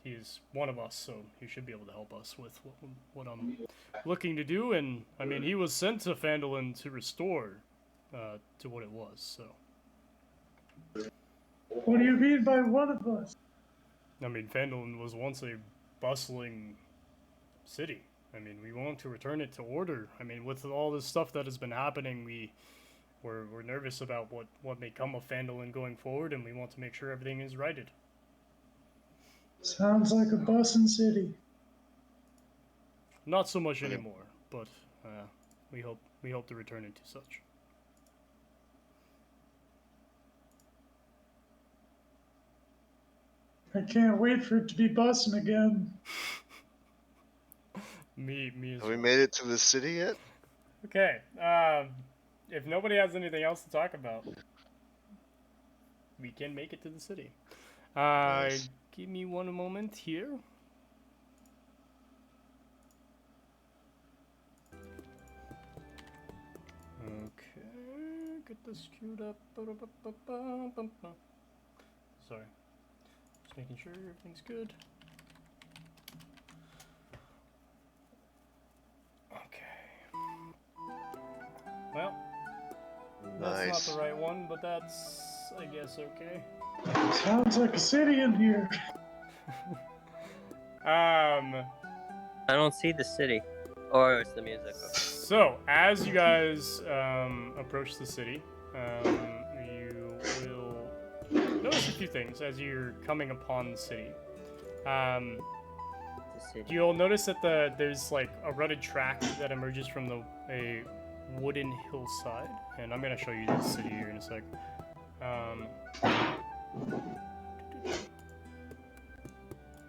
he is one of us, so he should be able to help us with what I'm looking to do. And I mean, he was sent to Phandalin to restore to what it was. So. What do you mean by one of us? I mean, Phandalin was once a bustling city. I mean, we want to return it to order. I mean, with all this stuff that has been happening, we we're nervous about what may come of Phandelver going forward, and we want to make sure everything is righted. Sounds like a bussin' city. Not so much anymore, but we hope to return it to such. I can't wait for it to be bussin' again. Me as Have we well. made it to the city yet? Okay. If nobody has anything else to talk about, we can make it to the city. Nice. Give me one moment here. Okay, get this queued up. Sorry. Just making sure everything's good. Okay. Well, that's Nice. not the right one, but that's, I guess, okay. Sounds like a city in here. I don't see the city. Or it's the music. Okay. So, as you guys approach the city, you will notice a few things as you're coming upon the city. The city. You'll notice that there's like a rutted track that emerges from a wooden hillside, and I'm gonna show you the city here in a sec.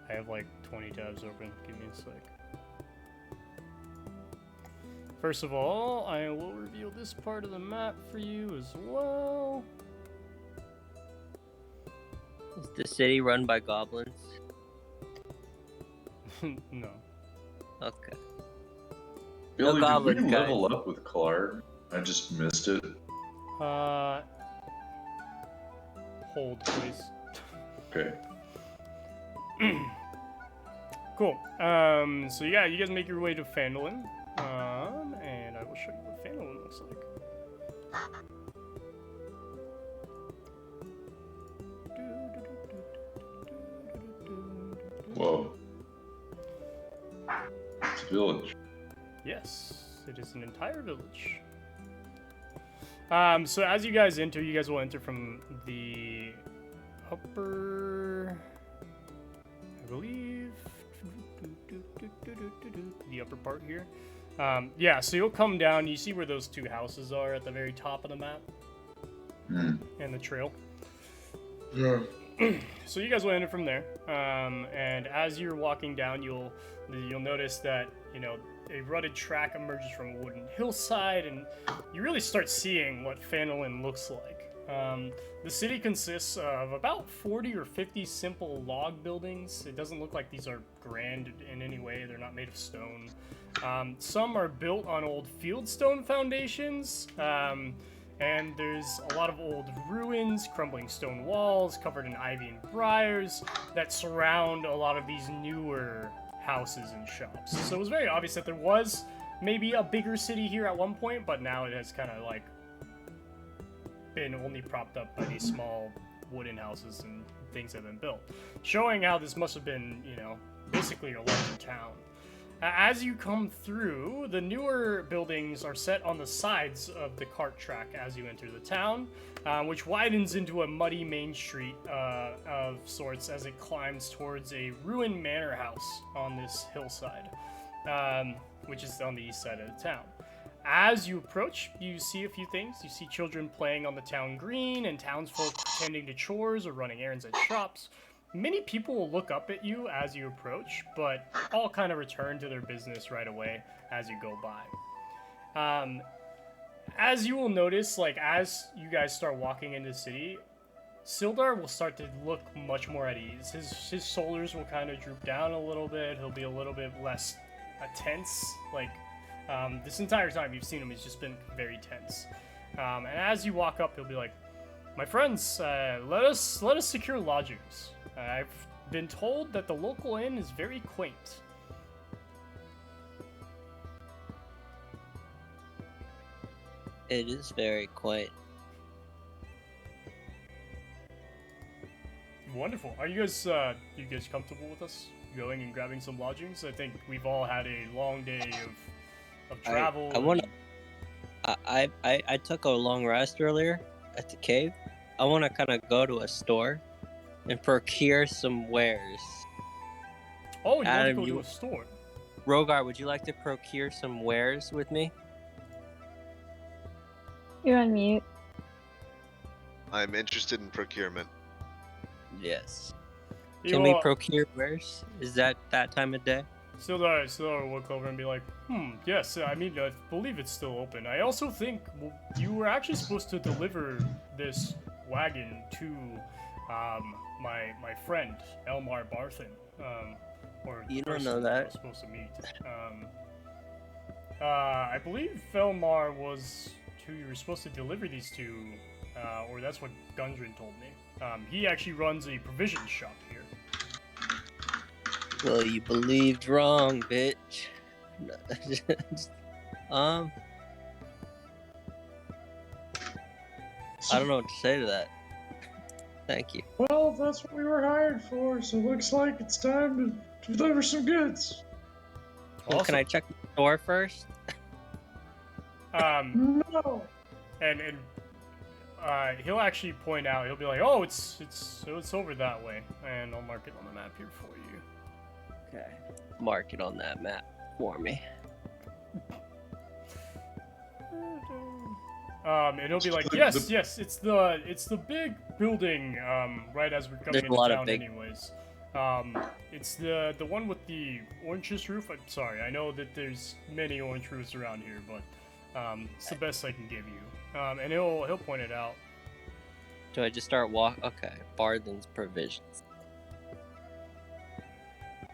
I have like 20 tabs open. Give me a sec. First of all, I will reveal this part of the map for you as well. Is the city run by goblins? No. Okay. Billy, did we goblins, guys. level up with Clark? I just missed it. Hold, please. Okay. Cool. So yeah, you guys make your way to Phandelver. And I will show you what Phandelver looks like. Whoa. It's a village. Yes, it is an entire village. So as you guys enter, you guys will enter from the upper, I believe, the upper part here. Yeah, so you'll come down, you see where those two houses are at the very top of the map, and the trail. Yeah. So you guys will enter from there, and as you're walking down, you'll notice that, you know, a rutted track emerges from a wooden hillside, and you really start seeing what Phandelver looks like. The city consists of about 40 or 50 simple log buildings. It doesn't look like these are grand in any way. They're not made of stone. Some are built on old fieldstone foundations, and there's a lot of old ruins, crumbling stone walls covered in ivy and briars that surround a lot of these newer houses and shops. So it was very obvious that there was maybe a bigger city here at one point, but now it has kind of like been only propped up by these small wooden houses and things that have been built, showing how this must have been, you know, basically a larger town. As you come through, the newer buildings are set on the sides of the cart track as you enter the town, which widens into a muddy main street of sorts as it climbs towards a ruined manor house on this hillside, which is on the east side of the town. As you approach, you see a few things. You see children playing on the town green and townsfolk tending to chores or running errands at shops. Many people will look up at you as you approach, but all kind of return to their business right away as you go by. As you will notice, like, as you guys start walking into the city, Sildar will start to look much more at ease. His shoulders will kind of droop down a little bit. He'll be a little bit less tense. Like, this entire time you've seen him, he's just been very tense. And as you walk up, he'll be like, "My friends, let us secure lodgings. I've been told that the local inn is very quaint." It is very quaint. Wonderful. Are you guys comfortable with us going and grabbing some lodgings? I think we've all had a long day of travel. I took a long rest earlier at the cave. I want to kind of go to a store and procure some wares. Oh, you Adam, want to go to a store? Rhogar, would you like to procure some wares with me? You're on mute. I'm interested in procurement. Yes. You Can we will- procure wares? Is that time of day? Sildar will look over and be like, yes, I mean, I believe it's still open. I also think you were actually supposed to deliver this wagon to my friend, Elmar Barthen. Or the You don't person know I that. was supposed to meet. I believe Elmar was who you were supposed to deliver these to, or that's what Gundren told me. He actually runs a provision shop here. Well, you believed wrong, bitch. I don't know what to say to that. Thank you. Well, that's what we were hired for, so looks like it's time to deliver some goods. Well, can I check the store first? No. And he'll actually point out. He'll be like, "Oh, it's over that way," and I'll mark it on the map here for you. Okay. Mark it on that map for me. And he'll be like, "Yes, it's the big building right as we're coming There's a into lot of town, big- anyways. It's the one with the orange roof. I'm sorry, I know that there's many orange roofs around here, but it's the best I can give you." And he'll point it out. Do I just start walk? Okay. Barthen's Provisions.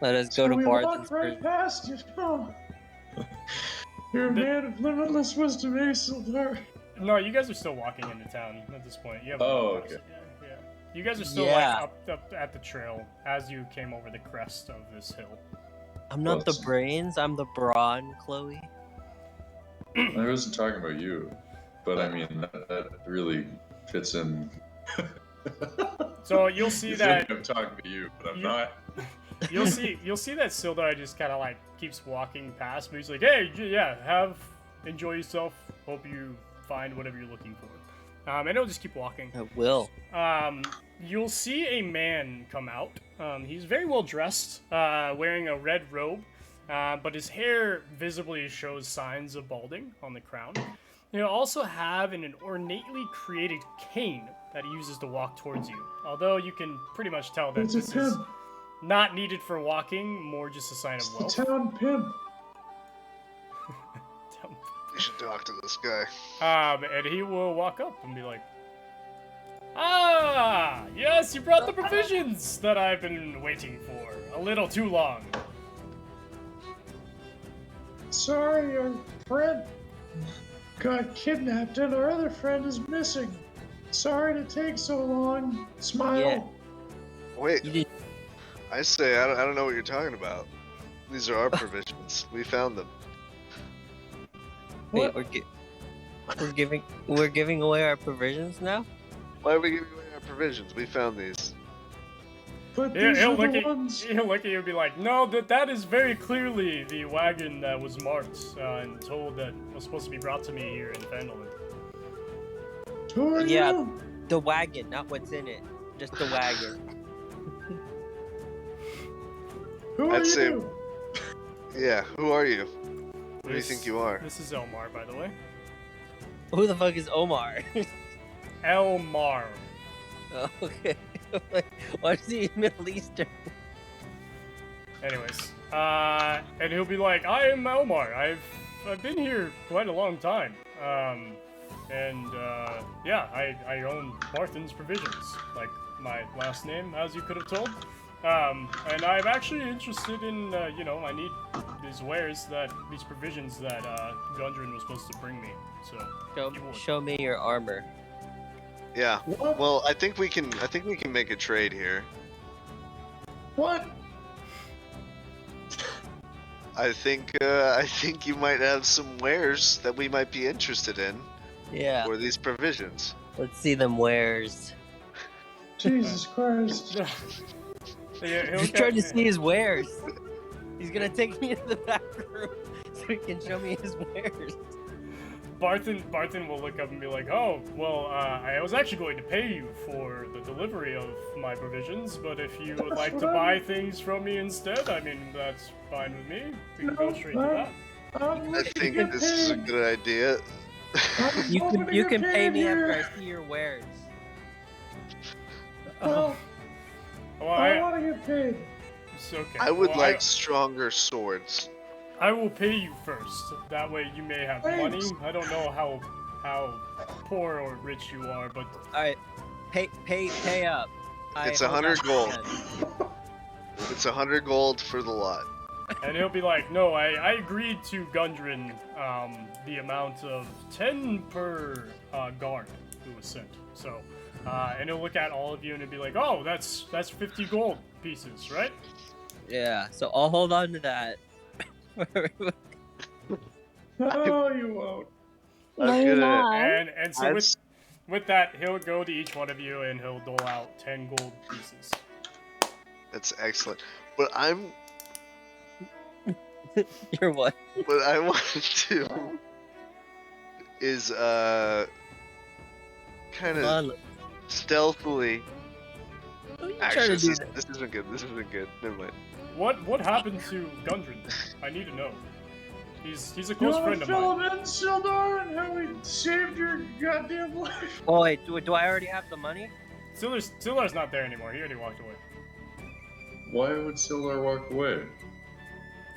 Let us go So to we Barthen's walk right Provisions. past you. Oh. You're a man of limitless wisdom, Sildar. No, you guys are still walking into town at this point. You haven't Oh, walked past okay. it yet. Yeah. You guys are still Yeah. like up at the trail as you came over the crest of this hill. I'm not the Close. brains, I'm the brawn, Chloe. I wasn't talking about you, but I mean that really fits in. So you'll see You that think I'm talking to you, but I'm You- not. you'll see that Sildar just kind of like keeps walking past, but he's like, "Hey, yeah, enjoy yourself. Hope you find whatever you're looking for." And he'll just keep walking. I will. You'll see a man come out. He's very well dressed, wearing a red robe, but his hair visibly shows signs of balding on the crown. He'll also have an ornately created cane that he uses to walk towards you. Although you can pretty much tell that It's a this is pimp. not needed for walking, more just a sign It's of the wealth. town pimp. You should talk to this guy. And he will walk up and be like, "Ah, yes, you brought the provisions that I've been waiting for. A little too long." Sorry, our friend got kidnapped and our other friend is missing. Sorry to take so long. Smile. Yeah. Wait, You did. I say I don't know what you're talking about. These are our provisions. We found them. Wait, What? we're giving away our provisions now? Why are we giving away our provisions? We found these. But Yeah, these he'll are look the at ones. he'll look at you and be like, "No, that is very clearly the wagon that was marked and told that was supposed to be brought to me here in Phandelver." Who are Yeah. you? The wagon, not what's in it. Just the wagon. Who are I'd say- you? Yeah, who are you? Who do you This- think you are? This is Elmar, by the way. Who the fuck is Omar? Elmar. Oh, okay. Why is he Middle Eastern? Anyways, and he'll be like, "I am Elmar. I've been here quite a long time. Yeah, I own Barthen's Provisions, like my last name, as you could have told. And I'm actually interested in, I need these these provisions that Gundren was supposed to bring me. So you would." Show me your armor. Yeah. What? Well, I think we can make a trade here. What? I think you might have some wares that we might be interested in Yeah. for these provisions. Let's see them wares. Jesus Christ. Yeah, he'll Just get- trying to see his wares. He's gonna take me to the back room so he can show me his wares. Barthen will look up and be like, "Oh, well, I was actually going to pay you for the delivery of my provisions, but if you would like to buy things from me instead, I mean, that's fine with me. We can go straight to that." I think this is a good idea. You can pay me after I see your wares. Well, Well, I want to get paid. It's okay. I would Well, like stronger swords. I will pay you first. That way you may have money. I don't know how poor or rich you are, but All right, pay up. It's I hold 100 out gold. 10. It's 100 gold for the lot. and he'll be like, "No, I agreed to Gundren the amount of 10 per guard who was sent." So, and he'll look at all of you and he'll be like, "Oh, that's 50 gold pieces, right?" Yeah, so I'll hold on to that. No, you won't. No, I'm you're gonna- not. And so I've with that, he'll go to each one of you and he'll dole out 10 gold pieces. That's excellent. But I'm You're what? what I want to do is kind of Well, stealthily. what are you Actually, trying to do? this isn't good. This isn't good. Never mind. What happened to Gundren? I need to know. He's a You close want friend to of fill mine. it in, Sildar, and how we saved your goddamn life? Oh wait, do I already have the money? Sildar's not there anymore. He already walked away. Why would Sildar walk away?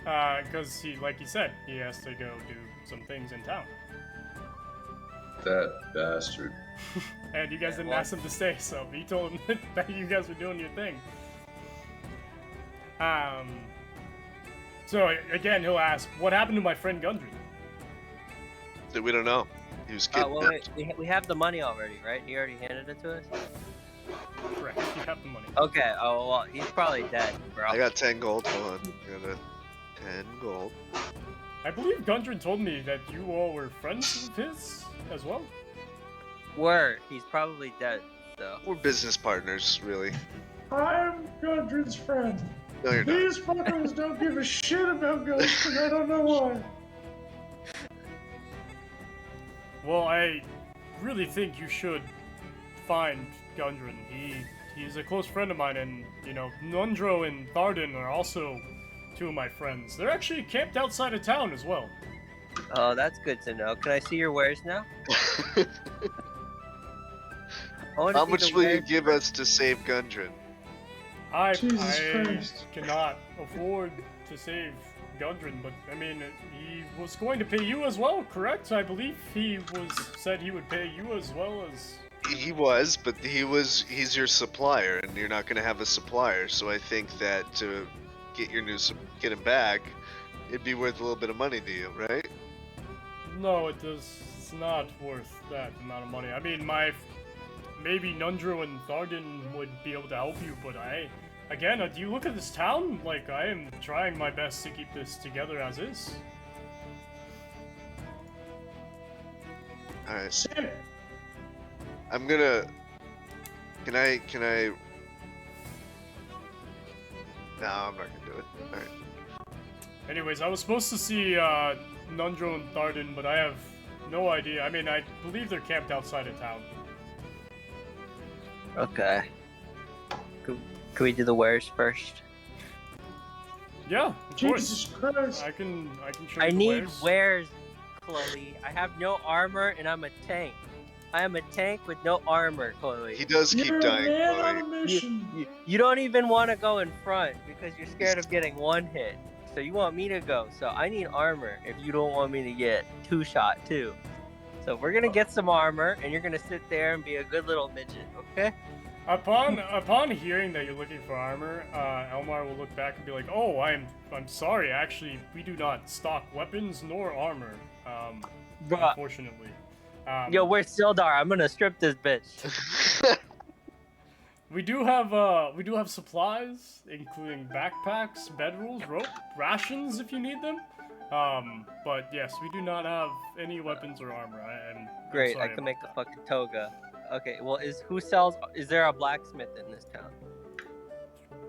Because like he said, he has to go do some things in town. That bastard. And you guys didn't ask him to stay, so he told him that you guys were doing your thing. So again, he'll ask, "What happened to my friend Gundren?" That we don't know. He was Oh well, kidnapped. wait, we have the money already, right? He already handed it to us. Correct. You have the money. Okay. Oh well, he's probably dead, bro. I got 10 gold. Hold on. I got a 10 gold. I believe Gundren told me that you all were friends of his as well. He's probably dead. So. We're business partners, really. I'm Gundren's friend. No, you're not. These fuckers don't give a shit about ghosts, and I don't know why. Well, I really think you should find Gundren. He's a close friend of mine, and Nundro and Tharden are also two of my friends. They're actually camped outside of town as well. Oh, that's good to know. Can I see your wares now? I wanna How see much the will you wares give first. us to save Gundren? Jesus I Christ. cannot afford to save Gundren, but I mean, he was going to pay you as well, correct? I believe he said he would pay you as well as. He was, but he's your supplier, and you're not going to have a supplier. So I think that to get get him back, it'd be worth a little bit of money to you, right? No, it's not worth that amount of money. I mean, maybe Nundro and Tharden would be able to help you, but again, do you look at this town? Like, I am trying my best to keep this together as is. Alright. Shit. I'm gonna... Can I... No, I'm not gonna do it. Alright. Anyways, I was supposed to see Nundro and Tharden, but I have no idea. I mean, I believe they're camped outside of town. Okay. Can we do the wares first? Yeah, of Jesus course. Christ. I can show you I the need wares. wares, Chloe. I have no armor and I'm a tank. I am a tank with no armor, Chloe. He does keep You're a dying, man on a Chloe. mission. You don't even want to go in front because you're scared of getting one hit. So you want me to go. So I need armor if you don't want me to get two shot too. So we're gonna get some armor and you're gonna sit there and be a good little midget, okay? Upon hearing that you're looking for armor, Elmar will look back and be like, "Oh, I'm sorry. Actually, we do not stock weapons nor armor. Bruh. Unfortunately." Yo, where's Sildar? I'm gonna strip this bitch. We do have supplies, including backpacks, bedrolls, rope, rations if you need them. But yes, we do not have any weapons or armor. I'm Great, sorry I can make a about that. fucking toga. Okay, well, is there a blacksmith in this town?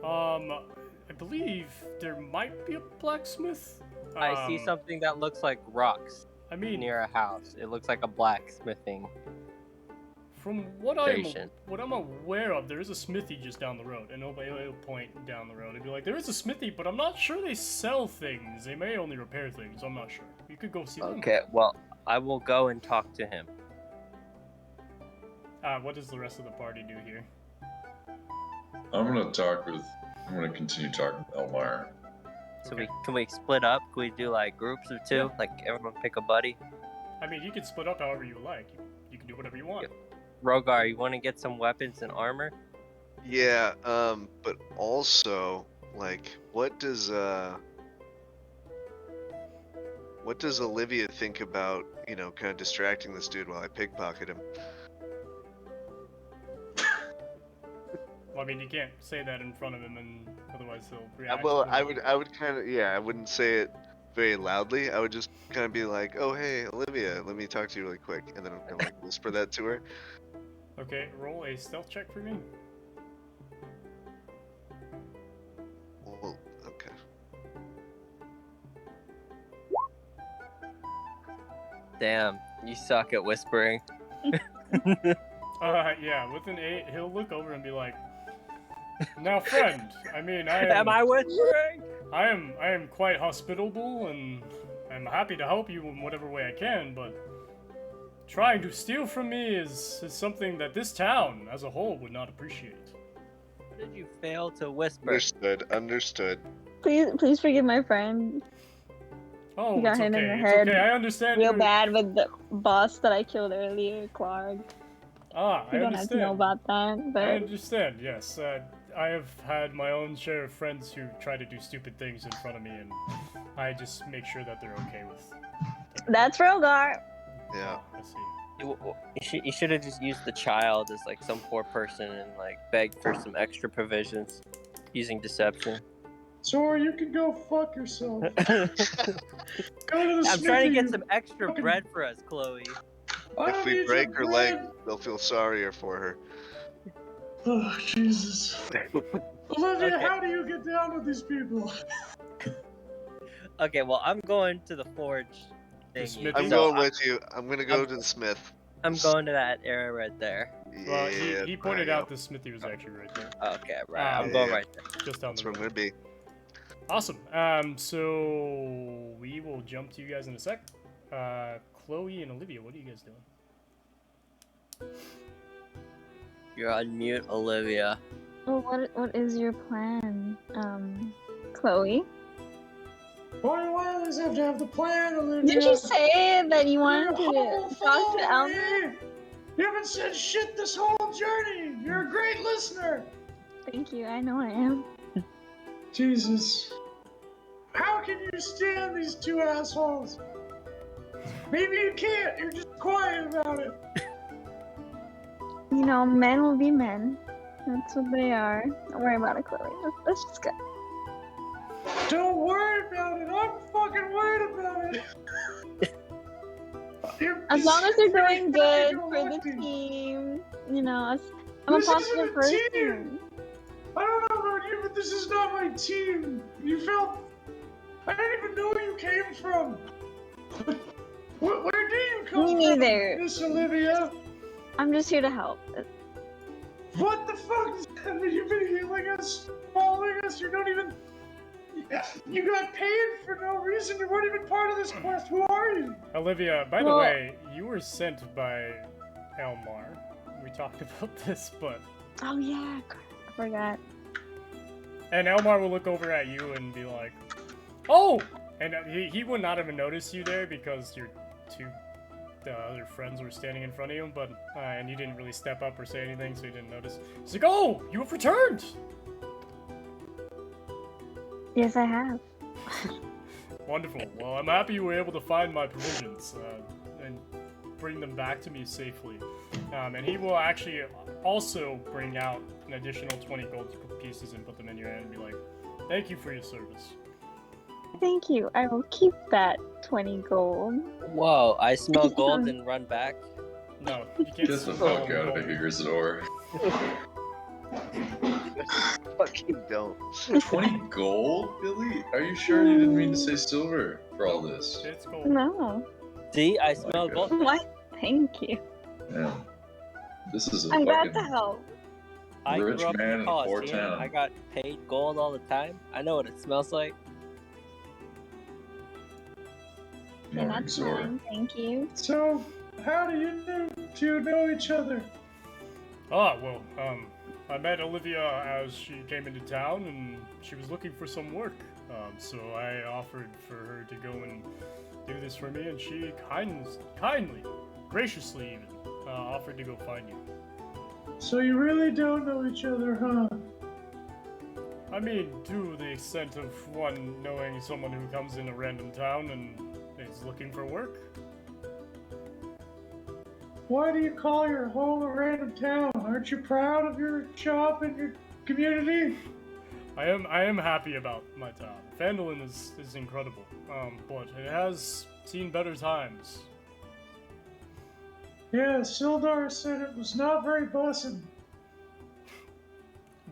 I believe there might be a blacksmith. I see something that looks like rocks. I mean, near a house. It looks like a blacksmithing. from what Station. I'm aware of, there is a smithy just down the road, and it'll point down the road and be like, there is a smithy, but I'm not sure they sell things. They may only repair things. I'm not sure. You could go see them. Okay, well, I will go and talk to him. What does the rest of the party do here? I'm gonna continue talking with Elmire. So Okay. can we split up? Can we do like groups of two? Yeah. Like everyone pick a buddy? I mean, you can split up however you like. You can do whatever you want. Yep. Rogar, you want to get some weapons and armor? Yeah, but also, like, what does Olivia think about, you know, kind of distracting this dude while I pickpocket him? Well, I mean, you can't say that in front of him, and otherwise he'll react. Well, poorly. I would kind of, yeah, I wouldn't say it very loudly. I would just kind of be like, "Oh, hey, Olivia, let me talk to you really quick," and then I'm gonna like whisper that to her. Okay, roll a stealth check for me. Well, okay. Damn, you suck at whispering. Yeah, with an 8, he'll look over and be like, "Now, friend, I mean, Am I whispering? I am quite hospitable, and I'm happy to help you in whatever way I can, but trying to steal from me is something that this town as a whole would not appreciate." How did you fail to whisper? Understood. Please forgive my friend. Oh, You got it's hit in okay. the It's head okay. I understand. Real you're- bad with the boss that I killed earlier, Clark. I You don't have to know understand. about that, I but understand. Yes, I have had my own share of friends who try to do stupid things in front of me, and I just make sure that they're okay with. that's Rhogar. Yeah. I see. You should have just used the child as like some poor person and like begged for some extra provisions using deception. Zhor, you can go fuck yourself. Go to the I'm smithy, trying to get you some extra fucking- bread for us, Chloe. I If don't we need break your her leg, bread. they'll feel sorrier for her. Oh, Jesus. Olivia, Okay. how do you get down with these people? Okay, well I'm going to the forge thingy. smithy? I'm so going with you. I'm gonna go I'm- to the smith. I'm going to that area right there. Well, Yeah, he pointed out the smithy was actually right there, Okay, right. I'm Um, going yeah. right there. just down That's the where I'm road. gonna be. Awesome. So we will jump to you guys in a sec. Chloe and Olivia, what are you guys doing? You're on mute, Olivia. Well, what is your plan, Chloe? Why do I always have to have the plan, Olivia? Did you say that you You're wanted to humble talk to fool, Elmer? man. You haven't said shit this whole journey. You're a great listener. Thank you. I know I am. Jesus. How can you stand these two assholes? Maybe you can't. You're just quiet about it. You know, men will be men. That's what they are. Don't worry about it, Chloe. Let's just go. Don't worry about it. I'm fucking worried about it. As long as you're doing good for the Lucky. team, you know, I'm a This isn't positive a person. team. I don't know about you, but this is not my team. You felt. I didn't even know where you came from. Where do you come Me from, neither. Miss Olivia? I'm just here to help. What the fuck does that mean? You've been healing us, following us. You don't even. You got paid for no reason. You weren't even part of this quest. Who are you? Olivia, by the Well- way, you were sent by Elmar. We talked about this, but Oh yeah, I forgot. and Elmar will look over at you and be like, "Oh!" And he would not have noticed you there because your two other friends were standing in front of you, but and you didn't really step up or say anything, so he didn't notice. He's like, "Oh, you have returned!" Yes, I have. Wonderful. Well, I'm happy you were able to find my provisions and bring them back to me safely. And he will actually also bring out an additional 20 gold pieces and put them in your hand and be like, "Thank you for your service." Thank you. I will keep that 20 gold. Whoa, I smell gold and run back. No, you can't Get the smell fuck out gold. of here, Zhor. Fucking don't. 20 gold, Billy? Are you sure you didn't mean to say silver for all this? It's gold. No. See, I my smell God. both. Why? Thank you. Man, this is a I'm glad to fucking help. I rich grew up in man the in a poor Coliseum. town. I got paid gold all the time. I know what it smells like. You're Morning, not Zhor. smelling. Thank you. So, how do you know each other? Ah, well, I met Olivia as she came into town, and she was looking for some work. So I offered for her to go and do this for me, and she kindly, graciously even, offered to go find you. So you really don't know each other, huh? I mean, to the extent of one knowing someone who comes in a random town and is looking for work. Why do you call your home a random town? Aren't you proud of your shop and your community? I am happy about my town. Phandelver is incredible, but it has seen better times. Yeah, Sildar said it was not very bussin'.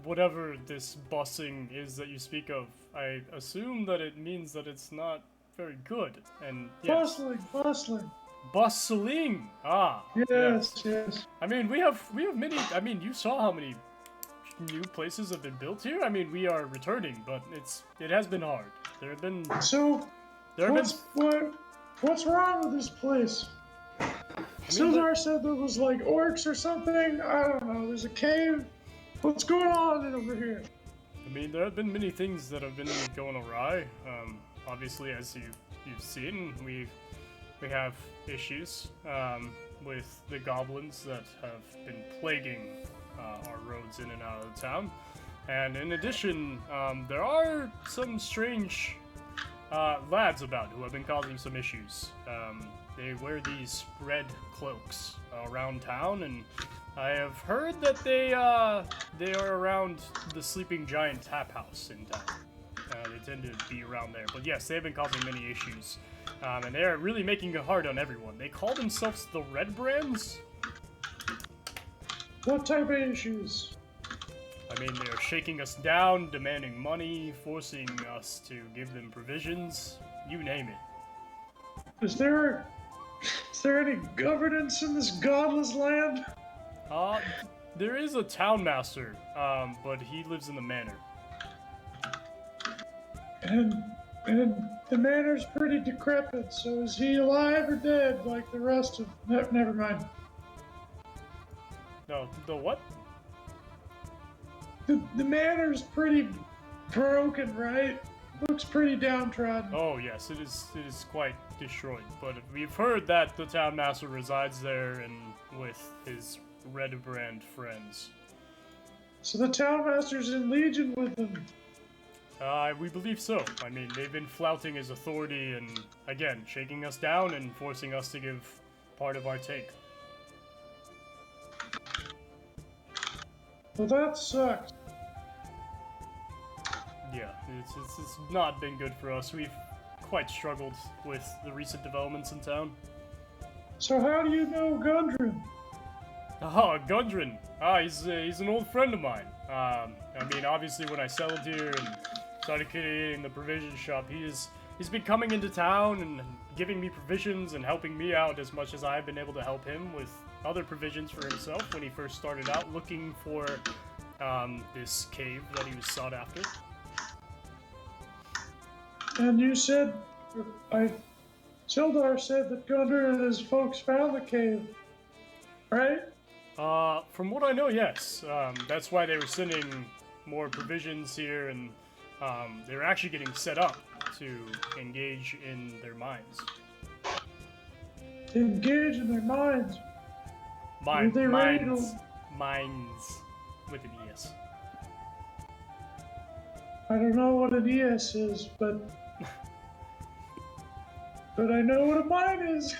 Whatever this bussing is that you speak of, I assume that it means that it's not very good. And yes, Bustling. bustling. Ah, Yes. I mean, we have many. I mean, you saw how many new places have been built here. I mean, we are returning, but it has been hard. So, what's wrong with this place? Sildar said there was like orcs or something. I don't know. There's a cave. What's going on over here? I mean, there have been many things that have been going awry. Obviously, as you've seen, we have issues with the goblins that have been plaguing our roads in and out of the town. And in addition, there are some strange lads about who have been causing some issues. They wear these red cloaks around town, and I have heard that they are around the Sleeping Giant Tap House in town. They tend to be around there. But yes, they have been causing many issues. And they are really making it hard on everyone. They call themselves the Red Brands. What type of issues? I mean, they are shaking us down, demanding money, forcing us to give them provisions. You name it. Is there any governance in this godless land? There is a town master, but he lives in the manor. And the manor's pretty decrepit, so is he alive or dead like the rest of... Never mind. No, the what? The manor's pretty broken, right? Looks pretty downtrodden. Oh yes, it is quite destroyed, but we've heard that the town master resides there and with his Red Brand friends. So the town master's in legion with them. We believe so. I mean, they've been flouting his authority and, again, shaking us down and forcing us to give part of our take. Well, that sucks. Yeah, it's not been good for us. We've quite struggled with the recent developments in town. So how do you know Gundren? Gundren. He's an old friend of mine. I mean, obviously, when I settled here and started creating the provision shop, he's been coming into town and giving me provisions and helping me out as much as I've been able to help him with other provisions for himself when he first started out looking for this cave that he was sought after. And you said, Sildar said that Gundren and his folks found the cave, right? From what I know, yes. That's why they were sending more provisions here, and they were actually getting set up to engage in their mines. To engage in their minds. Are they ready to... Mines with an ES. I don't know what an ES is, but I know what a mine is.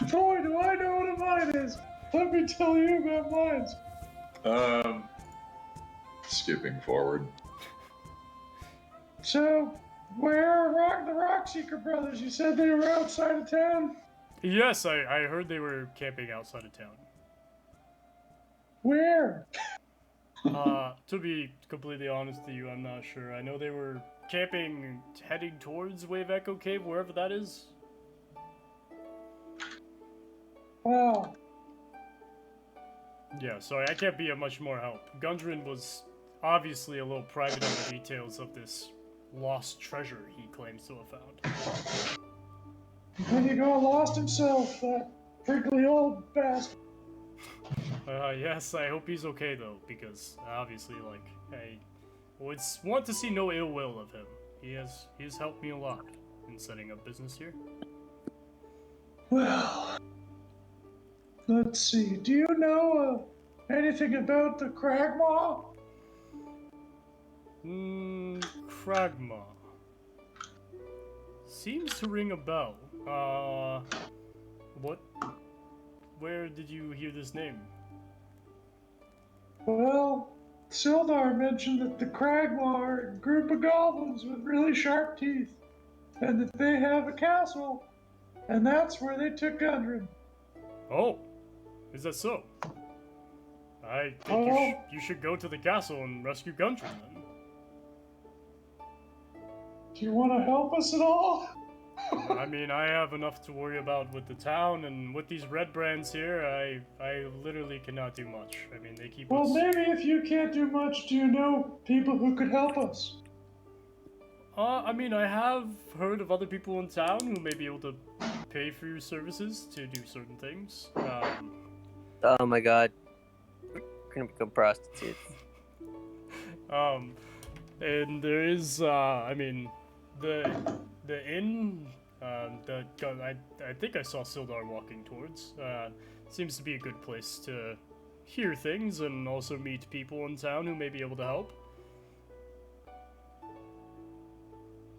Boy, do I know what a mine is. Let me tell you about mines. Skipping forward. So, where are the Rockseeker brothers? You said they were outside of town? Yes, I heard they were camping outside of town. Where? To be completely honest with you, I'm not sure. I know they were camping, heading towards Wave Echo Cave, wherever that is. Wow. Yeah, sorry, I can't be of much more help. Gundren was obviously a little private on the details of this lost treasure he claims to have found. Then you go lost himself, that prickly old bastard. Yes, I hope he's okay though, because obviously, like, I would want to see no ill will of him. He's helped me a lot in setting up business here. Well, let's see. Do you know anything about the Cragmaw? Cragmaw. Seems to ring a bell. What? Where did you hear this name? Well, Sildar mentioned that the Cragmaw are a group of goblins with really sharp teeth, and that they have a castle, and that's where they took Gundren. Oh, is that so? I think you should go to the castle and rescue Gundren then. Do you want to help us at all? I mean, I have enough to worry about with the town, and with these red brands here, I literally cannot do much. I mean, they keep us... Well, maybe if you can't do much, do you know people who could help us? I mean, I have heard of other people in town who may be able to pay for your services to do certain things. Oh my god. We're gonna become prostitutes. And there is, I mean, the inn, I think I saw Sildar walking towards. Seems to be a good place to hear things and also meet people in town who may be able to help.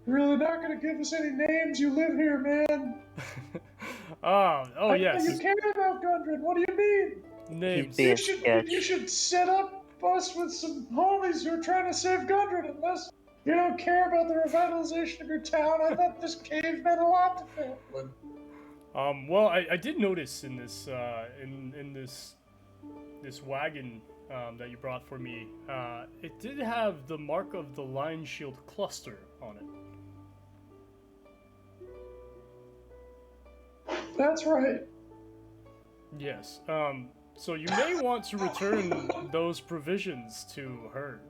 You're really not going to give us any names? You live here, man. Yes. You care about Gundren. What do you mean? Names. You should set up us with some homies who are trying to save Gundren, unless you don't care about the revitalization of your town. I thought this cave meant a lot to Phandelver. Well, I did notice in this, in this wagon that you brought for me, it did have the mark of the Lion Shield cluster on it. That's right. Yes. So you may want to return those provisions to her.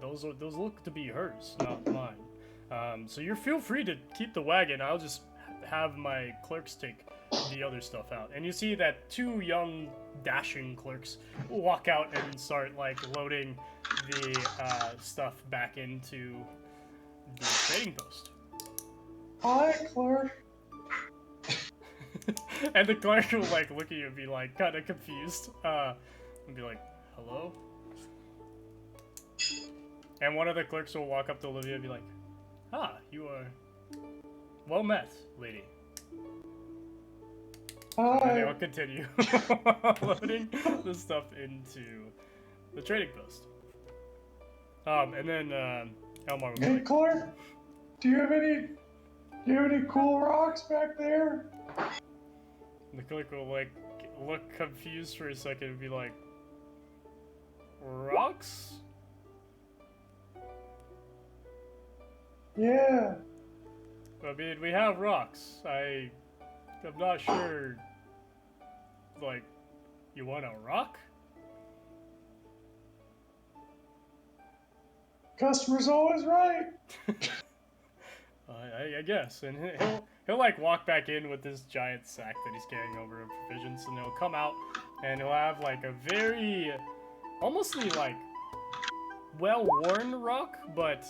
Those look to be hers, not mine. So feel free to keep the wagon. I'll just have my clerks take the other stuff out. And you see that two young, dashing clerks walk out and start like loading the stuff back into the trading post. Hi, clerk. And the clerk will like look at you and be like kind of confused, and be like, "Hello?" And one of the clerks will walk up to Olivia and be like, "Ah, you are well met, lady." Hi. And they will continue loading the stuff into the trading post. And then Elmar will be Hey, like, clerk. Do you have any cool rocks back there? the clerk will like look confused for a second and be like, "Rocks?" Yeah. I mean, we have rocks. I'm not sure. Like, you want a rock? Customer's always right. I guess. And he'll like walk back in with this giant sack that he's carrying over of provisions, and he'll come out and he'll have like a very, almostly like well-worn rock, but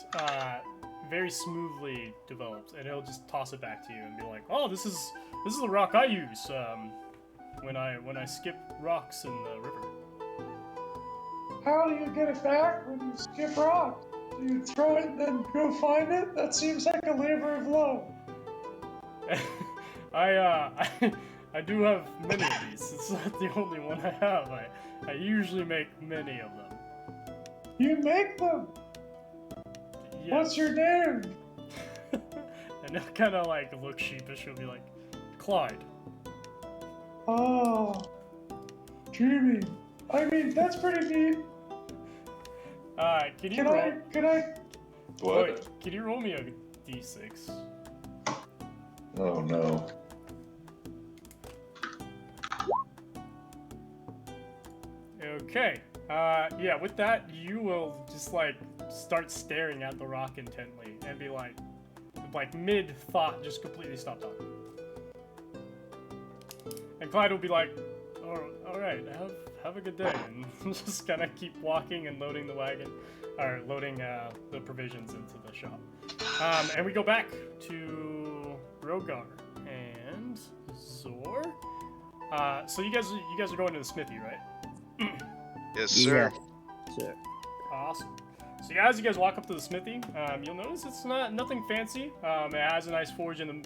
very smoothly developed, and he'll just toss it back to you and be like, "Oh, this is the rock I use when I skip rocks in the river." How do you get it back when you skip rocks? Do you throw it and then go find it? That seems like a labor of love. I do have many of these. It's not the only one I have. I usually make many of them. You make them? Yes. What's your name? And he'll kind of like look sheepish. He'll be like, "Clyde." Oh, dreamy. I mean, that's pretty neat. Can I? What? Wait, can you roll me a d6? Oh no. Okay. Yeah, with that, you will just, like, start staring at the rock intently and be like mid-thought, just completely stop talking. And Clyde will be like, alright, have a good day, and just kind of keep walking and loading the wagon, or loading the provisions into the shop. And we go back to Rhogar and Zhor. So you guys are going to the smithy, right? Yes, sir. Sure. Awesome. So as you guys walk up to the smithy, you'll notice it's nothing fancy. It has a nice forge in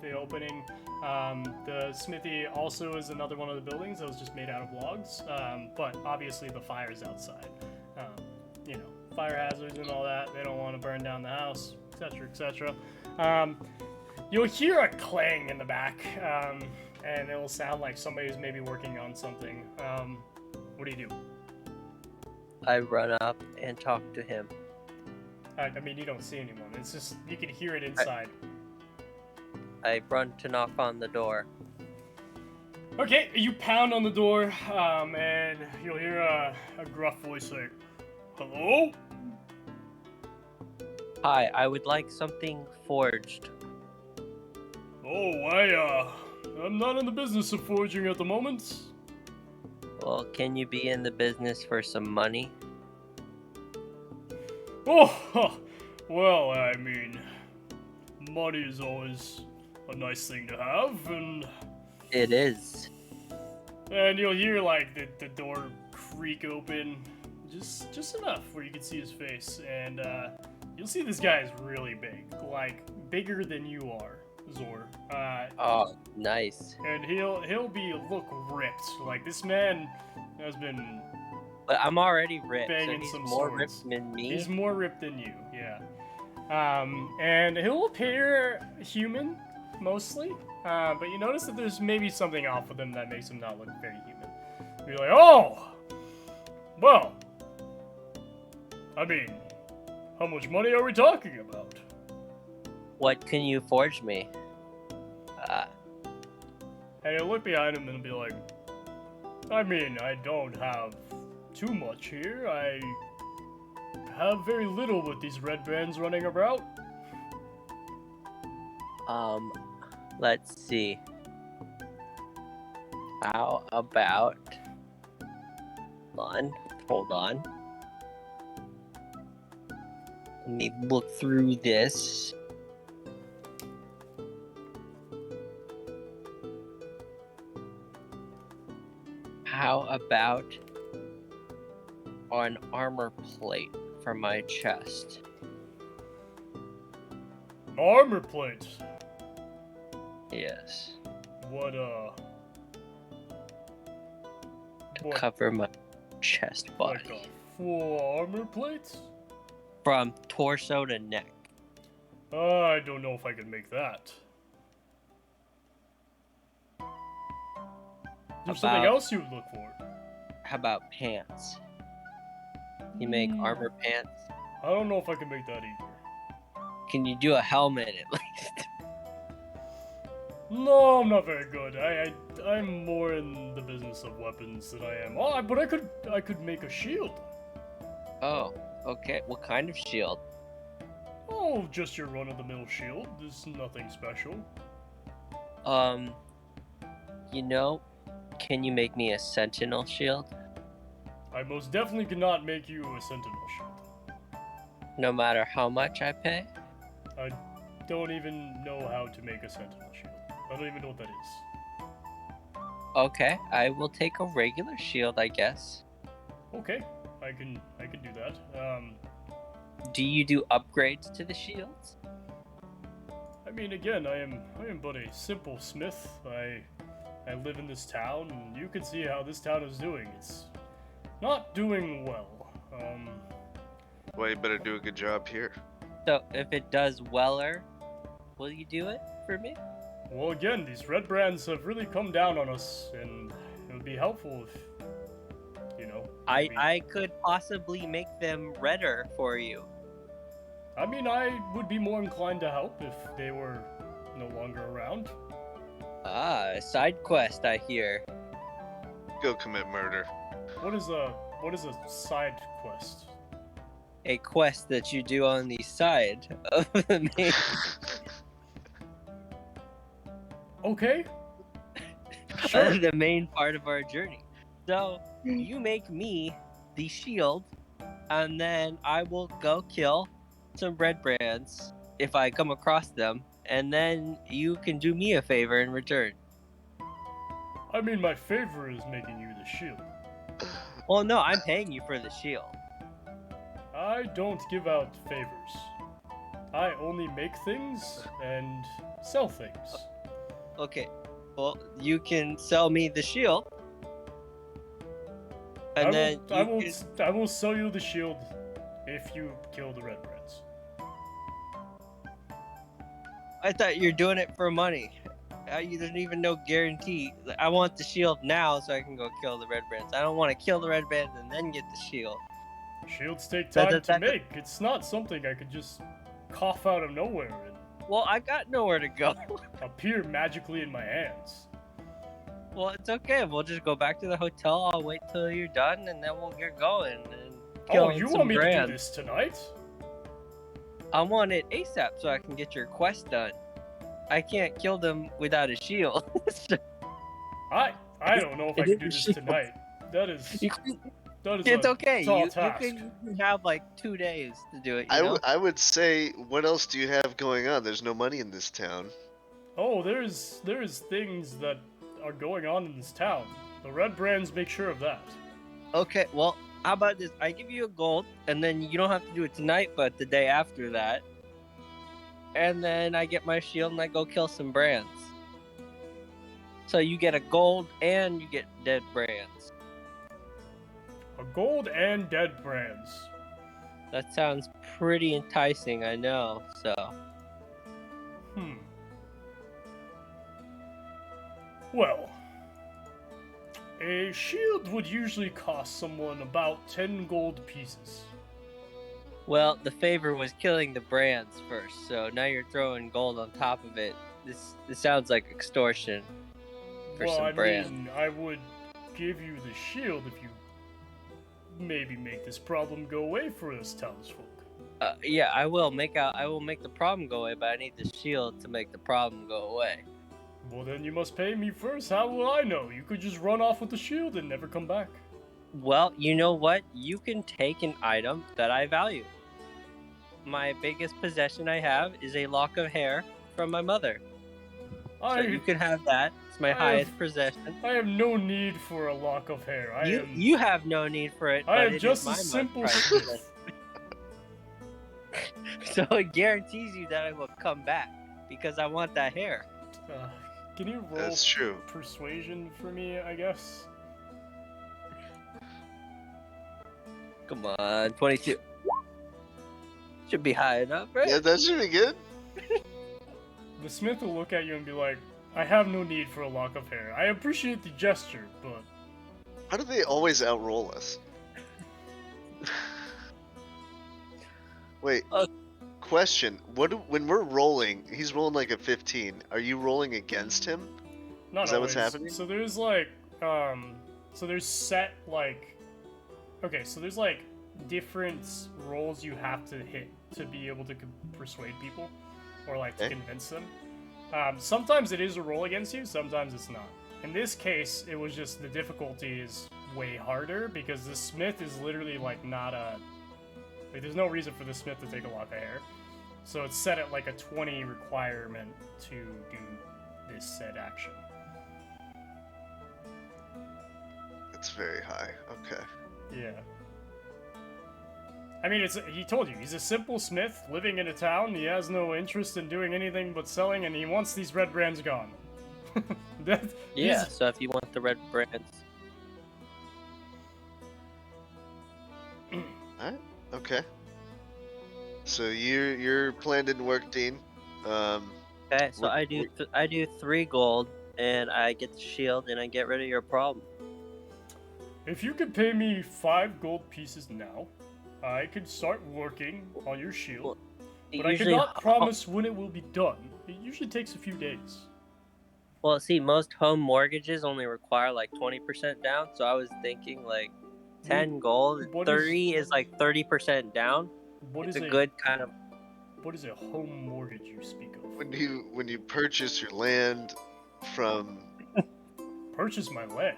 the opening. The smithy also is another one of the buildings that was just made out of logs. But obviously the fire's outside. You know, fire hazards and all that. They don't want to burn down the house, etc., etc. You'll hear a clang in the back, and it will sound like somebody's maybe working on something. What do you do? I run up and talk to him. I mean, you don't see anyone. It's just, you can hear it inside. I run to knock on the door. Okay, you pound on the door, and you'll hear a gruff voice say, "Hello?" Hi, I would like something forged. Oh, I'm not in the business of forging at the moment. Well, can you be in the business for some money? Oh, well, I mean, money is always a nice thing to have, and It is. you'll hear, like, the door creak open, just enough where you can see his face, and you'll see this guy is really big, like, bigger than you are, Zhor. Oh, nice. And he'll look ripped. Like, this man has been But I'm already ripped, so banging he's some more swords. ripped than me. He's more ripped than you, yeah. And he'll appear human, mostly. But you notice that there's maybe something off with him that makes him not look very human. You're like, oh! Well, I mean, how much money are we talking about? What can you forge me? And he'll look behind him and be like, I mean, I don't have too much here. I have very little with these red bands running about. Let's see. How about... Hold on. Let me look through this. How about an armor plate for my chest? Armor plate. Yes. What, To what, cover my chest body. like a full armor plate? From torso to neck. I don't know if I can make that. There's something About- else you would look for. How about pants? You make armor pants? I don't know if I can make that either. Can you do a helmet at least? No, I'm not very good. I'm more in the business of weapons than I am. Oh, but I could make a shield. Oh, okay. What kind of shield? Oh, just your run-of-the-mill shield. There's nothing special. You know, can you make me a sentinel shield? I most definitely cannot make you a sentinel shield. No matter how much I pay? I don't even know how to make a sentinel shield. I don't even know what that is. Okay, I will take a regular shield, I guess. Okay, I can do that. Do you do upgrades to the shields? I mean, again, I am but a simple smith. I live in this town, and you can see how this town is doing. It's not doing well. Well, you better do a good job here. So, if it does weller, will you do it for me? Well, again, these red brands have really come down on us, and it would be helpful if, you know... I could possibly make them redder for you. I mean, I would be more inclined to help if they were no longer around. Ah, a side quest, I hear. Go commit murder. What is a side quest? A quest that you do on the side of the main. Okay. Sure. Of the main part of our journey. So you make me the shield, and then I will go kill some red brands if I come across them, and then you can do me a favor in return. I mean, my favor is making you the shield. Well, no, I'm paying you for the shield. I don't give out favors. I only make things and sell things. Okay, well, you can sell me the shield, and I will sell you the shield if you kill the red brands. I thought you were doing it for money. There's even no guarantee. I want the shield now so I can go kill the red brands. I don't want to kill the red brands and then get the shield. Shields take time to make. It's not something I could just cough out of nowhere and Well, I got nowhere to go. appear magically in my hands. Well, it's okay. We'll just go back to the hotel. I'll wait till you're done, and then we'll get going. And Oh, you want me to do this tonight? I want it ASAP so I can get your quest done. I can't kill them without a shield. I don't know if I can do this tonight. That is It's okay. tall You task. can have like 2 days to do it. I would say, what else do you have going on? There's no money in this town. Oh, there's things that are going on in this town. The red brands make sure of that. Okay, well, how about this? I give you a gold, and then you don't have to do it tonight, but the day after that. And then I get my shield and I go kill some brands. So you get a gold and you get dead brands. A gold and dead brands. That sounds pretty enticing, I know, so. Well, a shield would usually cost someone about 10 gold pieces. Well, the favor was killing the brands first, so now you're throwing gold on top of it. This sounds like extortion for some brands. I mean, I would give you the shield if you maybe make this problem go away for us townsfolk. Yeah, I will make the problem go away, but I need the shield to make the problem go away. Well, then you must pay me first. How will I know? You could just run off with the shield and never come back. Well, you know what? You can take an item that I value. My biggest possession I have is a lock of hair from my mother. So you can have that. It's my highest possession. I have no need for a lock of hair. You have no need for it. I but am it just is a my simple most smith. prized possession. So it guarantees you that I will come back because I want that hair. Can you roll That's true. persuasion for me, I guess? Come on, 22. Should be high enough, right? Yeah, that should be good. The smith will look at you and be like, I have no need for a lock of hair. I appreciate the gesture, but... How do they always outroll us? Wait. Question. When we're rolling, he's rolling like a 15. Are you rolling against him? Not Is that always. what's happening? So there's like, so there's set like, okay, so there's like different rolls you have to hit to be able to persuade people, or like to convince them. Sometimes it is a roll against you, sometimes it's not. In this case, it was just the difficulty is way harder because the smith is literally like not a, like there's no reason for the smith to take a lock of hair. So it's set at like a 20 requirement to do this said action. It's very high. Okay. Yeah. I mean, he told you, he's a simple smith living in a town. He has no interest in doing anything but selling, and he wants these red brands gone. Yeah, so if you want the red brands. Alright. Okay. So your plan didn't work, Dean. Okay, so I do 3 gold, and I get the shield, and I get rid of your problem. If you could pay me 5 gold pieces now, I could start working on your shield. Well, but I cannot promise when it will be done. It usually takes a few days. Well, see, most home mortgages only require like 20% down, so I was thinking like 10 gold. What 30 is like 30% down. What It's is a good kind of. What is a home mortgage you speak of? When you purchase your land from Purchase my land?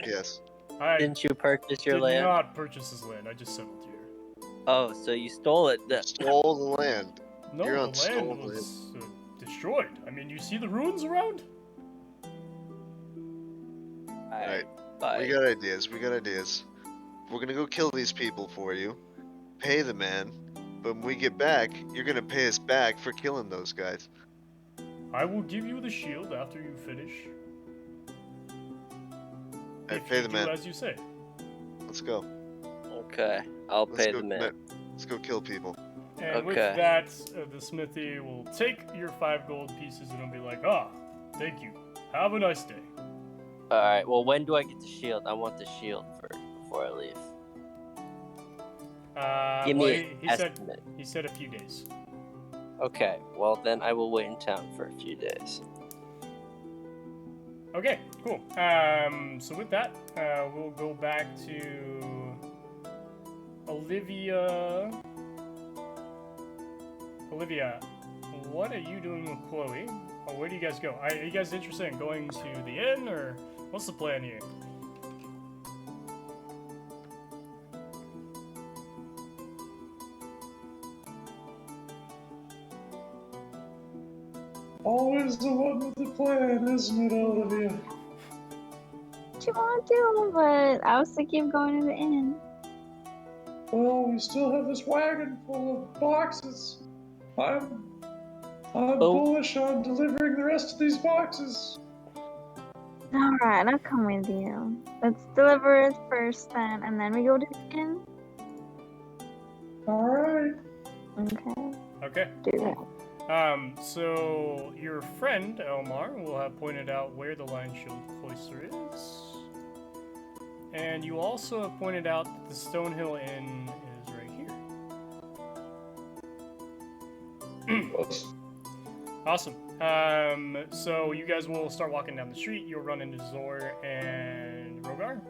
yes. I Didn't you purchase your did land? not purchase this land. I just settled here. Oh, so you stole it. Stole the land. No, You're on the land stolen was destroyed. I mean, you see the ruins around? Alright. Bye. We got ideas. We're gonna go kill these people for you. Pay the man. But when we get back, you're gonna pay us back for killing those guys. I will give you the shield after you finish. Alright, If pay you the do man. as you say. Let's go. Okay, I'll pay the man. Let's go kill people. And with Okay. that, the smithy will take your 5 gold pieces and it'll be like, ah, thank you. Have a nice day. Alright, well, when do I get the shield? I want the shield first before I leave. Give me an estimate. He said a few days. Okay, well, then I will wait in town for a few days. Okay, cool. So with that, we'll go back to Olivia. Olivia, what are you doing with Chloe? Or where do you guys go? Are you guys interested in going to the inn, or what's the plan here? Always the one with the plan, isn't it, Olivia? What you want to do? But I was thinking of going to the inn. Well, we still have this wagon full of boxes. I'm Oh. bullish on delivering the rest of these boxes. Alright, I'll come with you. Let's deliver it first then, and then we go to the inn. Alright. Okay, Okay. do that. So your friend Elmar will have pointed out where the Lion Shield Cloister is. And you also have pointed out that the Stonehill Inn is right here. Awesome. So you guys will start walking down the street. You'll run into Zhor and Rhogar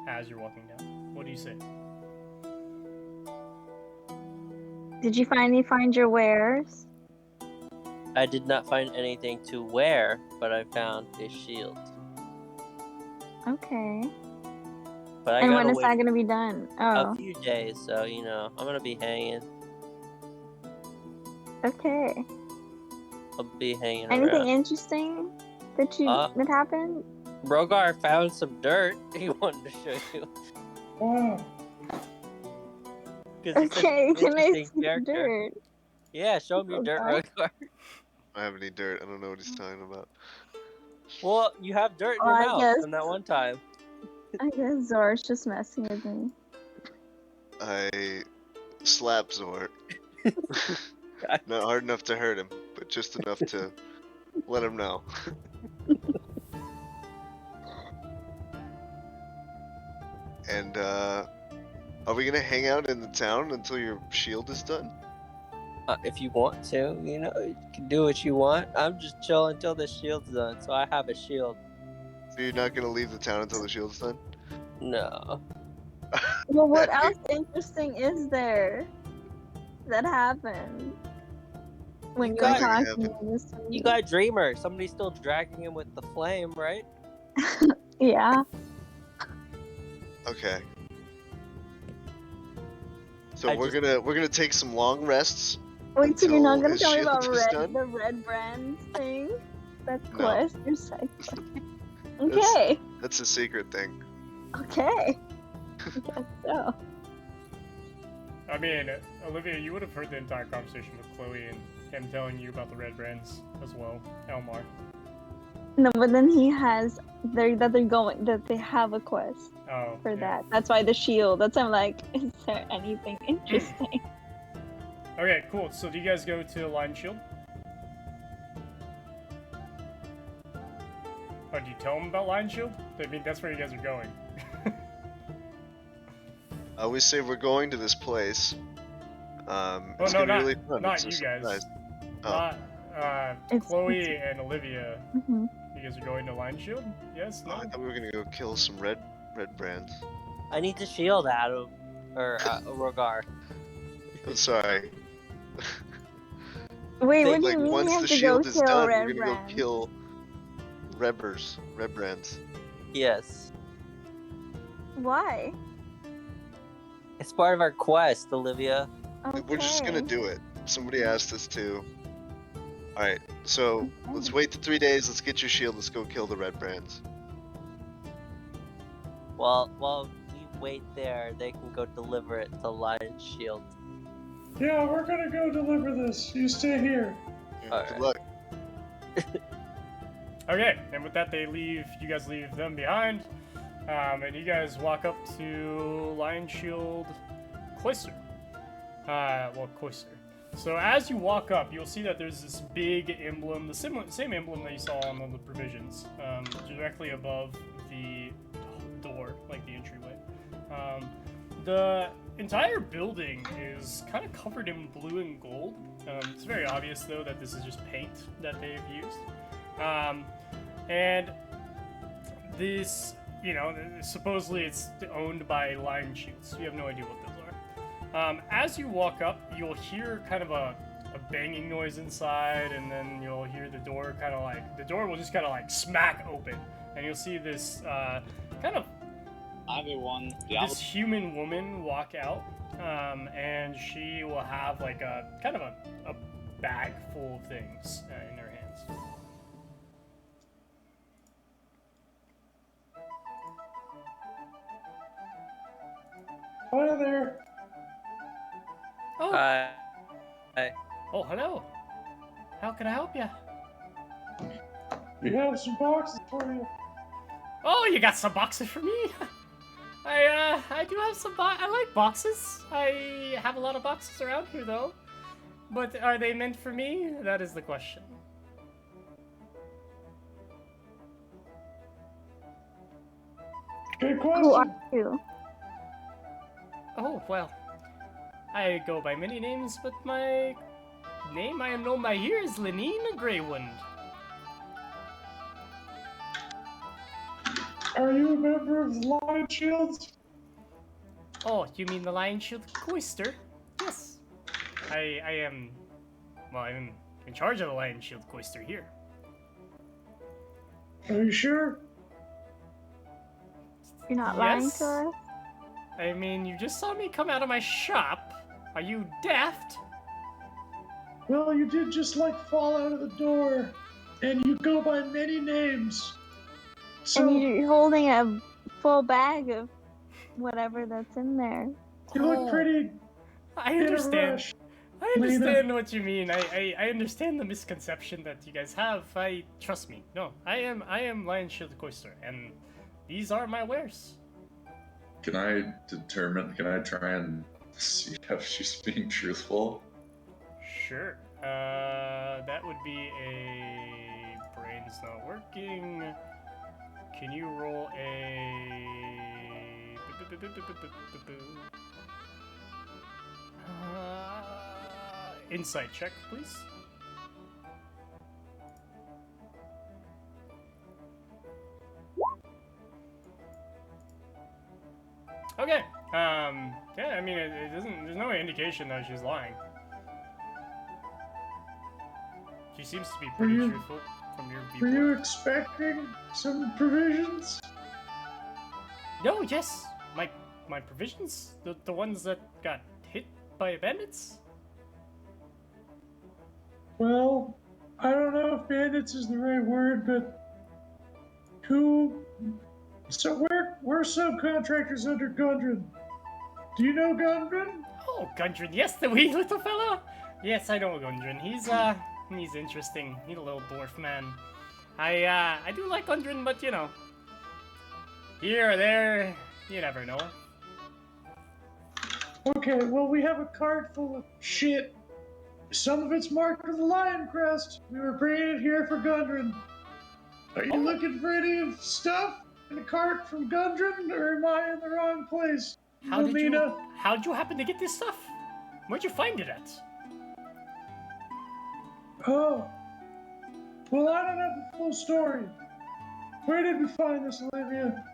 as you're walking down. What do you say? Did you finally find your wares? I did not find anything to wear, but I found a shield. Okay. But I And when gotta is wait that gonna be done? a Oh, few days, so, you know, I'm gonna be hanging. okay. I'll be hanging Anything around. interesting that that happened? Rhogar found some dirt he wanted to show you. Wow. 'Cause he's such Okay, an can I interesting see the character. dirt? Yeah, show him your dirt, Okay. Rhogar. I don't have any dirt. I don't know what he's talking about. Well, you have dirt in Oh, your I mouth guess- from that one time. I guess Zor's just messing with me. I slap Zhor. Not hard enough to hurt him, but just enough to let him know. And are we gonna hang out in the town until your shield is done? If you want to, you know, you can do what you want. I'm just chilling until the shield's done, so I have a shield. So you're not gonna leave the town until the shield's done? No. Well, what else interesting is there that happened when you were Nothing talking happened. to this to me? You got Dreamer. Somebody's still dragging him with the flame, right? Yeah. Okay. So I we're gonna take some long rests. Wait, so you're not Until gonna tell me his about shield is done? the red brand thing? That's No. quest. You're psycho. Okay. That's a secret thing. Okay. I guess so. I mean, Olivia, you would have heard the entire conversation with Chloe and him telling you about the red brands as well, Elmar. No, but then he has that they have a quest Oh, for yeah. that. That's why the shield. That's why I'm like, is there anything interesting? Okay, cool. So do you guys go to Lion Shield? Oh, do you tell them about Lion Shield? I mean, that's where you guys are going. I always say we're going to this place. It's no, gonna be really fun. not It's a you guys. surprise. Oh. Not, It's- Chloe it's- and Olivia, Mhm. you guys are going to Lion Shield? Yes? Oh, No? I thought we were gonna go kill some red red brands. I need to shield Adam. Or Rhogar. I'm sorry. Wait, what do Like you mean once you have the to go shield is kill done, Red we're gonna Brand? go kill red brands. Yes. Why? It's part of our quest, Olivia. Okay. We're just gonna do it. Somebody asked us to. Alright, so let's wait the 3 days, let's get your shield, let's go kill the red brands. While you wait there, they can go deliver it to Lion's Shield. Yeah, we're gonna go deliver this. You stay here. Alright. Good luck. Okay, and with that, you guys leave them behind, and you guys walk up to Lion Shield Cloister. Cloister. So as you walk up, you'll see that there's this big emblem, the same emblem that you saw on the provisions, directly above the door, like the entryway. The entire building is kind of covered in blue and gold. It's very obvious, though, that this is just paint that they've used. And this, supposedly it's owned by Lion Shields. You have no idea what those are. As you walk up, you'll hear kind of a banging noise inside, and then you'll hear the door the door will just kind of like smack open, and you'll see this this human woman walk out, and she will have like a bag full of things in her hands. Hi there. Oh, Hi. oh, hello. How can I help you? We have some boxes for you. Oh, you got some boxes for me? I do have some I like boxes. I have a lot of boxes around here, though. But are they meant for me? That is the question. Good Who are question. you? Oh, well. I go by many names, but my name I am known by here is Lenine Greywind. Are you a member of the Lion Shields? Oh, you mean the Lion Shield Cloister? Yes. I am... Well, I'm in charge of the Lion Shield Cloister here. Are you sure? You're not lying Yes. to us? I mean, you just saw me come out of my shop. Are you daft? Well, you did just fall out of the door, and you go by many names. So And you're holding a full bag of whatever that's in there. you look pretty I in a understand. rush. I understand what you mean. I understand the misconception that you guys have. Trust me. No, I am Lion Shield Cloister, and these are my wares. Can I try and see if she's being truthful? Sure. That would be a brain's not working. Can you roll a insight check, please? Okay. Yeah, I mean, it doesn't. There's no indication that she's lying. She seems to be pretty you- truthful from your Were viewpoint. you expecting some provisions? No, yes, my provisions, the ones that got hit by bandits. Well, I don't know if bandits is the right word, but So we're subcontractors under Gundren. Do you know Gundren? Oh, Gundren, yes, the wee little fella. Yes, I know Gundren. He's interesting. He's a little dwarf man. I do like Gundren, but here or there, you never know. Okay, well, we have a cart full of shit. Some of it's marked with a lion crest. We were bringing it here for Gundren. Are you looking for any stuff in the cart from Gundren, or am I in the wrong place? How'd Lumina? you happen to get this stuff? Where'd you find it at? Oh. Well, I don't have the full story. Where did we find this, Olivia?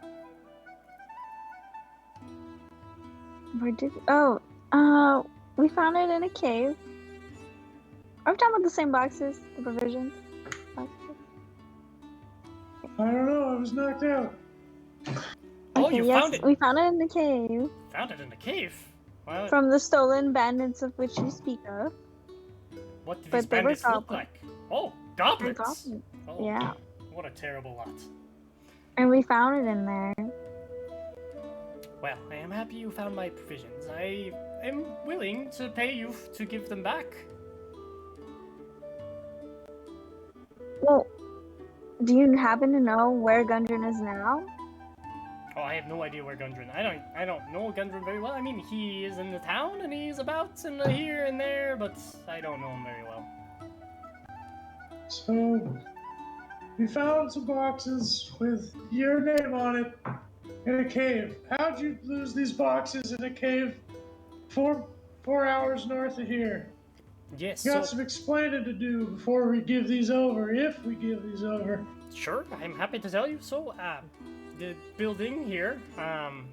Where did? Oh, we found it in a cave. Are we talking about the same boxes? The provisions boxes? I don't know. I was knocked out. Oh, Okay, you yes, found it. we found it in the cave. Found it in a cave. Well, From the stolen bandits of which you speak of. what do but these they were bandits look goblins. like? Oh, They're goblins. goblins. Oh, Yeah. what a terrible lot. And we found it in there. Well, I am happy you found my provisions. I am willing to pay you to give them back. Well, do you happen to know where Gundren is now? Oh, I have no idea where Gundren. I don't know Gundren very well. I mean, he is in the town and he's about and here and there, but I don't know him very well. So, we found some boxes with your name on it in a cave. How'd you lose these boxes in a cave 4 hours north of here? Yes. Got So, some explaining to do before we give these over, if we give these over. sure, I'm happy to tell you. So, the building here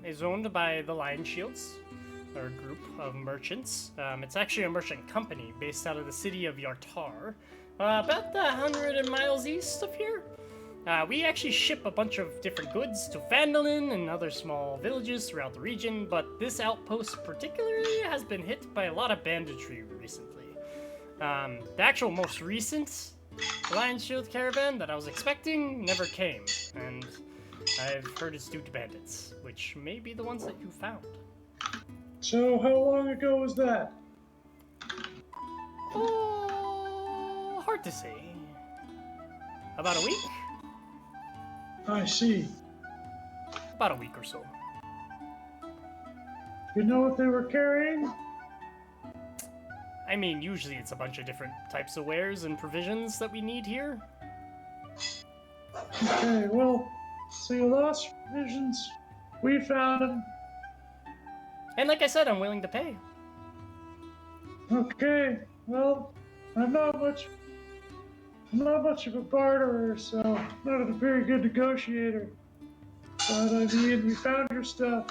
is owned by the Lion Shields, or group of merchants. It's actually a merchant company based out of the city of Yartar, about 100 miles east of here. We actually ship a bunch of different goods to Phandelver and other small villages throughout the region, but this outpost particularly has been hit by a lot of banditry recently. The actual most recent Lion Shield caravan that I was expecting never came, and I've heard it's due to bandits, which may be the ones that you found. So, how long ago was that? Oh, hard to say. About a week? I see. About a week or so. You know what they were carrying? I mean, usually it's a bunch of different types of wares and provisions that we need here. Okay, well, so you lost provisions. We found them. And like I said, I'm willing to pay. Okay, well, I'm not much of a barterer, so I'm not a very good negotiator. But I mean, we found your stuff.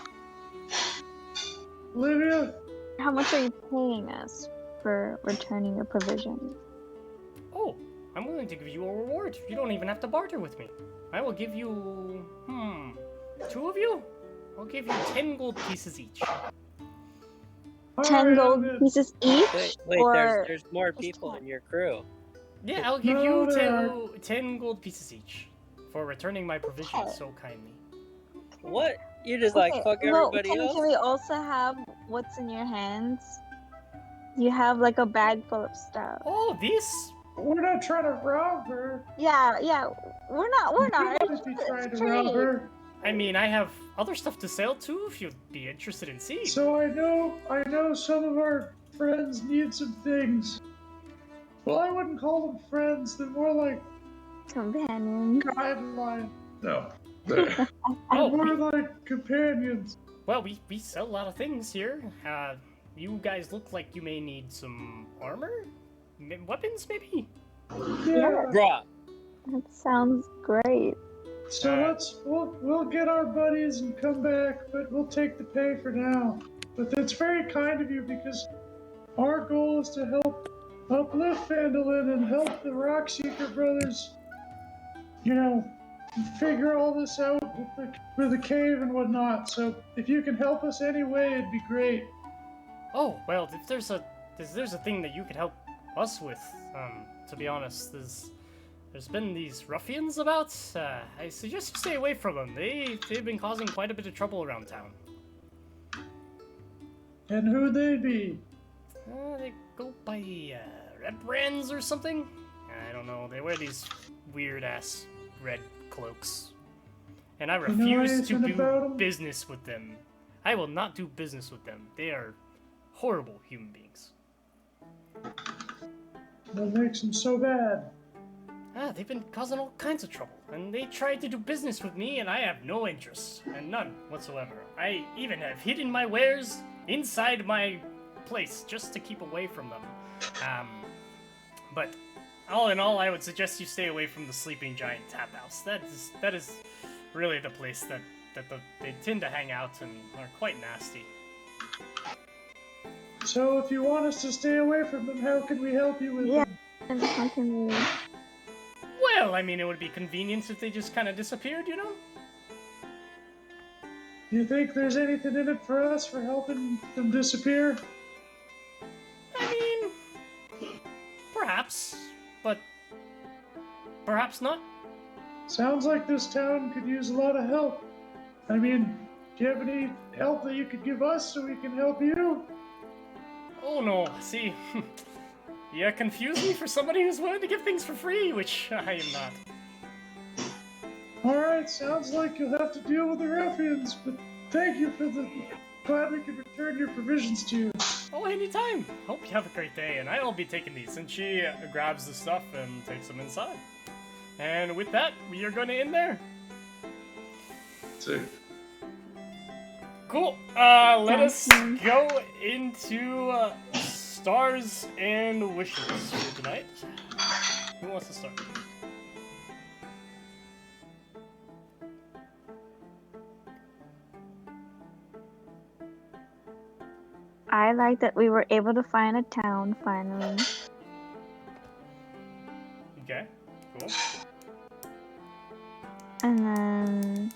Olivia? How much are you paying us for returning your provisions? Oh, I'm willing to give you a reward. You don't even have to barter with me. I will give you, 2 of you? I'll give you 10 gold pieces each. 10 gold pieces each? Wait, or there's more people in your crew. Yeah, I'll give No, you there 10 gold pieces each for returning my provisions so kindly. What? You just Okay, like fuck well, everybody can else? we also have what's in your hands? You have like a bag full of stuff. Oh, this? We're not trying to rob her. Yeah, we're not. We might be trying to rob her. I mean, I have other stuff to sell too if you'd be interested in seeing. So I know some of our friends need some things. Well, I wouldn't call them friends. They're more like Companions. guidelines. No. Oh, More like companions. well, we sell a lot of things here. You guys look like you may need some armor? Weapons, maybe? Yeah. Bruh. That sounds great. So we'll get our buddies and come back, but we'll take the pay for now. But that's very kind of you because our goal is to help uplift Phandelver and help the Rockseeker brothers, figure all this out with the cave and whatnot. So if you can help us any way, it'd be great. Oh, well, if there's a thing that you could help us with, to be honest, there's been these ruffians about. I suggest you stay away from them. They've been causing quite a bit of trouble around town. And who'd they be? They go by red brands or something. I don't know. They wear these weird ass red cloaks, and I know refuse to anything about 'em? do business with them. I will not do business with them. They are horrible human beings. What makes them so bad? They've been causing all kinds of trouble, and they tried to do business with me, and I have no interest, and none whatsoever. I even have hidden my wares inside my place just to keep away from them. But all in all, I would suggest you stay away from the Sleeping Giant Tap House. That is really the place that they tend to hang out and are quite nasty. So if you want us to stay away from them, how can we help you with Yeah. them? And how can we? Well, I mean, it would be convenient if they just kind of disappeared, you know? Do you think there's anything in it for us for helping them disappear? I mean, perhaps, but perhaps not. Sounds like this town could use a lot of help. I mean, do you have any help that you could give us so we can help you? Oh no, see, you confuse me for somebody who's willing to give things for free, which I am not. Alright, sounds like you'll have to deal with the ruffians, but thank you for the... Glad we could return your provisions to you. Oh, anytime. Hope you have a great day, and I'll be taking these. And she grabs the stuff and takes them inside. And with that, we are going to end there. Sick. Cool. Let us go into stars and wishes for tonight. Who wants to start? I like that we were able to find a town finally. Okay, cool. And then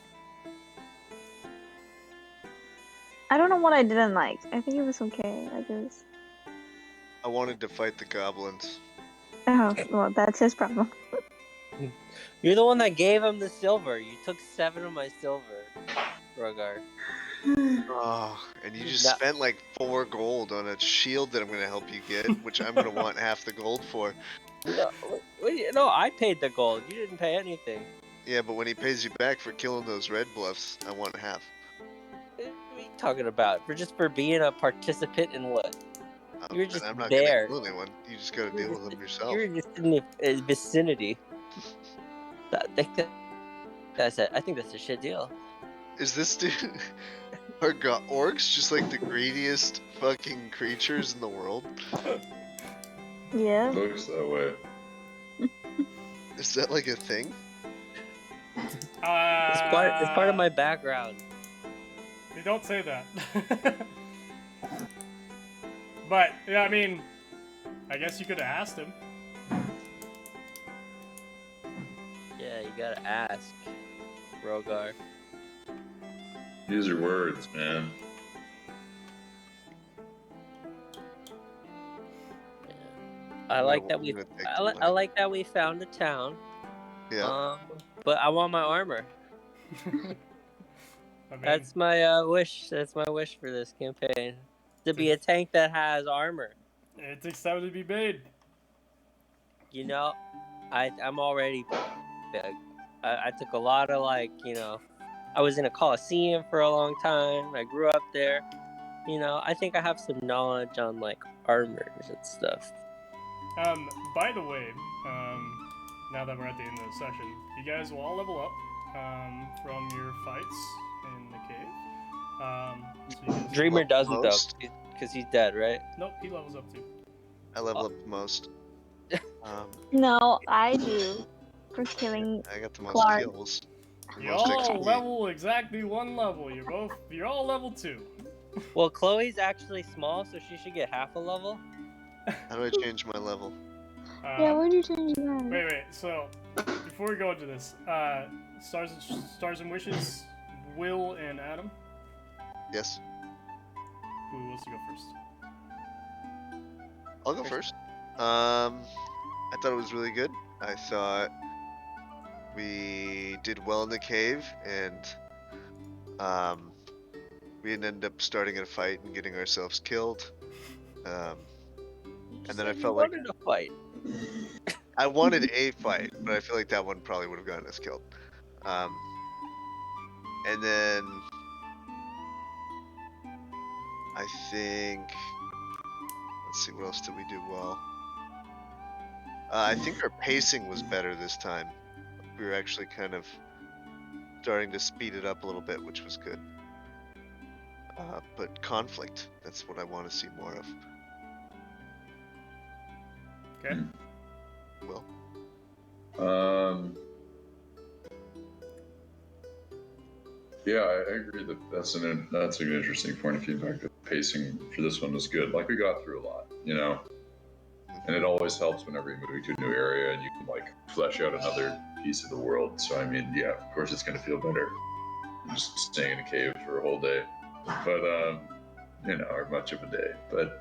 I don't know what I didn't like. I think it was okay. Like it was. I wanted to fight the goblins. Oh well, that's his problem. You're the one that gave him the silver. You took 7 of my silver, Rhogar. Oh, and you just No. spent like 4 gold on a shield that I'm gonna help you get, which I'm gonna want half the gold for. No, I paid the gold. You didn't pay anything. Yeah, but when he pays you back for killing those red bluffs, I want half. What are you talking about? For being a participant in what? You're And just I'm not there. gonna kill anyone. You just gotta deal with them yourself. You're just in the vicinity. I think that's a shit deal. Is this dude? Are orcs just like the greediest fucking creatures in the world? Yeah. Looks that way. Is that like a thing? It's part of my background. You don't say that. But, yeah, I mean, I guess you could have asked him. Yeah, you gotta ask, Rhogar. Use your words, man. Yeah. I like that we found a town. Yeah. But I want my armor. I mean, That's my wish. That's my wish for this campaign. To be a tank that has armor. it takes time to be made. You know, I'm already big. I took a lot of I was in a Coliseum for a long time. I grew up there. I think I have some knowledge on armors and stuff. By the way, now that we're at the end of the session, you guys will all level up from your fights in the cave. So you guys Dreamer doesn't though, most? because he's dead, right? Nope, he levels up too. I level up the most. No, I do. For killing. I got the most Clark. kills. You Most all XP. level exactly 1 level. You're all level 2. Well, Chloe's actually small, so she should get half a level. How do I change my level? Yeah, where'd you change that? Wait. So before we go into this, stars and wishes, Will and Adam. Yes. Who wants to go first? I'll go first. I thought it was really good. I thought we did well in the cave, and we didn't end up starting a fight and getting ourselves killed. And then I felt like wanted to fight. I wanted a fight, but I feel like that one probably would have gotten us killed. And then I think, let's see, what else did we do well? I think our pacing was better this time. We were actually kind of starting to speed it up a little bit, which was good. But conflict, that's what I want to see more of. Okay. Will? Yeah, I agree that's an interesting point of feedback. The pacing for this one was good. Like, we got through a lot, you know? And it always helps whenever you're moving to a new area and you can, like, flesh out another piece of the world. So, I mean, yeah, of course it's going to feel better than just staying in a cave for a whole day. But, you know, or much of a day. But,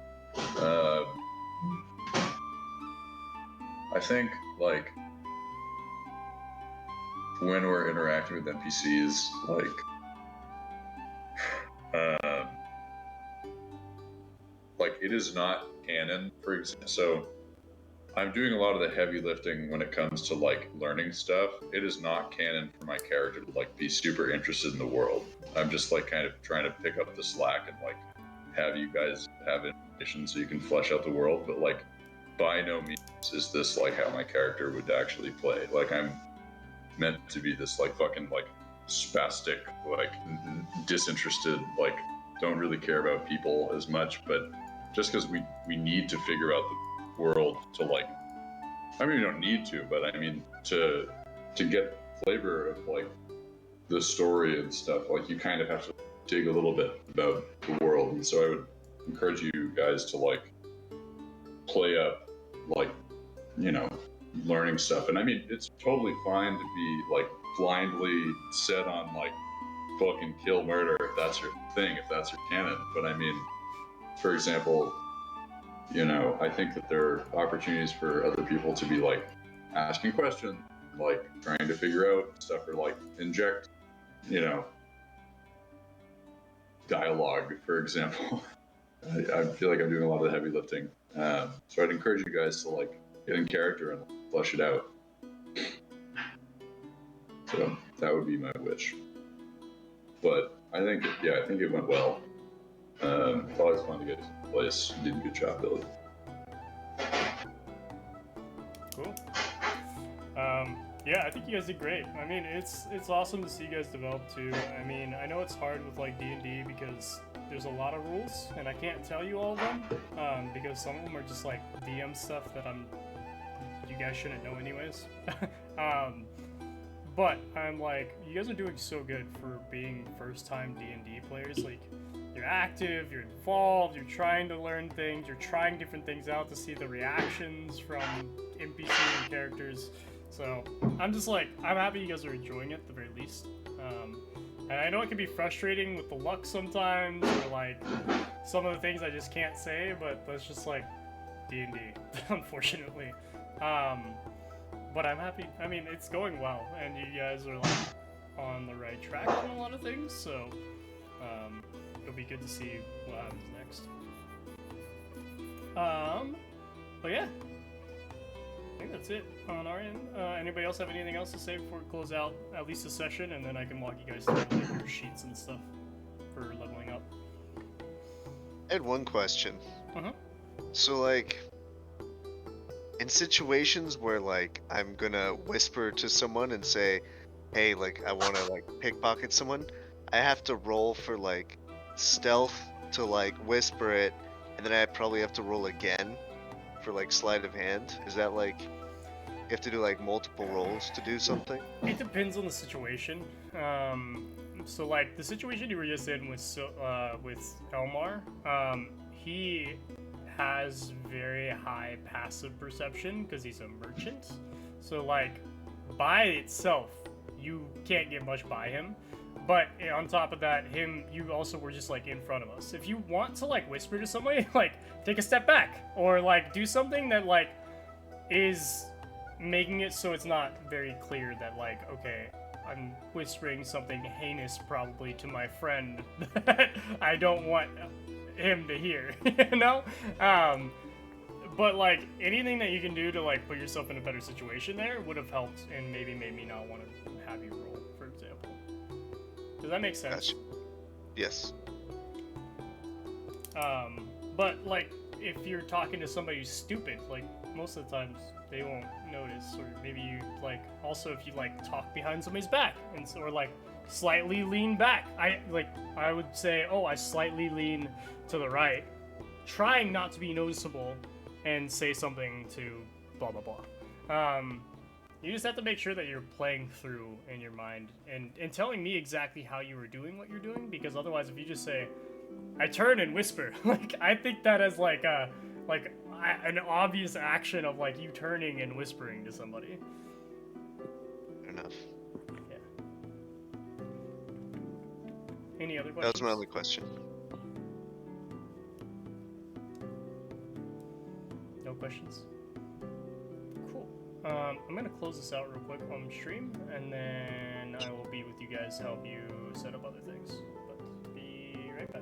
I think, like, when we're interacting with NPCs, like it is not canon, for example. So I'm doing a lot of the heavy lifting when it comes to like learning stuff. It is not canon for my character to like be super interested in the world. I'm just like kind of trying to pick up the slack and like have you guys have information so you can flesh out the world. But like by no means is this like how my character would actually play. Like I'm meant to be this like fucking like spastic, like disinterested, like don't really care about people as much, but just because we need to figure out the world to like, I mean, we don't need to, but I mean, to get flavor of like the story and stuff, like you kind of have to dig a little bit about the world. And so I would encourage you guys to like play up, like, you know, learning stuff. And I mean, it's totally fine to be like blindly set on like fucking kill murder if that's your thing, if that's your canon. But I mean, for example, you know, I think that there are opportunities for other people to be like asking questions, like trying to figure out stuff, or like inject, you know, dialogue, for example. I feel like I'm doing a lot of the heavy lifting. So I'd encourage you guys to like get in character and flesh it out. So that would be my wish. But I think, yeah, I think it went well. Thought it was fun to get to the place. You did a good job, Billy. Cool. Yeah, I think you guys did great. I mean, it's awesome to see you guys develop too. I mean, I know it's hard with like D&D because there's a lot of rules, and I can't tell you all of them because some of them are just like DM stuff that you guys shouldn't know anyways. But I'm like, you guys are doing so good for being first-time D&D players. Like, you're active, you're involved, you're trying to learn things, you're trying different things out to see the reactions from NPC and characters. So I'm just like, I'm happy you guys are enjoying it at the very least. And I know it can be frustrating with the luck sometimes, or like some of the things I just can't say, but that's just like D&D, unfortunately. But I'm happy. I mean, it's going well, and you guys are like on the right track on a lot of things, so it'll be good to see what happens next. But yeah, I think that's it on our end. Anybody else have anything else to say before we close out at least a session, and then I can walk you guys through like, your sheets and stuff for leveling up? I had one question. Uh-huh. So like, in situations where like I'm gonna whisper to someone and say, hey, like I wanna like pickpocket someone, I have to roll for like stealth to like whisper it, and then I probably have to roll again for like sleight of hand. Is that like, you have to do like multiple rolls to do something? It depends on the situation. So like the situation you were just in with Elmar, he has very high passive perception because he's a merchant. So like by itself, you can't get much by him. But on top of that, you also were just like in front of us. If you want to like whisper to somebody, like take a step back or like do something that like is making it so it's not very clear that like, okay, I'm whispering something heinous probably to my friend that I don't want him to hear, you know? But like anything that you can do to like put yourself in a better situation there would have helped and maybe made me not want to have you roll, for example. Does that make sense? Gotcha. Yes. But like if you're talking to somebody who's stupid, like most of the times they won't notice, or maybe you like also if you like talk behind somebody's back and or like slightly lean back. I would say, oh, I slightly lean to the right, trying not to be noticeable, and say something to blah blah blah. You just have to make sure that you're playing through in your mind and telling me exactly how you were doing what you're doing, because otherwise if you just say, I turn and whisper, like, I think that as like an obvious action of like you turning and whispering to somebody. Fair enough. Yeah. Any other That questions? was my only question. No questions? Cool. I'm gonna close this out real quick on stream, and then I will be with you guys to help you set up other things. But be right back.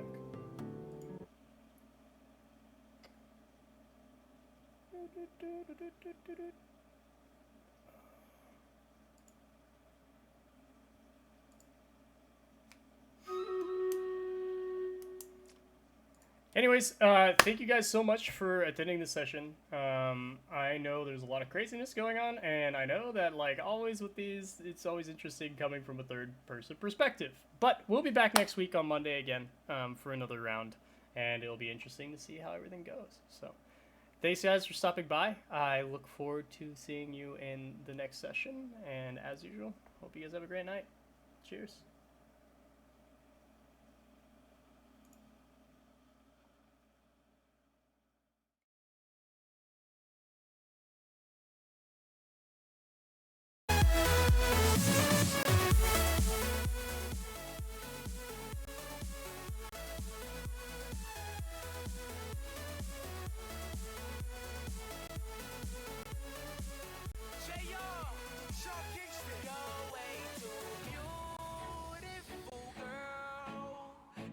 Anyways, thank you guys so much for attending this session. I know there's a lot of craziness going on, and I know that, like always with these, it's always interesting coming from a third-person perspective. But we'll be back next week on Monday again for another round, and it'll be interesting to see how everything goes. So, thanks guys for stopping by. I look forward to seeing you in the next session, and as usual, hope you guys have a great night. Cheers.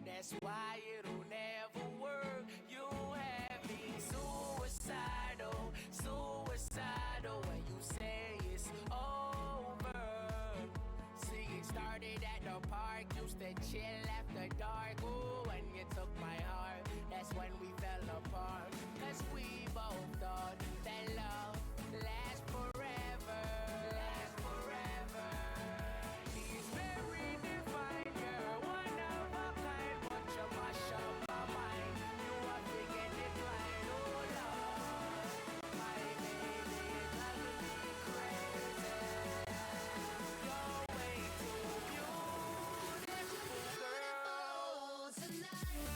That's why it'll never work. You have me suicidal, suicidal when you say it's over. See, it started at the park, used to chill after dark. Ooh, when you took my heart, that's when we fell apart. Cause we both thought that love lasts forever. Lasts forever. He's very divine, you're one of a kind, but you mash up my mind. You are thinking decline, oh Lord. My baby is driving me crazy. You're way too beautiful, girl. Tonight.